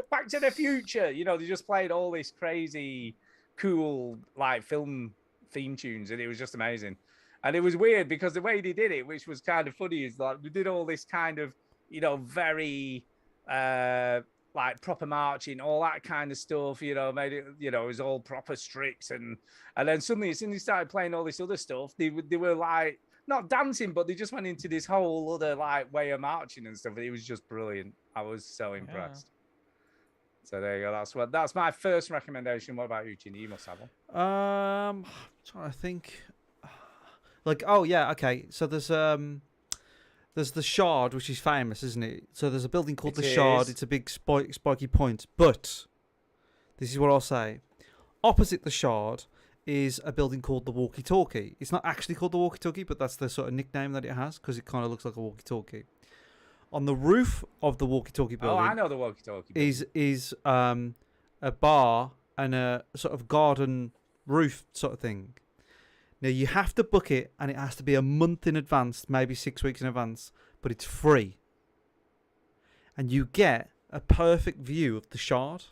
Back to the Future. You know, they just played all this crazy, cool, like film theme tunes, and it was just amazing. And it was weird because the way they did it, which was kind of funny, is like they did all this kind of, you know, very like proper marching, all that kind of stuff, you know, made it, you know, it was all proper strict, and then suddenly as soon as they started playing all this other stuff, they were like not dancing, but they just went into this whole other like way of marching and stuff. It was just brilliant. I was so impressed. So there you go. That's my first recommendation. What about you, Chinny? You must have one. I'm trying to think. Like, oh yeah, okay. So there's the Shard, which is famous, isn't it? So there's a building called the Shard. It's a big spiky point. But this is what I'll say. Opposite the Shard is a building called the Walkie Talkie. It's not actually called the Walkie Talkie, but that's the sort of nickname that it has because it kind of looks like a walkie talkie. On the roof of the Walkie Talkie building, I know the Walkie Talkie. Is a bar and a sort of garden roof sort of thing. Now you have to book it, and it has to be a month in advance, maybe 6 weeks in advance, but it's free, and you get a perfect view of the Shard.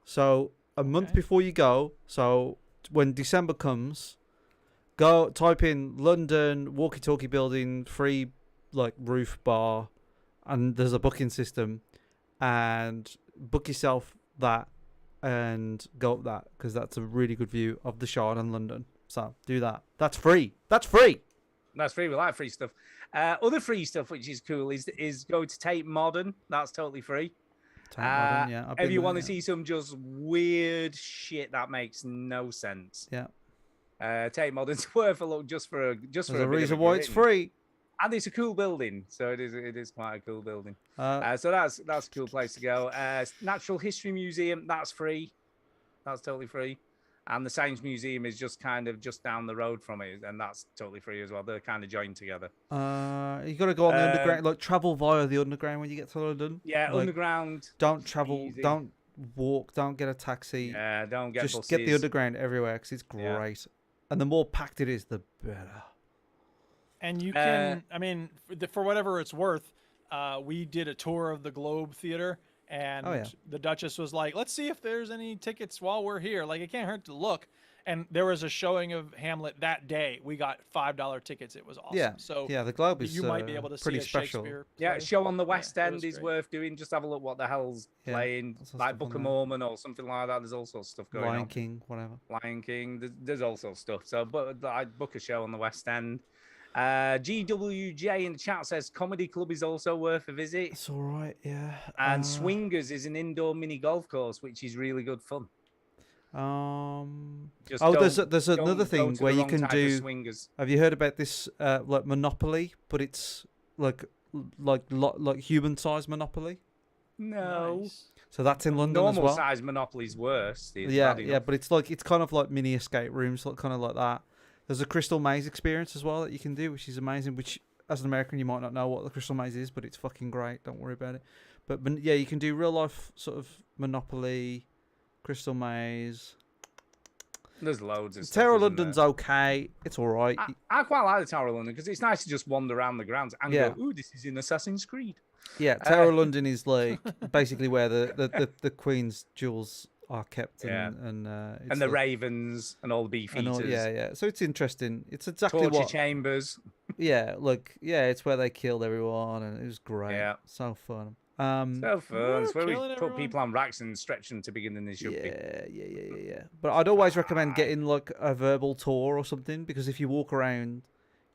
So a month before you go, so when December comes, go type in London Walkie Talkie building free like roof bar, and there's a booking system, and book yourself that and go up that because that's a really good view of the Shard and London. So do that. That's free. That's free. That's free. We like free stuff. Other free stuff which is cool is go to Tate Modern. That's totally free. Tate Modern, yeah. I've If been you there, want to yeah. see some just weird shit that makes no sense. Yeah. Tate Modern's worth a look just for a There's bit a of reason why it's grin. free. And it's a cool building, so it is quite a cool building. So that's a cool place to go. Natural History Museum, that's free. That's totally free. And the Science Museum is just kind of just down the road from it, and that's totally free as well. They're kind of joined together. You got to go on the underground, like travel via the underground when you get to London. Yeah, like, underground. Don't travel. Easy. Don't walk. Don't get a taxi. Yeah, don't get just buses. get the underground everywhere because it's great. And the more packed it is, the better. And you can, I mean, for whatever it's worth, we did a tour of the Globe Theater, and the Duchess was like, let's see if there's any tickets while we're here. Like, it can't hurt to look. And there was a showing of Hamlet that day. We got $5 tickets. It was awesome. Yeah, so yeah, the Globe is you might be able to pretty see a special. Shakespeare Yeah, play. show on the West Yeah, it End was is great. worth doing. Just have a look what the hell's playing. lots of Like stuff Book on of there. Mormon or something like that. There's all sorts of stuff going Lion on. King, whatever. Lion King. There's all sorts of stuff. So, but I'd book a show on the West End. GWJ in the chat says Comedy Club is also worth a visit. It's all right, yeah. And Swingers is an indoor mini golf course, which is really good fun. Just there's another thing where you can do. Swingers. Have you heard about this? Like Monopoly, but it's like human-sized Monopoly. No. Nice. So that's in London as Normal well. size Monopoly's worse. It's Yeah, bad yeah, enough. but it's kind of like mini escape rooms, kind of like that. There's a Crystal Maze experience as well that you can do, which is amazing. Which, as an American, you might not know what the Crystal Maze is, but it's fucking great. Don't worry about it. But yeah, you can do real life sort of Monopoly, Crystal Maze. There's loads of stuff. Tower of isn't London's there? okay. It's all right. I quite like the Tower of London because it's nice to just wander around the grounds and go, ooh, this is in Assassin's Creed. Yeah, Tower of London is like basically where the Queen's jewels are kept, and the ravens and all the beef eaters. Yeah. So it's interesting. It's exactly torture what chambers. Yeah, look, it's where they killed everyone, and it was great. Yeah, so fun. So fun. It's where we put people on racks and stretch them to bigger than they should be. Yeah. But I'd always recommend getting like a verbal tour or something, because if you walk around,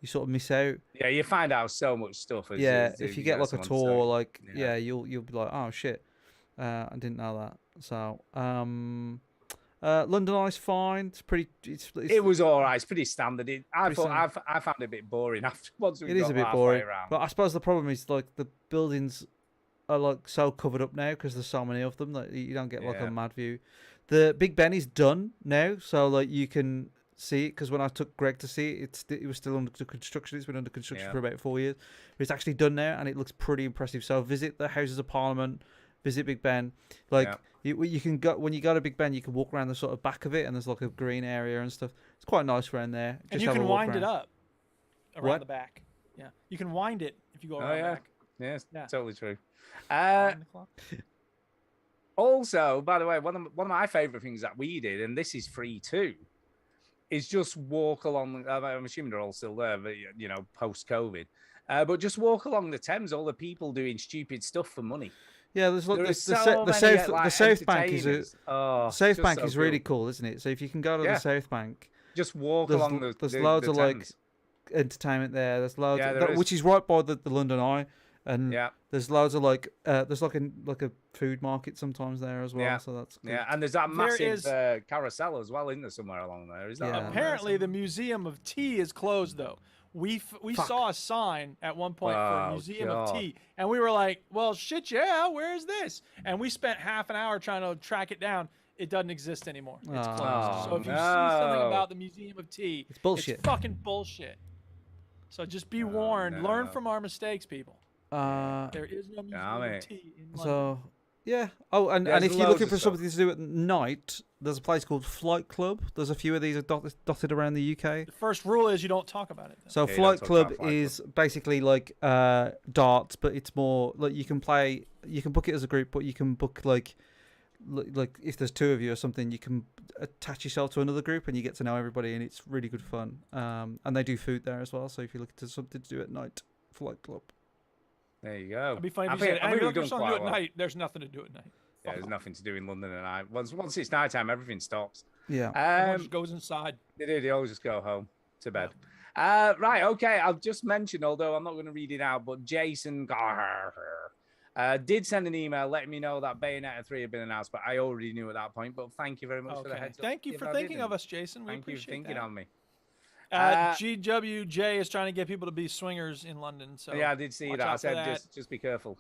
you sort of miss out. Yeah, you find out so much stuff. If you get like a tour, like you'll be like, oh shit, I didn't know that. So London Eye's fine. It's pretty. It was all right. It's pretty standard. I found it a bit boring after once we got It is a bit halfway boring. around. But I suppose the problem is like the buildings are like so covered up now because there's so many of them that you don't get like a mad view. The Big Ben is done now, so like you can see it, because when I took Greg to see it, it was still under construction. It's been under construction for about 4 years. But it's actually done now, and it looks pretty impressive. So visit the Houses of Parliament, visit Big Ben. Like you can go when you go to Big Ben, you can walk around the sort of back of it, and there's like a green area and stuff. It's quite nice around there. And you can wind it up around the back. Yeah, you can wind it if you go around the back. Yeah, totally true. Also, by the way, one of my favorite things that we did, and this is free too, is just walk along. I'm assuming they're all still there, but post COVID. But just walk along the Thames. All the people doing stupid stuff for money. Yeah, there's like the South Bank is really cool, isn't it? So if you can go to the South Bank, just walk along the. There's loads of like entertainment there. There's loads, which is right by the London Eye. And there's loads of like there's like a food market sometimes there as well. Yeah. So that's good. And there's that massive carousel as well, isn't there, somewhere along there? Is that apparently the Museum of Tea is closed though. We saw a sign at one point for a Museum of Tea, and we were like, well, shit, where is this? And we spent half an hour trying to track it down. It doesn't exist anymore. It's closed. So if you see something about the Museum of Tea, it's bullshit. It's fucking bullshit. So just be warned. Learn from our mistakes, people. There is no Museum of Tea in London. So yeah. Oh, and if you're looking for something to do at night, there's a place called Flight Club. There's a few of these dotted around the UK. The first rule is you don't talk about it. So Flight Club is basically like darts, but it's more like you can book it as a group, but you can book like if there's two of you or something, you can attach yourself to another group and you get to know everybody, and it's really good fun. And they do food there as well. So if you're looking for something to do at night, Flight Club. There you go. It'd be funny if you said, if you're looking for something to do at night, there's nothing to do at night. Yeah, there's nothing to do in London at night. Once it's nighttime, everything stops. Yeah. Everyone just goes inside. They do. They always just go home to bed. Right. Okay. I'll just mention, although I'm not going to read it out, but Jason did send an email letting me know that Bayonetta 3 had been announced, but I already knew at that point. But thank you very much for the heads up. Thank you for thinking of us, Jason. We Thank you for thinking on me. GWJ is trying to get people to be swingers in London. So yeah, I did see that. I said just be careful.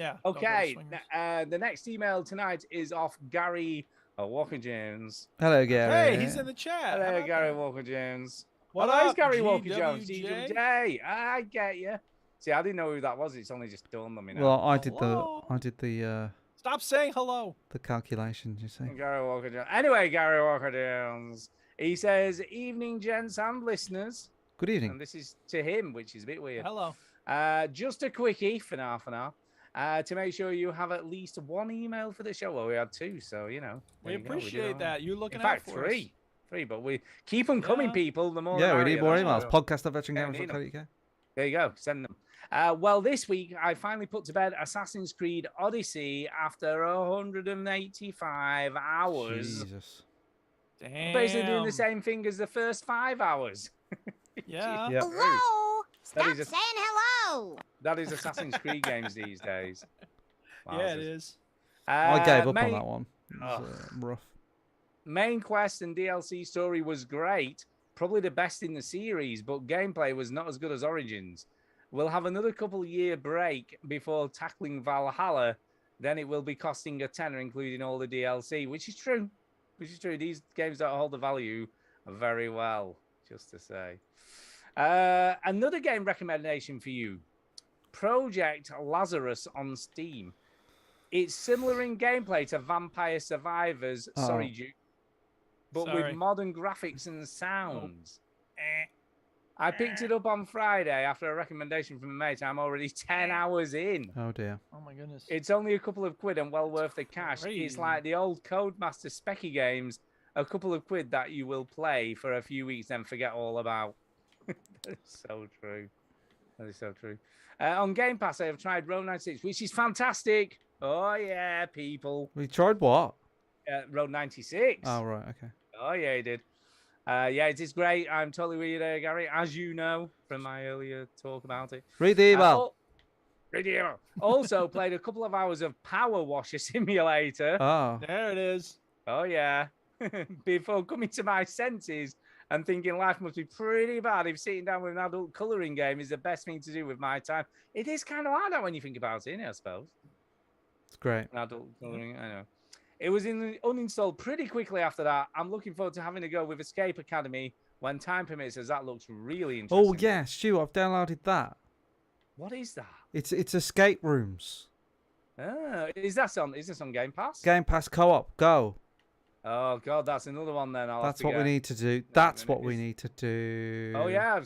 Yeah. Okay. The next email tonight is off Gary Walker Jones. Hello, Gary. Hey, he's in the chat. Hello, Gary Walker Jones. What up, Gary Walker Jones? GWJ? I get you. See, I didn't know who that was. It's only just dawned on me now. Well, I did the. Stop saying hello. The calculations, you see. Gary Walker Jones. Anyway, Gary Walker Jones. He says, "Evening, gents and listeners." Good evening. And this is to him, which is a bit weird. Hello. Just a quickie for now. To make sure you have at least one email for the show. Well, we had two, so we appreciate that. You're looking in fact, out for three, but we keep them coming, people. The more we need more emails. Podcast@veterangamers.co.uk. There you go. Send them. Well, this week I finally put to bed Assassin's Creed Odyssey after 185 hours. Jesus. Damn. Basically doing the same thing as the first 5 hours. Yeah. Hello. Stop saying hello. That is Assassin's Creed games these days. Yeah, it is. I gave up on that one. It was rough. Main quest and DLC story was great, probably the best in the series, but gameplay was not as good as Origins. We'll have another couple-year break before tackling Valhalla. then it will be costing a tenner, including all the DLC, which is true. These games don't hold the value very well, just to say. Another game recommendation for you, Project Lazarus on Steam. It's similar in gameplay to Vampire Survivors, sorry, Duke, but with modern graphics and sounds. I picked it up on Friday after a recommendation from a mate. I'm already 10 hours in. Oh, dear. Oh, my goodness. It's only a couple of quid and well worth the cash. Crazy. It's like the old Codemaster Specky games, a couple of quid that you will play for a few weeks and forget all about. That is so true. That is so true. On Game Pass, I have tried Road 96, which is fantastic. Oh, yeah, people. We tried what? Road 96. Oh, right, okay. Oh, yeah, he did. Yeah, it is great. I'm totally with you there, Gary, as you know from my earlier talk about it. Read the email. Read the email. Also played a couple of hours of Power Washer Simulator. Oh. There it is. Oh, yeah. Before coming to my senses and thinking life must be pretty bad if sitting down with an adult colouring game is the best thing to do with my time. It is kind of like that when you think about it, I suppose. It's great. An adult colouring, I know. It was uninstalled pretty quickly after that. I'm looking forward to having a go with Escape Academy when time permits, as that looks really interesting. Oh, yeah, Stu, I've downloaded that. What is that? It's escape rooms. Is this on Game Pass? Game Pass co-op, go. Oh, God, that's another one then. That's what we need to do. That's what we need to do. Oh, yeah,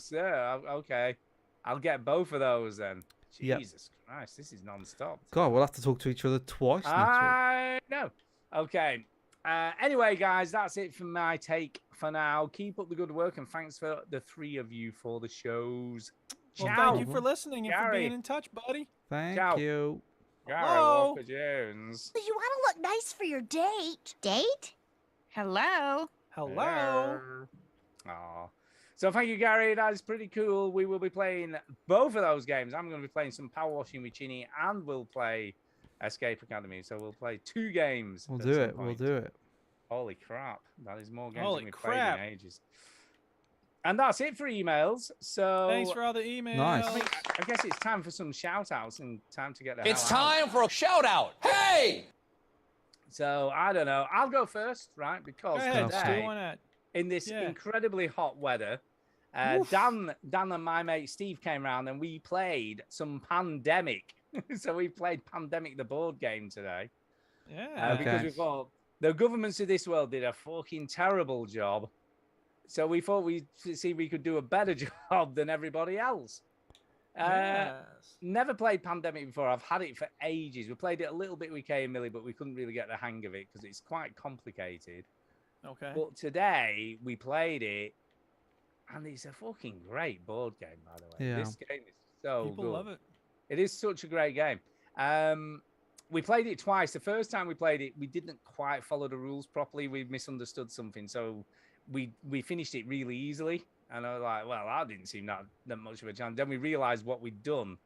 okay. I'll get both of those then. Yep. Jesus Christ, this is non-stop. God, we'll have to talk to each other twice next week. I know. Okay. Anyway, guys, that's it for my take for now. Keep up the good work, and thanks for the three of you for the shows. Well, Ciao. thank you for listening and for being in touch, buddy. Thank Ciao. you. Gary Hello. Walker Jones. You want to look nice for your date. Date? Hello. Hello. Aw. So thank you, Gary. That is pretty cool. We will be playing both of those games. I'm going to be playing some Power Washing with Chinny, and we'll play Escape Academy. So we'll play 2 games. We'll at do some it. We'll point. do it. Holy crap. That is more games Holy than we've crap. played in ages. And that's it for emails. So Thanks for all the emails. Nice. I guess it's time for some shout outs and time to get the It's hell out. time for a shout out. Hey! So I don't know. I'll go first, right? Because Go ahead, Stu. today, Why not? in this Yeah. incredibly hot weather, Dan and my mate Steve came around and we played some Pandemic. So we played Pandemic, the board game today. Yeah. Because we thought the governments of this world did a fucking terrible job. So we thought we'd see if we could do a better job than everybody else. Yes. Never played Pandemic before. I've had it for ages. We played it a little bit with Kay and Millie, but we couldn't really get the hang of it because it's quite complicated. Okay. But today we played it, and it's a fucking great board game, by the way. Yeah. This game is so People good. love it. It is such a great game. We played it twice. The first time we played it, we didn't quite follow the rules properly. We misunderstood something, so we finished it really easily. And I was like, well, that didn't seem that much of a challenge. Then we realized what we'd done,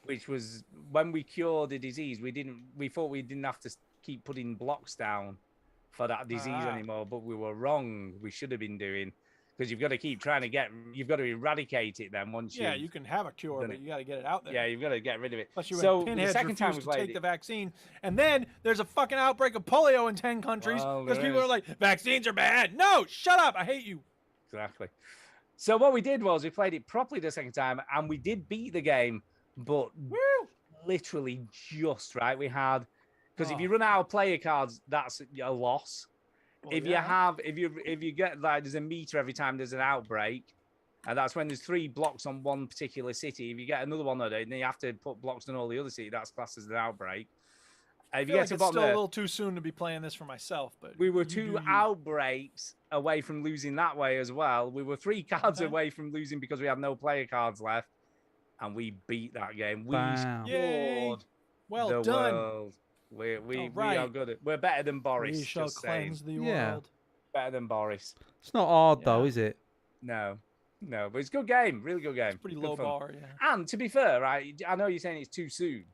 which was when we cured the disease, we thought we didn't have to keep putting blocks down for that disease anymore, but we were wrong. We should have been doing, because you've got to keep trying to you've got to eradicate it then once Yeah, you can have a cure, but you got to get it out there. Yeah, you've got to get rid of it. Plus, you so pinheads the second time we refuse to played take it, the vaccine, and then there's a fucking outbreak of polio in 10 countries Well, because there people are is. like, vaccines are bad. No, shut up. I hate you. Exactly. So what we did was we played it properly the second time, and we did beat the game, but literally just right. We had, because if you run out of player cards, that's a loss. Well, if you get like, there's a meter every time there's an outbreak, and that's when there's 3 blocks on one particular city. If you get another one, then you have to put blocks on all the other cities. That's classed as an outbreak. I If feel you like get to it's bottom still a there, little too soon to be playing this for myself, but we were you do 2 you. outbreaks away from losing that way as well. We were 3 cards away from losing because we have no player cards left, and we beat that game. We Bam. Yay. scored Well the done. world. We All are right. good. We're better than Boris. We shall just saying. cleanse the Yeah. world. Better than Boris. It's not hard, Yeah. though, is it? No, but it's a good game. Really good game. It's pretty Good low fun. bar, yeah. And to be fair, right, I know you're saying it's too soon,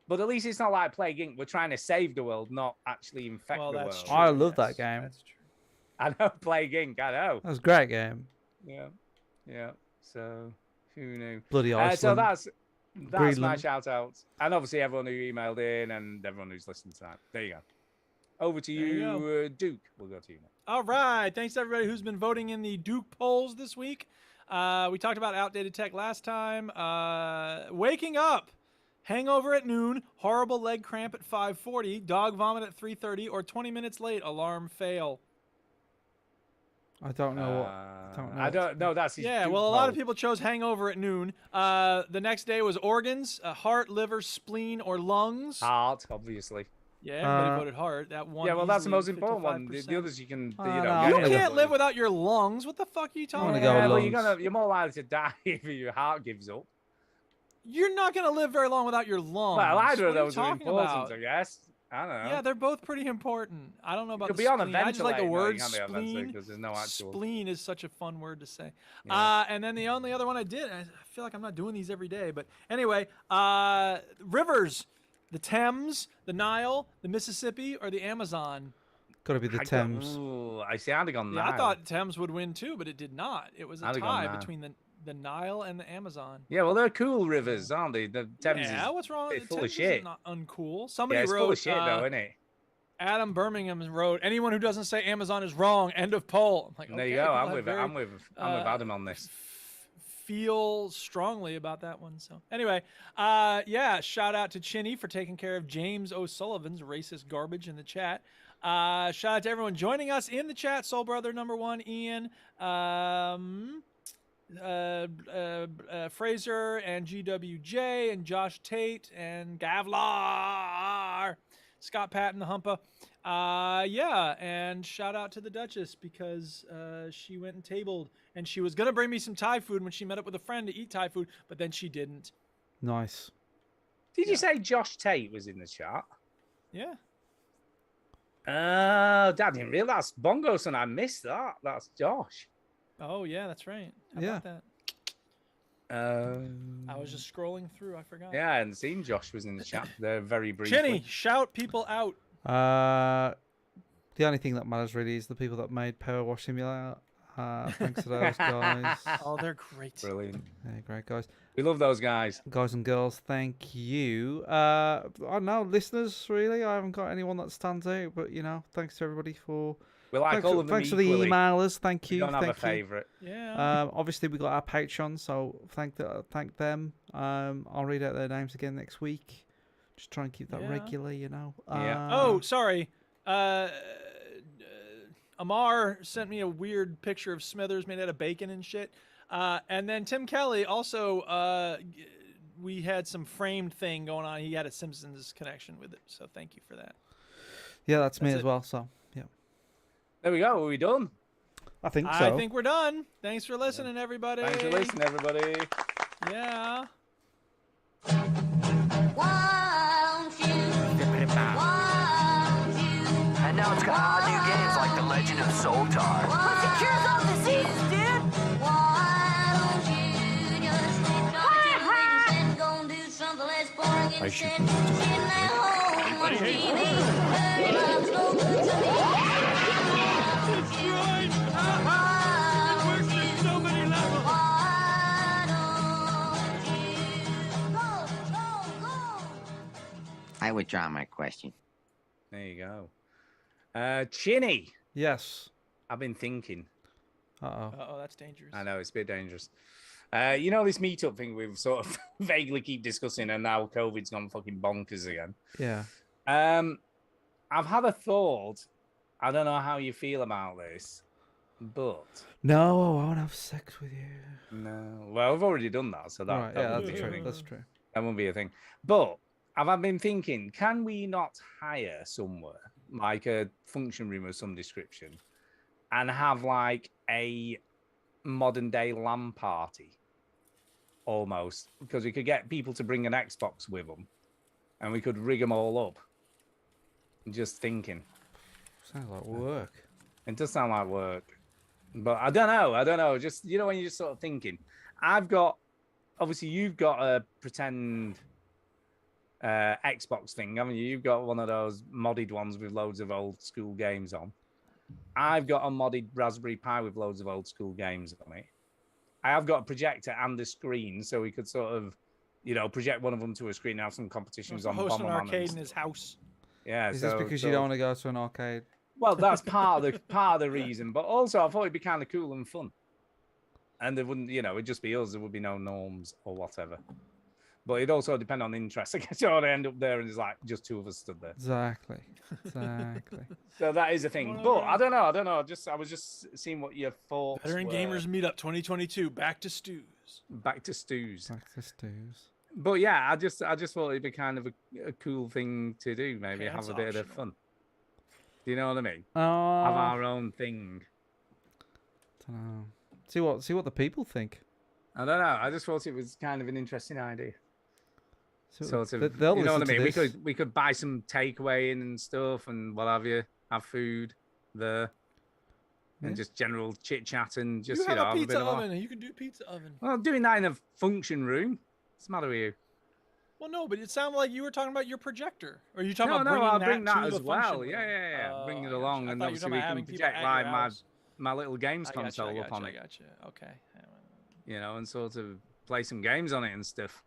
but at least it's not like Plague Inc. We're trying to save the world, not actually infect Well, the that's world. true. I love that yes, game. That's true. I know Plague Inc. I know. That was a great game. Yeah. So who knew? Bloody So Iceland. That's my Greenland. shout out. And obviously everyone who emailed in and everyone who's listened tonight. There you go. Over to There you you, Duke. We'll go to you now. All right. Thanks to everybody who's been voting in the Duke polls this week. We talked about outdated tech last time. Waking up. Hangover at noon. Horrible leg cramp at 5:40. Dog vomit at 3:30. Or 20 minutes late. Alarm fail. I don't know what. I don't know. That's his Yeah, Duke well, a lot of poll. people chose hangover at noon. The next day was organs, heart, liver, spleen, or lungs. Heart, obviously. Yeah, everybody voted heart. That one. Yeah, well, that's the easily most important one. The 55%. others you can, Oh, you know. no, get I'm You gonna rid of. can't live without your lungs. What the fuck are you talking wanna about? go Well, lungs. you're more likely to die if your heart gives up. You're not gonna live very long without your lungs. Well, either of What are you those are talking important, about? I guess. I don't know. Yeah, they're both pretty important. I don't know about could the be on a spleen. I just like the ventilator. No, word you can't be on a ventilator spleen. 'cause there's no actual. Spleen is such a fun word to say. Yeah. And then the only other one I did, I feel like I'm not doing these every day, but anyway, rivers, the Thames, the Nile, the Mississippi, or the Amazon. Got to be the Thames. I see. I'd have gone Yeah, Nile. I thought Thames would win too, but it did not. It was a I'd have gone tie Nile. between the Nile and the Amazon. Yeah, well, they're cool rivers, aren't they? The Thames Yeah, is what's wrong? bit The full of Thames shit. is not uncool. Somebody Yeah, it's wrote. full of shit, though, isn't it? Adam Birmingham wrote, "Anyone who doesn't say Amazon is wrong." End of poll. I'm like, There you okay, go. people I'm have with very, I'm with Adam on this. Feel strongly about that one. So anyway, yeah, shout out to Chinny for taking care of James O'Sullivan's racist garbage in the chat. Shout out to everyone joining us in the chat. Soul Brother #1, Ian, Fraser, and GWJ, and Josh Tate, and Gavlar, Scott Patton, the Humpa. Yeah, and shout out to the Duchess because she went and tabled, and she was gonna bring me some Thai food when she met up with a friend to eat Thai food, but then she didn't. Nice. Did you say Josh Tate was in the chat? Yeah. Oh, Dad, didn't realize Bongo son. I missed that. That's Josh. Oh yeah, that's right. How Yeah. about that? I was just scrolling through. I forgot. Yeah, I hadn't seen Josh was in the chat there very briefly. Chinny, shout people out. The only thing that matters really is the people that made Power Wash Simulator. Thanks to those guys. Oh, they're great. Brilliant. Yeah, great guys. We love those guys. Guys and girls, thank you. I don't know, listeners, really. I haven't got anyone that stands out, but, you know, thanks to everybody for... We like thanks all for, of them thanks for the equally. emailers. Thank We you. don't have a Thank you. favourite. Yeah. Obviously, we got our Patreon, so thank them. I'll read out their names again next week. Just try and keep that Yeah. regular, you know. Yeah. Oh, sorry. Amar sent me a weird picture of Smithers made out of bacon and shit. And then Tim Kelly also, we had some framed thing going on. He had a Simpsons connection with it. So thank you for that. Yeah, that's me That's as it. well, so, yeah. There we go. Are we done? I think so. I think we're done. Thanks for listening, everybody. Thanks for listening, everybody. Yeah. And now it's got hot new games like The Legend of Zoltar. Plus it cures all diseases, dude. I should I withdraw my question. There you go. Chinny. Yes. I've been thinking. Uh-oh. Uh-oh, that's dangerous. I know, it's a bit dangerous. You know this meetup thing we've sort of vaguely keep discussing, and now COVID's gone fucking bonkers again. Yeah. I've had a thought. I don't know how you feel about this, but... No, I won't have sex with you. No. Well, I've already done that, so that, Right, that yeah, won't that's be a true. thing. That's true. That won't be a thing. But I've been thinking, can we not hire somewhere, like a function room of some description, and have like a modern day LAN party? Almost. Because we could get people to bring an Xbox with them, and we could rig them all up. Just thinking. Sounds like work. It does sound like work. But I don't know. Just, you know, when you're just sort of thinking. Obviously, you've got a pretend Xbox thing, haven't you? You've got one of those modded ones with loads of old school games on. I've got a modded Raspberry Pi with loads of old school games on it. I have got a projector and a screen, so we could sort of you know, project one of them to a screen and have some competitions on host an Bomberman arcade and in his stuff. house. Yeah. Is this because you don't want to go to an arcade? Well, that's part of the reason, but also I thought it'd be kind of cool and fun. And there wouldn't, you know, it'd just be us. There would be no norms or whatever. But it'd also depend on interest. I guess you ought to end up there and there's like just two of us stood there. Exactly. So that is a thing. But I don't know. I was just seeing what your thoughts Veteran were. Gamers Meetup 2022. Back to stews. Back to stews. Back to stews. But yeah, I just thought it'd be kind of a cool thing to do. Maybe Okay, have a that's bit of fun. Do you know what I mean? Have our own thing. Don't know. See what the people think. I don't know. I just thought it was kind of an interesting idea. Sort of, they'll you know what I listen mean? to this. We could buy some takeaway in and stuff and what have you. Have food there, and just general chit chat and just You have a have a pizza bit of oven. You can do pizza oven. Well, doing that in a function room. What's the matter with you? Well, no, but it sounded like you were talking about your projector. Or you talking No, about I'll bringing bring that to as the well. function room? Yeah. Bring it I along, gotcha. and I thought you obviously were talking we about can having people project at like your my house. my little games I gotcha, console up on I it. gotcha. Okay. You know, and sort of play some games on it and stuff.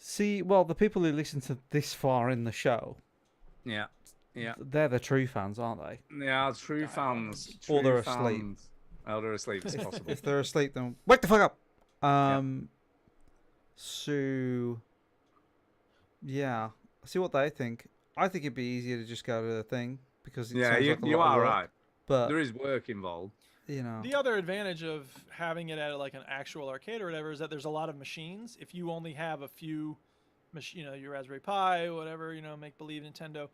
See, well, the people who listen to this far in the show, Yeah. they're the true fans, aren't they? Yeah, true fans. Or they're True asleep. fans. Oh, they're asleep. It's possible. If they're asleep, then wake the fuck up. So, yeah, see what they think. I think it'd be easier to just go to the thing because it sounds like a you lot of are work, right. But there is work involved. You know, the other advantage of having it at like an actual arcade or whatever is that there's a lot of machines. If you only have a few, your Raspberry Pi, whatever, make believe Nintendo,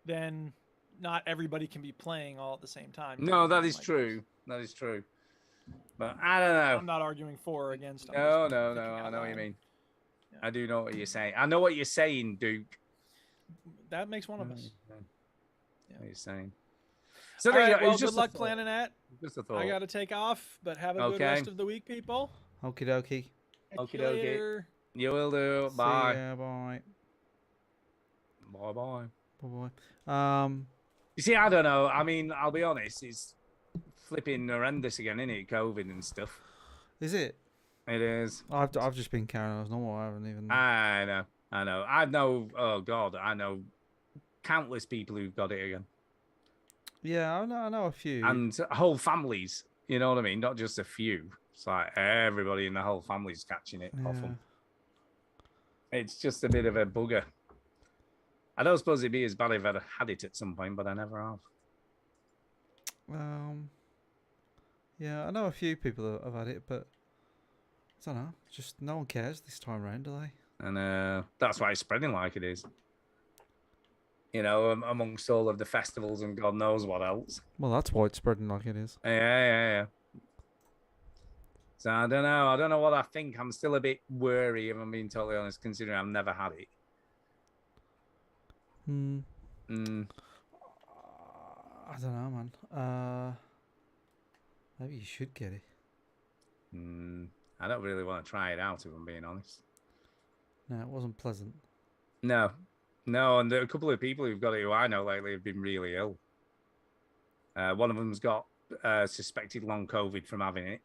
then not everybody can be playing all at the same time. No, that is true. That is true. But I don't know. I'm not arguing for or against. No. I know what you mean. Yeah. I do know what you're saying. I know what you're saying, Duke. That makes one of us. Yeah. What you're saying. So all right, well, good luck planning that. Just a thought. I got to take off, but have a good rest of the week, people. Okie dokie. Okie dokie. You will do. See Bye. ya, bye. Bye bye. Bye bye. You see, I don't know. I mean, I'll be honest. It's flipping horrendous again, isn't it? COVID and stuff. Is it? It is. I've just been carrying on as normal. I haven't even. I know. I know. Oh God, I know countless people who've got it again. Yeah, I know a few. And whole families, you know what I mean? Not just a few. It's like everybody in the whole family's catching it off them. It's just a bit of a bugger. I don't suppose it'd be as bad if I'd had it at some point, but I never have. Yeah, I know a few people that have had it, but I don't know. Just no one cares this time around, do they? And that's why it's spreading like it is. You know, amongst all of the festivals and God knows what else. Well, that's why it's spreading like it is. Yeah. So I don't know. I don't know what I think. I'm still a bit wary, if I'm being totally honest, considering I've never had it. I don't know, man. Maybe you should get it. I don't really want to try it out, if I'm being honest. No, it wasn't pleasant. No, and a couple of people who've got it who I know lately have been really ill. One of them's got suspected long COVID from having it.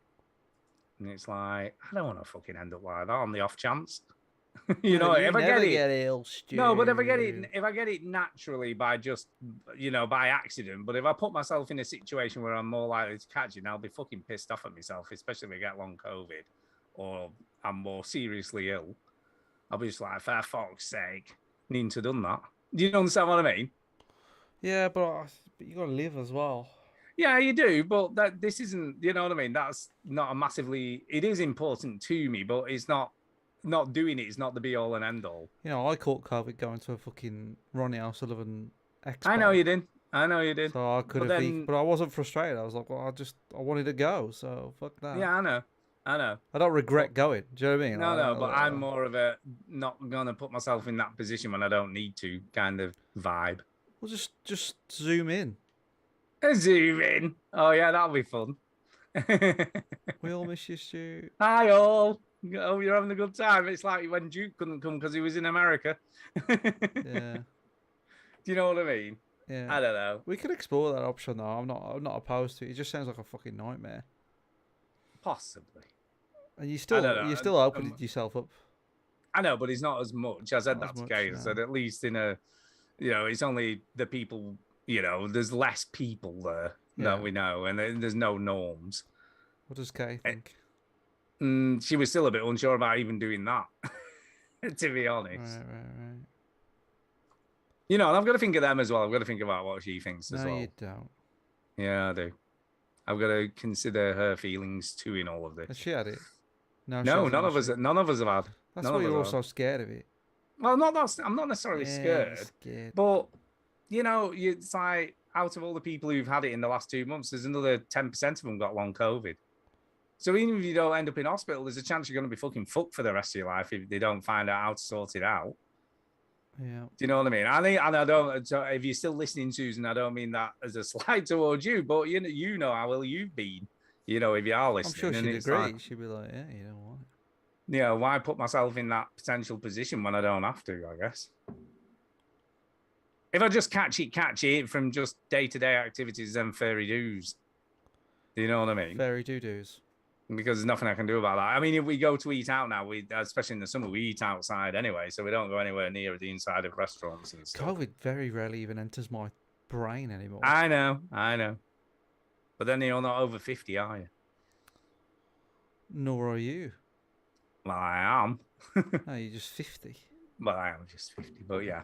And it's like, I don't want to fucking end up like that on the off chance. You know, if I get ill, Stu. No, but if I get it naturally by just, by accident, but if I put myself in a situation where I'm more likely to catch it, I'll be fucking pissed off at myself, especially if I get long COVID or I'm more seriously ill. I'll be just like, for fuck's sake, needing to done that. Do you understand what I mean? Yeah, but you got to live as well. Yeah, you do, but this isn't, you know what I mean? That's not it is important to me, but it's not doing it is not the be all and end all. You know, I caught COVID going to a fucking Ronnie O'Sullivan expo. I know you did. So I could have, but I wasn't frustrated. I was like, well, I wanted to go, so fuck that. Yeah, I know. I don't regret going. Do you know what I mean? No, but I'm more of a not gonna put myself in that position when I don't need to kind of vibe. Well, just zoom in. Zoom in. Oh yeah, that'll be fun. We all miss you, Stu. Hi all. Oh, you're having a good time. It's like when Duke couldn't come because he was in America. Yeah. Do you know what I mean? Yeah. I don't know. We could explore that option though. I'm not opposed to it. It just sounds like a fucking nightmare. Possibly. And you don't know. still opened yourself up. I know, but it's not as much. I said Not as that's much, okay. I no. said at least in a, it's only the people. There's less people there that we know, and there's no norms. What does Kay think? She was still a bit unsure about even doing that, to be honest. Right. And I've got to think of them as well. I've got to think about what she thinks as well. No, you don't. Yeah, I do. I've got to consider her feelings too in all of this. Has she had it? No, none of us. None of us have had. That's why you're also scared of it. Well, I'm not necessarily scared, but it's like out of all the people who've had it in the last 2 months, there's another 10% of them got long COVID. So even if you don't end up in hospital, there's a chance you're going to be fucking fucked for the rest of your life if they don't find out how to sort it out. Yeah. Do you know what I mean? I don't. So if you're still listening, Susan, I don't mean that as a slight towards you, but you know how well you've been. If you are listening, I'm sure she'd agree. She'd be like, "Yeah, you don't want it." Why put myself in that potential position when I don't have to? I guess. If I just catch it from just day-to-day activities, then fairy doos. Do you know what I mean? Fairy doo-doos. Because there's nothing I can do about that. I mean, if we go to eat out now, especially in the summer, we eat outside anyway, so we don't go anywhere near the inside of restaurants and stuff. COVID very rarely even enters my brain anymore. I know. But then you're not over 50, are you? Nor are you. Well, I am. No, you're just 50. Well, I am just 50, but yeah.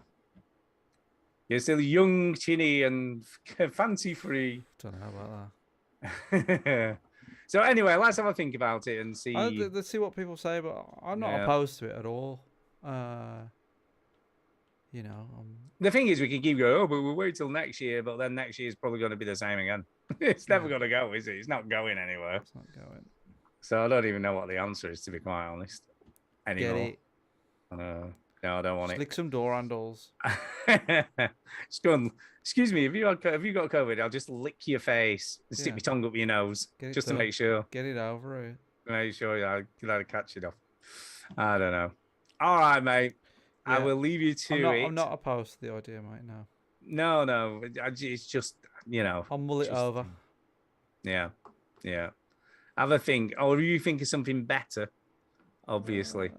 You're still young, Chinny, and fancy-free. Don't know about that. So anyway, let's have a think about it and see. Let's see what people say, but I'm not opposed to it at all. The thing is, we can keep going, but we'll wait till next year, but then next year is probably going to be the same again. It's never going to go, is it? It's not going anywhere. It's not going. So I don't even know what the answer is, to be quite honest, anymore. Get it. No, I don't want it. Lick some door handles. Just go and, excuse me, have you got COVID? I'll just lick your face and stick my tongue up your nose just to make sure. Get it over it. Make sure you let it catch it off. I don't know. All right, mate. Yeah. I will leave you to it. I'm not opposed to the idea, mate. No. No. It's just, I'll mull it over. Yeah. Have a think. Or you think of something better, obviously.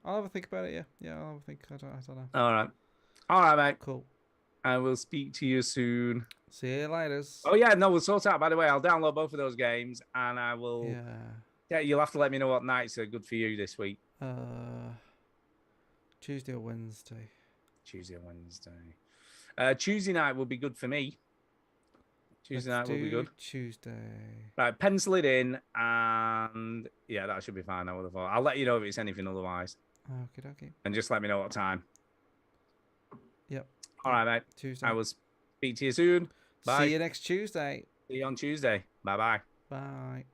I'll have a think about it, yeah. I'll have a think. I don't know. All right, mate. Cool. I will speak to you soon. See you later. Oh, yeah, no, we'll sort out. By the way, I'll download both of those games, and I will... Yeah, you'll have to let me know what nights are good for you this week. Tuesday or Wednesday? Tuesday night will be good for me. Tuesday night will be good. Tuesday. Right, pencil it in, and yeah, that should be fine. I would have thought. I'll let you know if it's anything otherwise. Okay. And just let me know what time. Yep. All right, mate. Tuesday. I will speak to you soon. Bye. See you next Tuesday. See you on Tuesday. Bye-bye. Bye.